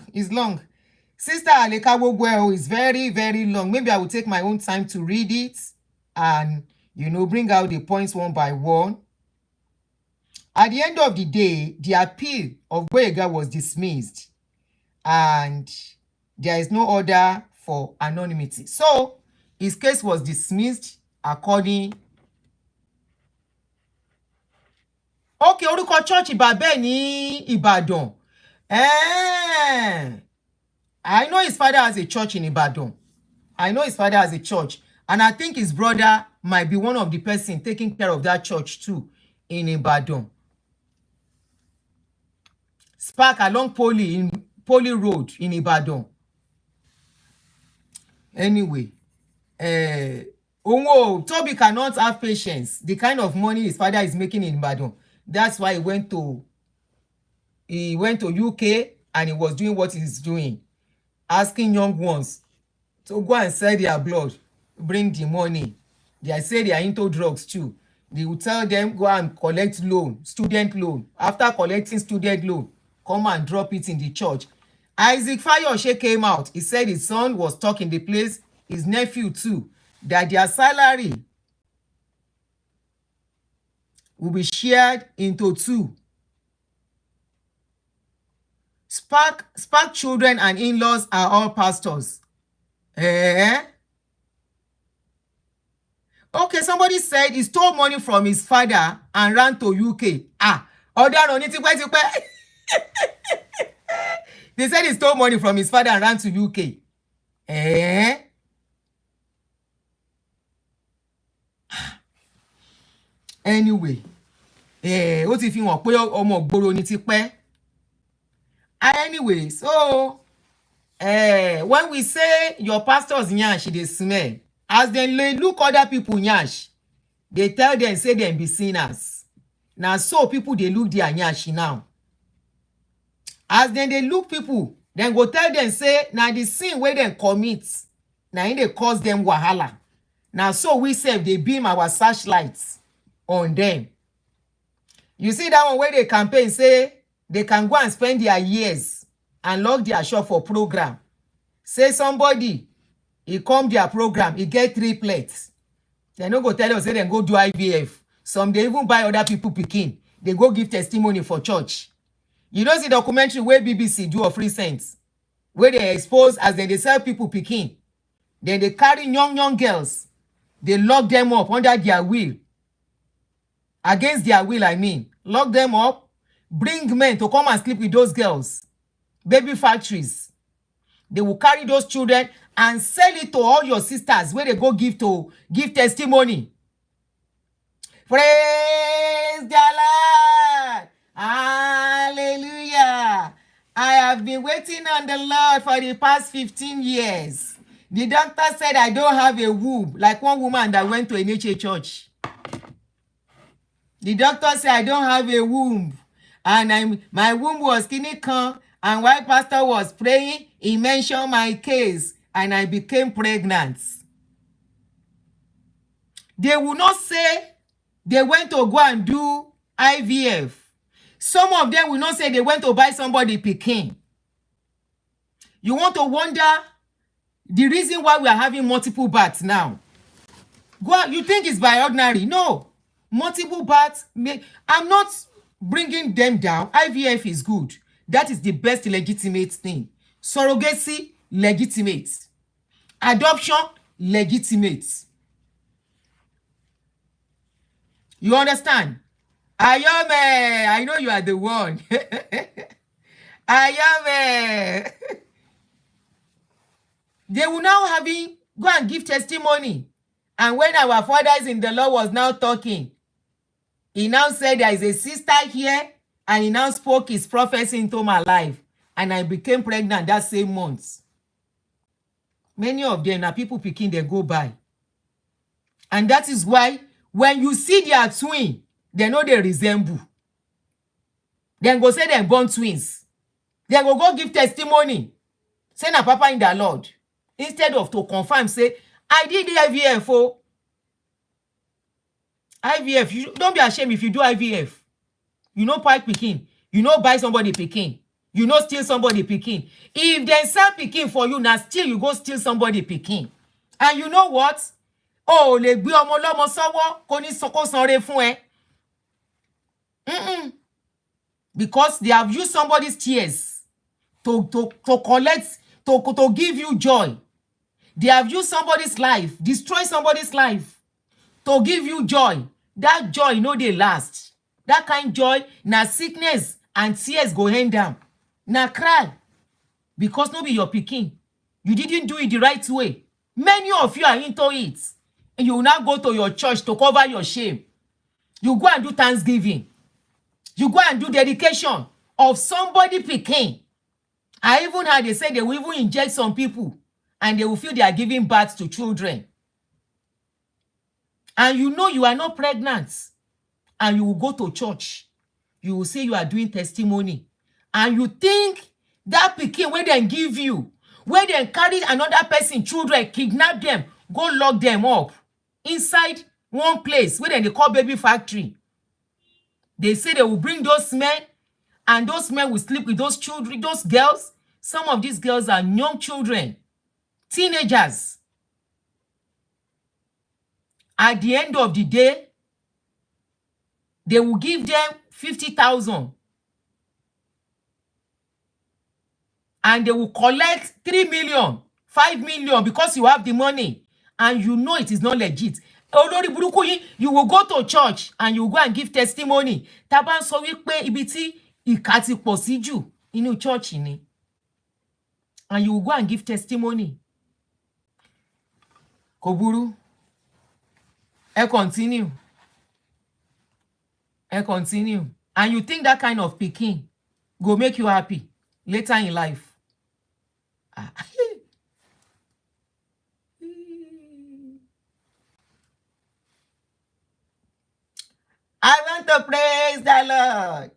Sister Aleka Gbogbo is very, very long. Maybe I will take my own time to read it and, bring out the points one by one. At the end of the day, the appeal of Gboyega was dismissed and there is no order for anonymity. So, his case was dismissed according. Okay, orúkọ church Ìbàbẹ́ ní Ìbàdàn. I know his father has a church in Ibadan. And I think his brother might be one of the person taking care of that church too in Ibadan. Spark along Poly Road in Ibadan. Anyway, Tobi cannot have patience. The kind of money his father is making in Ibadan. That's why he went to UK and he was doing what he's doing. Asking young ones to go and sell their blood, bring the money. They say they are into drugs too. They will tell them, go and collect student loan. After collecting student loan, come and drop it in the church. Isaac Fayose came out. He said his son was stuck in the place, his nephew too, that their salary will be shared into two. Spark children and in-laws are all pastors. Okay, somebody said he stole money from his father and ran to UK. They said he stole money from his father and ran to UK. Anyway, ó ti fi hàn pé ọmọ ìgboro ni ti pẹ́. Anyway, so when we say your pastors nyash, they smell. As they look other people nyash, they tell them, say them be sinners. Now, so people, they look their nyashi now. As then they look people, then go tell them, say, now the sin where they commit, now they cause them wahala. Now, so we say they beam our searchlights on them. You see that one where they campaign, say, they can go and spend their years and lock their shop for program. Say somebody, he come their program, he get 3 plates. They no go tell us, say, they go do IVF. Some they even buy other people picking. They go give testimony for church. You know the documentary where BBC do of recent, where they expose as then they sell people picking. Then they carry young girls. They lock them up under their will. Against their will, I mean. Lock them up. Bring men to come and sleep with those girls. Baby factories. They will carry those children and sell it to all your sisters where they go give testimony. Praise the Lord. Hallelujah. I have been waiting on the Lord for the past 15 years. The doctor said I don't have a womb, like one woman that went to a nature church. The doctor said I don't have a womb. And my womb was clinical. And while pastor was praying, he mentioned my case. And I became pregnant. They will not say they went to go and do IVF. Some of them will not say they went to buy somebody picking. You want to wonder the reason why we are having multiple births now. You think it's by ordinary? No. Multiple births. I'm not bringing them down. IVF is good. That is the best legitimate thing. Surrogacy, legitimate. Adoption, legitimate. You understand? I know you are the one. They will now go and give testimony. And when our fathers in the Lord was now talking, he now said there is a sister here, and he now spoke his prophecy into my life. And I became pregnant that same month. Many of them are people picking, they go by. And that is why when you see their twin, they know they resemble. Then go say they're born twins. They go give testimony. Say na papa in the Lord. Instead of to confirm, say, I did the IVF. Oh. IVF, don't be ashamed if you do IVF. You know pipe picking. You know buy somebody picking. You know steal somebody picking. If they sell picking for you, now still you go steal somebody picking. And you know what? Oh, le gbe omo lomo sowo ko ni soko sanre fun e. Because they have used somebody's tears to collect, to give you joy. They have used somebody's life, destroy somebody's life to give you joy. That joy, no, they last. That kind joy, na sickness and tears go hand down. Na cry. Because no be your picking. You didn't do it the right way. Many of you are into it. And you will now go to your church to cover your shame. You go and do Thanksgiving. You go and do dedication of somebody picking. I even heard they say they will even inject some people and they will feel they are giving birth to children. And you know you are not pregnant. And you will go to church. You will say you are doing testimony. And you think that picking where they give you, where they carry another person, children, kidnap them, go lock them up inside one place where they call baby factory. They say they will bring those men, and those men will sleep with those children, those girls. Some of these girls are young children, teenagers. At the end of the day, they will give them 50,000. And they will collect 3 million, 5 million because you have the money. And you know it is not legit. You will go to church and you will go and give testimony. Taban sọ wípé ibi tí ìkà ti pọ̀ sí jù inú church ni. And you will go and give testimony. Kò burú. Continue. Continue. And you think that kind of picking go make you happy later in life. I want to praise the Lord.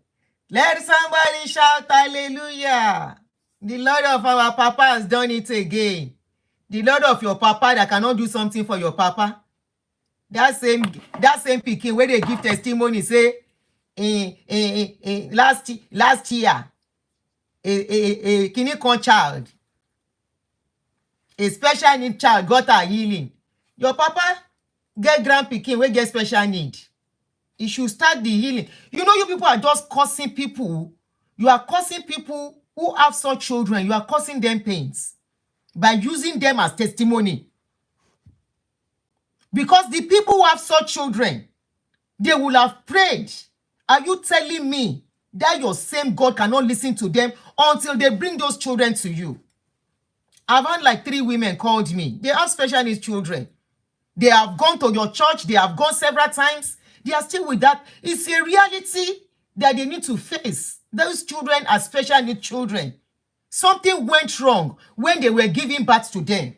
Let somebody shout hallelujah. The Lord of our papa has done it again. The Lord of your papa that cannot do something for your papa. That same pikin where they give testimony say last year a clinical child, a special need child got a healing. Your papa get grand pikin wey get special need. He should start the healing. You know, you people are just causing people. You are causing people who have such children. You are causing them pains by using them as testimony. Because the people who have such children, they will have prayed. Are you telling me that your same God cannot listen to them until they bring those children to you? I've had like 3 women called me. They have special needs children. They have gone to your church. They have gone several times. They are still with that. It's a reality that they need to face. Those children are special needs children. Something went wrong when they were giving birth to them.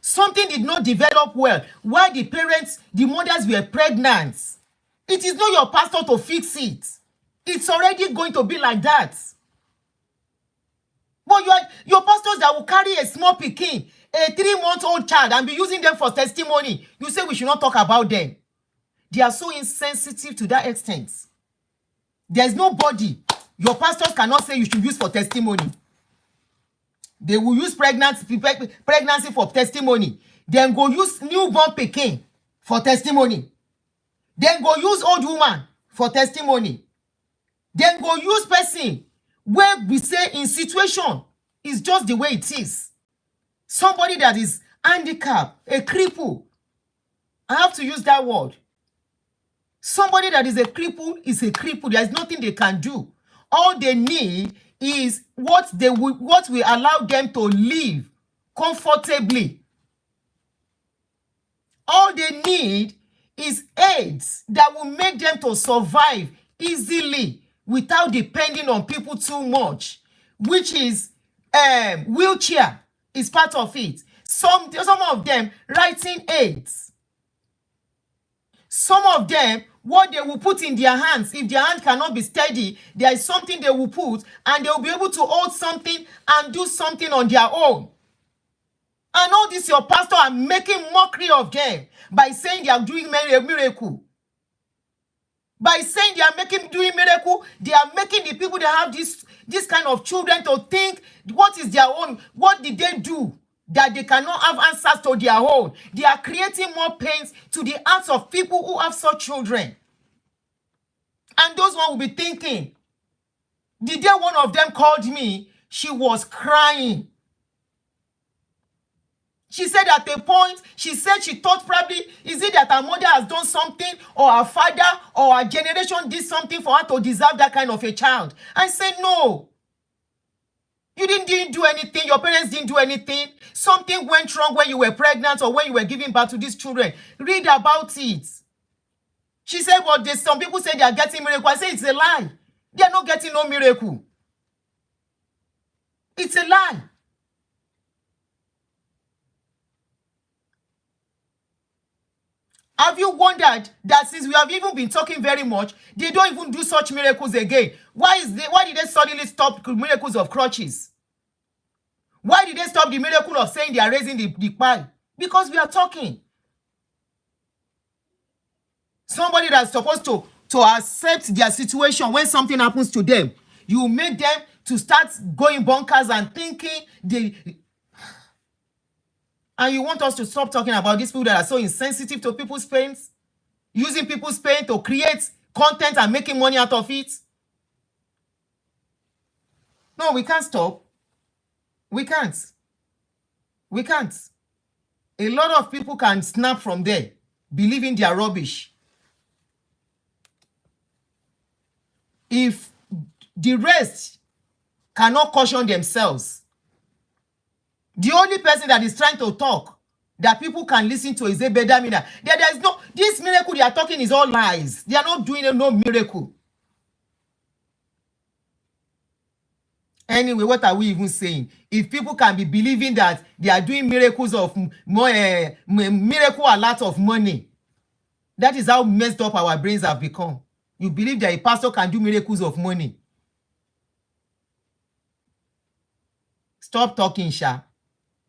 Something did not develop well while the parents, the mothers were pregnant. It is not your pastor to fix it. It's already going to be like that. But your pastors that will carry a small pikin, a 3-month-old child, and be using them for testimony, you say we should not talk about them. They are so insensitive to that extent. There's nobody your pastors cannot say you should use for testimony. They will use pregnancy for testimony. Then go use newborn pikin for testimony. Then go use old woman for testimony. Then go use person where we say in situation is just the way it is. Somebody that is handicapped, a cripple. I have to use that word. Somebody that is a cripple is a cripple. There is nothing they can do. All they need is what will allow them to live comfortably. All they need is aids that will make them to survive easily without depending on people too much, which is wheelchair is part of it. Some of them writing aids. Some of them, what they will put in their hands, if their hand cannot be steady, there is something they will put and they will be able to hold something and do something on their own. And all this, your pastor are making mockery of them by saying they are doing a miracle. By saying they are doing miracle, they are making the people that have this kind of children to think, what is their own? What did they do that they cannot have answers to their own? They are creating more pains to the hearts of people who have such children. And those one will be thinking, the day one of them called me, she was crying. She said at a point, she thought probably, is it that her mother has done something or her father or her generation did something for her to deserve that kind of a child? I said, no. You didn't do anything. Your parents didn't do anything. Something went wrong when you were pregnant or when you were giving birth to these children. Read about it. She said, well, some people say they are getting miracle. I say it's a lie. They are not getting no miracle. It's a lie. Have you wondered that since we have even been talking very much, they don't even do such miracles again? Why did they suddenly stop miracles of crutches? Why did they stop the miracle of saying they are raising the pie? Because we are talking. Somebody that's supposed to accept their situation when something happens to them, you make them to start going bonkers and thinking and you want us to stop talking about these people that are so insensitive to people's pains, using people's pain to create content and making money out of it? No, we can't stop. We can't. We can't. A lot of people can snap from there, believing they are rubbish. If the rest cannot caution themselves, the only person that is trying to talk that people can listen to is Ebedamina. There is no, this miracle they are talking is all lies. They are not doing no miracle. Anyway, what are we even saying? If people can be believing that they are doing miracles of miracle a lot of money, That is how messed up our brains have become. You believe that a pastor can do miracles of money. Stop talking, Sha.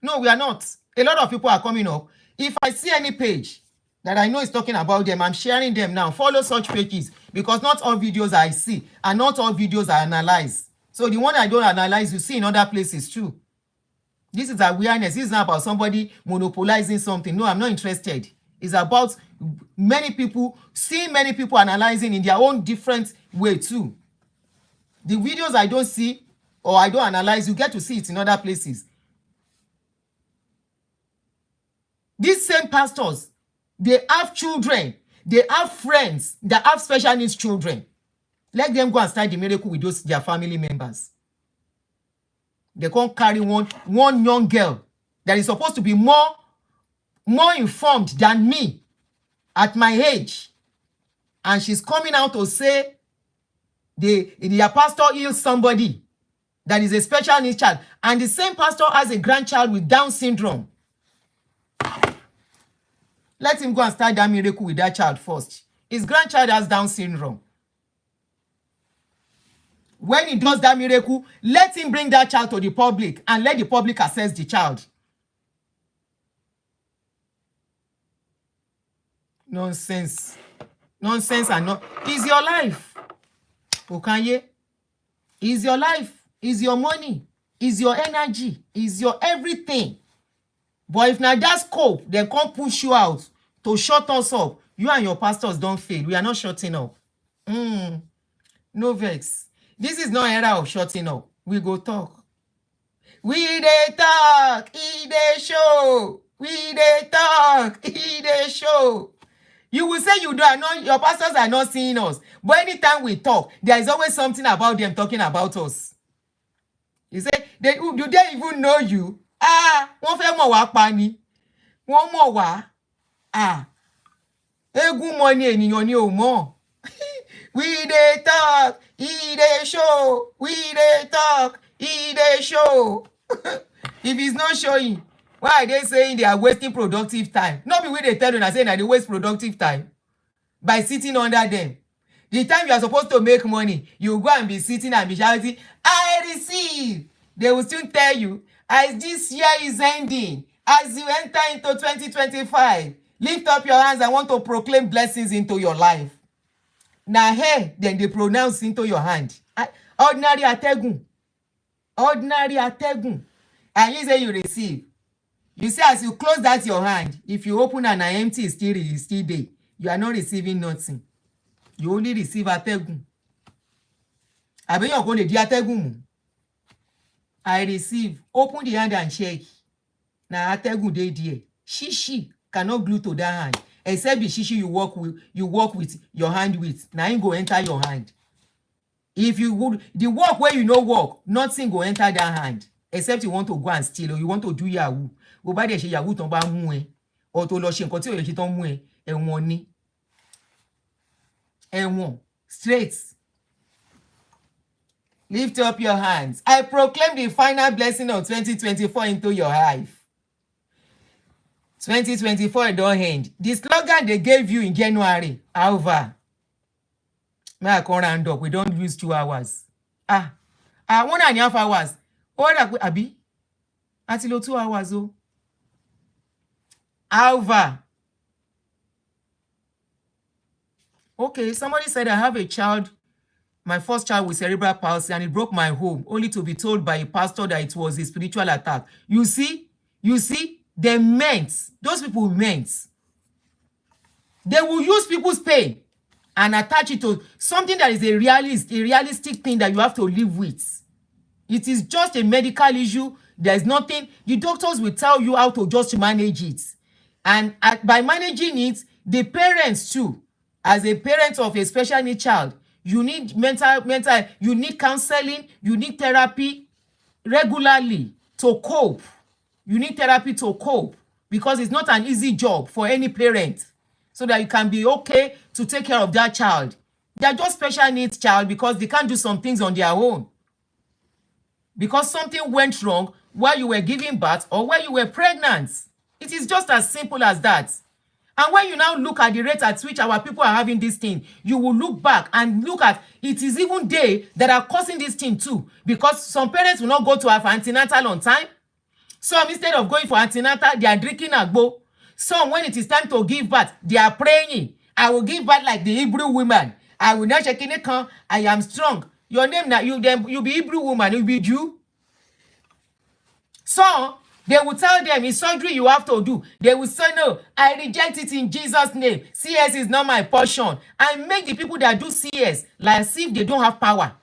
No, we are not. A lot of people are coming up. If I see any page that I know is talking about them, I'm sharing them now. Follow such pages because not all videos I see and not all videos I analyze. So the one I don't analyze, you see in other places too. This is awareness. This is not about somebody monopolizing something. No, I'm not interested. It's about many people, seeing many people analyzing in their own different way too. The videos I don't see or I don't analyze, you get to see it in other places. These same pastors, they have children, they have friends that have special needs children. Let them go and start the miracle with those their family members. They can't carry one young girl that is supposed to be more informed than me at my age. And she's coming out to say their pastor heals somebody that is a special needs child. And the same pastor has a grandchild with Down syndrome. Let him go and start that miracle with that child first. His grandchild has Down syndrome. When he does that miracle, let him bring that child to the public and let the public assess the child. Nonsense. Nonsense and not. It's your life. Okanye. It's your life. It's your money. It's your energy. It's your everything. But if now that scope, they can't push you out to shut us up. You and your pastors don't fail. We are not shutting up. No vex. This is not era of shutting up. We go talk. We dey talk. E dey show. We dey talk. E dey show. You will say you are not, your pastors are not seeing us. But anytime we talk, there is always something about them talking about us. You say, do they even know you? Wọ́n fẹ́ mọ̀ wá pa ni. Wọ́n mọ̀ wá. Egun mọ ni ènìyàn ni ò mọ̀. We dey talk, he dey show. We dey talk, he dey show. If it's not showing, why are they saying they are wasting productive time? No be we dey tell you na say na dey waste productive time by sitting under them. The time you are supposed to make money, you go and be sitting and be shouting, I receive. They will still tell you, as this year is ending, as you enter into 2025, lift up your hands. I want to proclaim blessings into your life. Now, hey, then they pronounce into your hand. Ordinary ategun. Ordinary ategun. And you say you receive. You see, as you close that your hand, if you open and are empty, it's still there. You are not receiving nothing. You only receive ategun. Abe yon ko le di ategun mu. I receive. Open the hand and check. Now ategun dey there. Shishi cannot glue to that hand. Except the shishi you work with your hand with. Now it go enter your hand. If you would, the work where you no work, nothing go enter that hand. Except you want to go and steal or you want to do yahoo. Go buy the she yahoo ton ba mu e. Or to lo se nkan ti o ye se ton mu e. Ẹ̀wọ̀n ni. Ẹ̀wọ̀n. Straight. Lift up your hands. I proclaim the final blessing of 2024 into your life. 2024 don't end. The slogan they gave you in January, however, may I come round up. We don't use 2 hours. 1.5 hours. What abi? Atilo 2 hours. Oh. However. Okay, somebody said I have a child, my first child with cerebral palsy, and it broke my home, only to be told by a pastor that it was a spiritual attack. You see, they meant, those people meant. They will use people's pain and attach it to something that is a realistic thing that you have to live with. It is just a medical issue. There's nothing. The doctors will tell you how to just manage it. And by managing it, the parents too, as a parent of a special needs child, you need you need counseling, you need therapy regularly to cope. You need therapy to cope because it's not an easy job for any parent so that you can be okay to take care of that child. They are just special needs child because they can't do some things on their own. Because something went wrong while you were giving birth or while you were pregnant. It is just as simple as that. And when you now look at the rate at which our people are having this thing, you will look back and look at it is even they that are causing this thing too. Because some parents will not go to have antenatal on time. Some, instead of going for antenatal, they are drinking agbo. Some, when it is time to give birth, they are praying. I will give birth like the Hebrew woman. I will not check in the I am strong. Your name now, you be Hebrew woman, you be Jew. So they will tell them it's surgery you have to do. They will say, no, I reject it in Jesus' name. CS is not my portion. And make the people that do CS like as if they don't have power.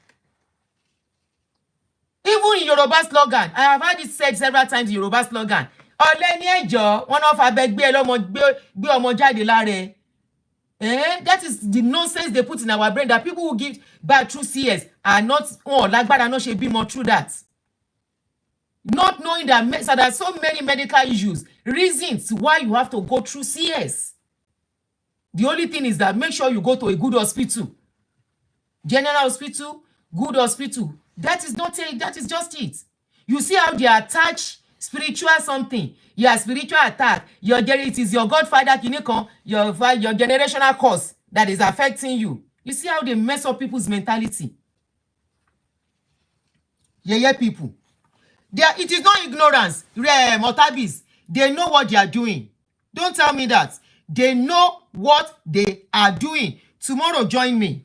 Even in Yoruba slogan, I have heard it said several times in Yoruba slogan. Ọ̀lẹ ni ẹjọ́, wọ́n náà fa bẹ gbé ọmọ jáde láre. That is the nonsense they put in our brain that people who give birth through CS are not lágbára náà ṣe bímọ through that. Not knowing that so there are so many medical issues, reasons why you have to go through CS. The only thing is that make sure you go to a good hospital. General hospital, good hospital. That is just it. You see how they attach spiritual something. Yeah, spiritual attack. It is your godfather, your generational cause that is affecting you. You see how they mess up people's mentality. Yeah, people. It is not ignorance, Motabis. They know what they are doing. Don't tell me that. They know what they are doing. Tomorrow, join me.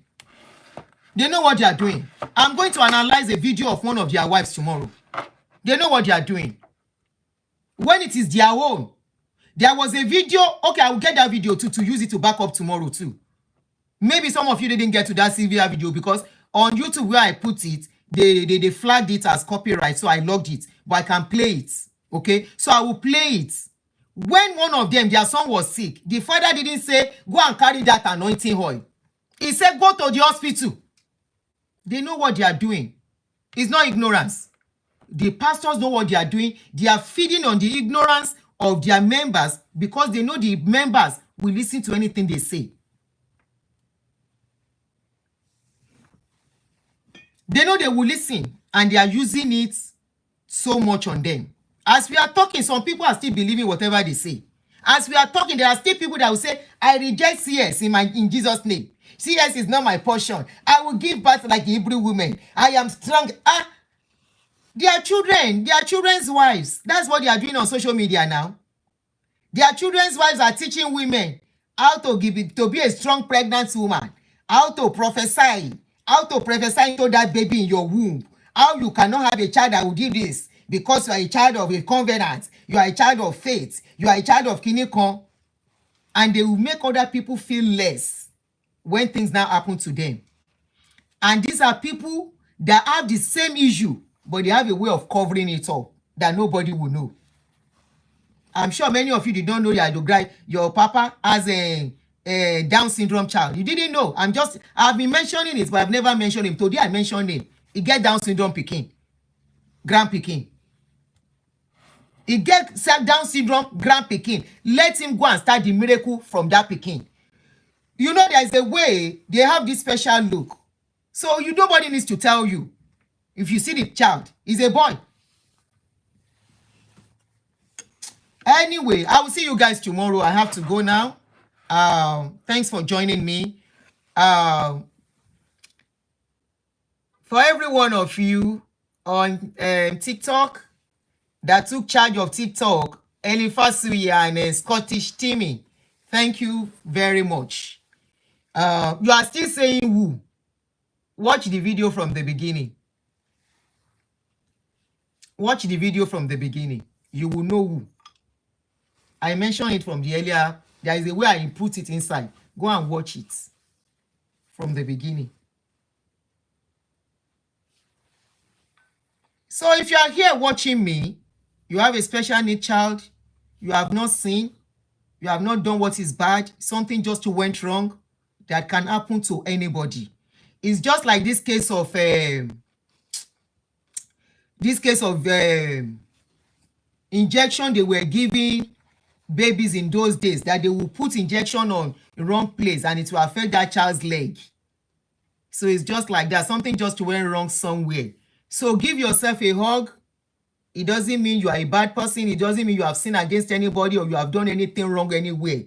They know what they are doing. I'm going to analyze a video of one of their wives tomorrow. They know what they are doing. When it is their own, there was a video. Okay, I will get that video too to use it to back up tomorrow too. Maybe some of you didn't get to that severe video because on YouTube where I put it, they flagged it as copyright, so I logged it, but I can play it. Okay, so I will play it. When one of them, their son was sick, the father didn't say go and carry that anointing oil. He said go to the hospital. They know what they are doing. It's not ignorance. The pastors know what they are doing. They are feeding on the ignorance of their members because they know the members will listen to anything they say. They know they will listen and they are using it so much on them. As we are talking, some people are still believing whatever they say. As we are talking, there are still people that will say, I reject CS in Jesus' name. CS is not my portion. I will give birth like the Hebrew women. I am strong. Their children, their children's wives. That's what they are doing on social media now. Their children's wives are teaching women how to be a strong pregnant woman, how to prophesy into that baby in your womb, how you cannot have a child that will do this because you are a child of a covenant, you are a child of faith, you are a child of kinikon, and they will make other people feel less when things now happen to them. And these are people that have the same issue, but they have a way of covering it up that nobody will know. I'm sure many of you did not know that your papa has a Down syndrome child. You didn't know. I've been mentioning it, but I've never mentioned him. Today I mentioned him. He get Down syndrome pikin. Grand pikin. He get Down syndrome grand pikin. Let him go and start the miracle from that pikin. You know there is a way they have this special look. So nobody needs to tell you. If you see the child, he's a boy. Anyway, I will see you guys tomorrow. I have to go now. Thanks for joining me. For every one of you on TikTok that took charge of TikTok, Elifasui and Scottish Timmy, thank you very much. You are still saying who? Watch the video from the beginning. Watch the video from the beginning. You will know who. I mentioned it from the earlier. There is a way I put it inside. Go and watch it from the beginning. So if you are here watching me, you have a special need child, you have not seen, you have not done what is bad, something just went wrong, that can happen to anybody. It's just like this case of injection they were giving babies in those days, that they will put injection on the wrong place and it will affect that child's leg. So it's just like that. Something just went wrong somewhere. So give yourself a hug. It doesn't mean you are a bad person. It doesn't mean you have sinned against anybody or you have done anything wrong anywhere.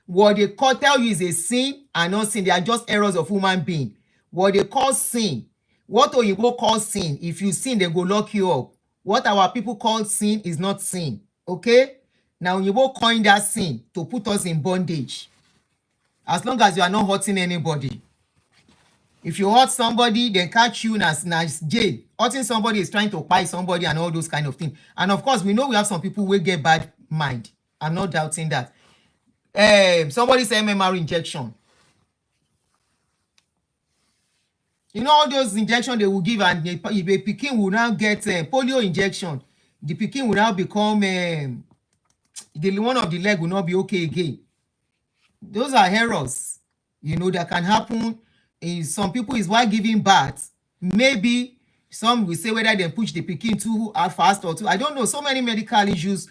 What they call tell you is a sin and not sin. They are just errors of human being. What they call sin, what Oyibo call sin, if you sin, they go lock you up. What our people call sin is not sin. Okay? Now Oyibo coined that sin to put us in bondage. As long as you are not hurting anybody. If you hurt somebody, they catch you as jail. Hurting somebody is trying to buy somebody and all those kind of things. And of course, we know we have some people who get bad mind. I'm not doubting that. Somebody say MMR injection. You know all those injections they will give, and if a pikin will now get polio injection, the pikin will now become the one of the leg will not be okay again. Those are errors, you know, that can happen. In some people is while giving birth. Maybe some will say whether they push the pikin too fast or too. I don't know. So many medical issues,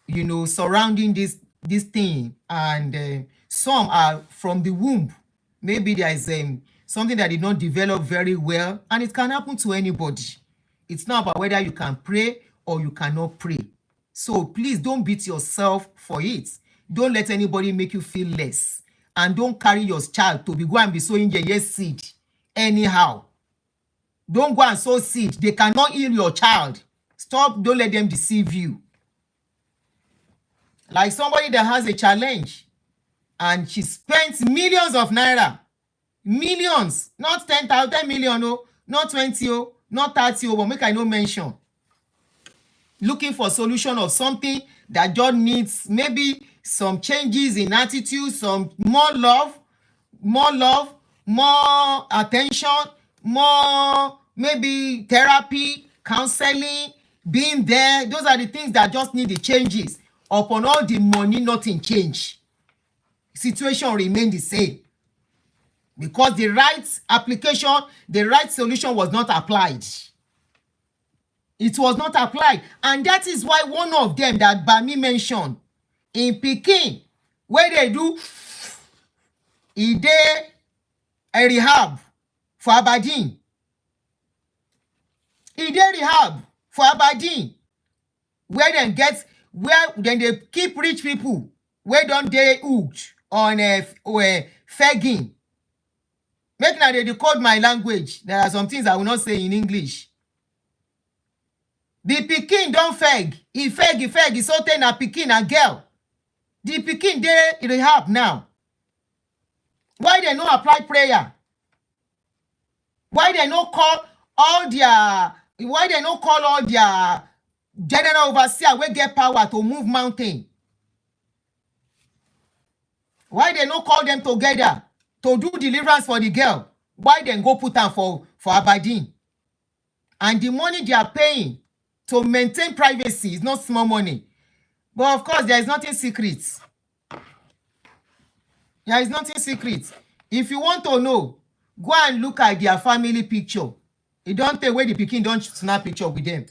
you know, surrounding this thing, and some are from the womb. Maybe there is something that did not develop very well, and it can happen to anybody. It's not about whether you can pray or you cannot pray. So please don't beat yourself for it. Don't let anybody make you feel less, and don't carry your child to be go and be sowing your seed anyhow. Don't go and sow seed. They cannot heal your child. Stop. Don't let them deceive you. Like somebody that has a challenge and she spends millions of naira. Millions. Not 10,000, 10 million, oh, not 20, oh, not 30, oh, but make I no mention. Looking for solution of something that just needs maybe some changes in attitude, some more love, more attention, more maybe therapy, counseling, being there. Those are the things that just need the changes. Upon all the money, nothing change. Situation remain the same. Because the right application, the right solution was not applied. It was not applied. And that is why one of them that Bami mentioned in Peking, where they do a rehab for Aberdeen. Rehab for Aberdeen. Where then they keep rich people where don't they hooked on fagging. Make now they decode my language. There are some things I will not say in English. The pikin don't fag. He fag. He so ten a pikin a girl. The pikin they rehab now. Why they no apply prayer? Why they no call all their general overseer wey get power to move mountain? Why they no call them together to do deliverance for the girl? Why then go put am for Aberdeen? And the money they are paying to maintain privacy is not small money. But of course, there is nothing secret. There is nothing secret. If you want to know, go and look at their family picture. It don't take away the pikin don't snap picture with them.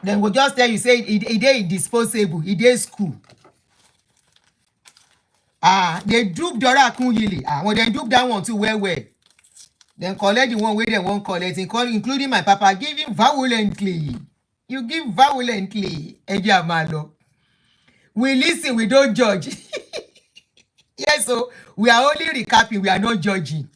Then go just tell you say it dey indisposable, it dey school. They dupe Dora Akunyili. When they dupe that one too well. Then collect the one where they won't collect, including my papa. Give him violently. You give violently. Eja Malo. We listen, we don't judge. Yes, so we are only recapping, we are not judging.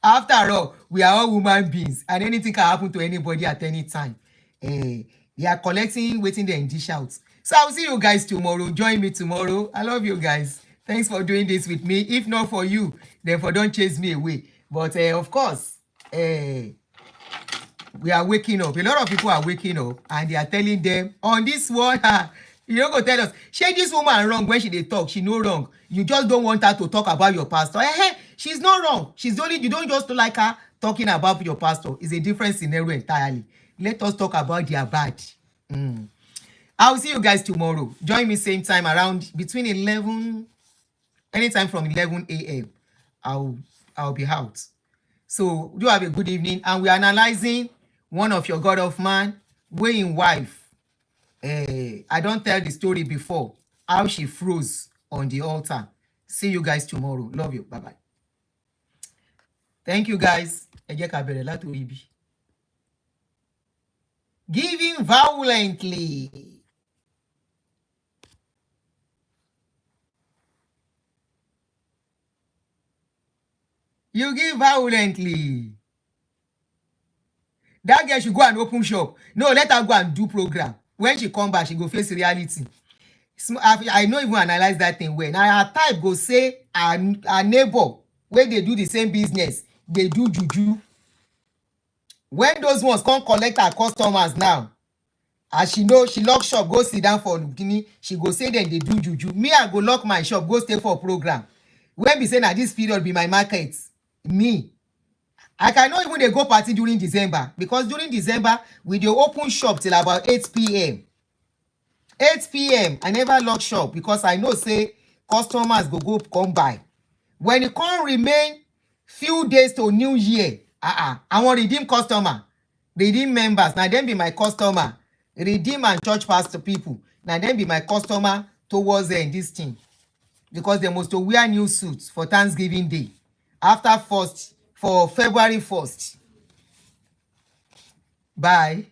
After all, we are all human beings, and anything can happen to anybody at any time. We are collecting, waiting there in dish out. So I'll see you guys tomorrow. Join me tomorrow. I love you guys. Thanks for doing this with me. If not for you, therefore don't chase me away. But of course, we are waking up. A lot of people are waking up, and they are telling them on this one, you don't go tell us, she this woman wrong when she dey talk, she no wrong. You just don't want her to talk about your pastor. She's not wrong. She's only, you don't just like her talking about your pastor. It's a different scenario entirely. Let us talk about their bad. I'll see you guys tomorrow. Join me same time around between 11, anytime from 11 a.m. I'll be out. So do have a good evening. And we're analyzing one of your God of man, weighing wife. I don't tell the story before, how she froze on the altar. See you guys tomorrow. Love you. Bye-bye. Thank you, guys. Giving violently. You give violently. That girl should go and open shop. No, let her go and do program. When she come back, she go face reality. I no even analyze that thing well. Now her type go say her neighbor where they do the same business, they do juju. When those ones come collect her customers now, as she know she lock shop, go sit down for Guinea, she go say then they do juju. Me, I go lock my shop, go stay for program. When be say na this period be my market, me, I cannot even dey go party during December because during December we dey open shop till about 8 p.m. 8 p.m. I never lock shop because I know say customers go come by. When e come remain few days to New Year, I wan redeem customer, redeem members, na dem be my customer. Redeem and church pastor people, na dem be my customer towards this thing because they must to wear new suits for Thanksgiving Day after 1st for February 1st. Bye.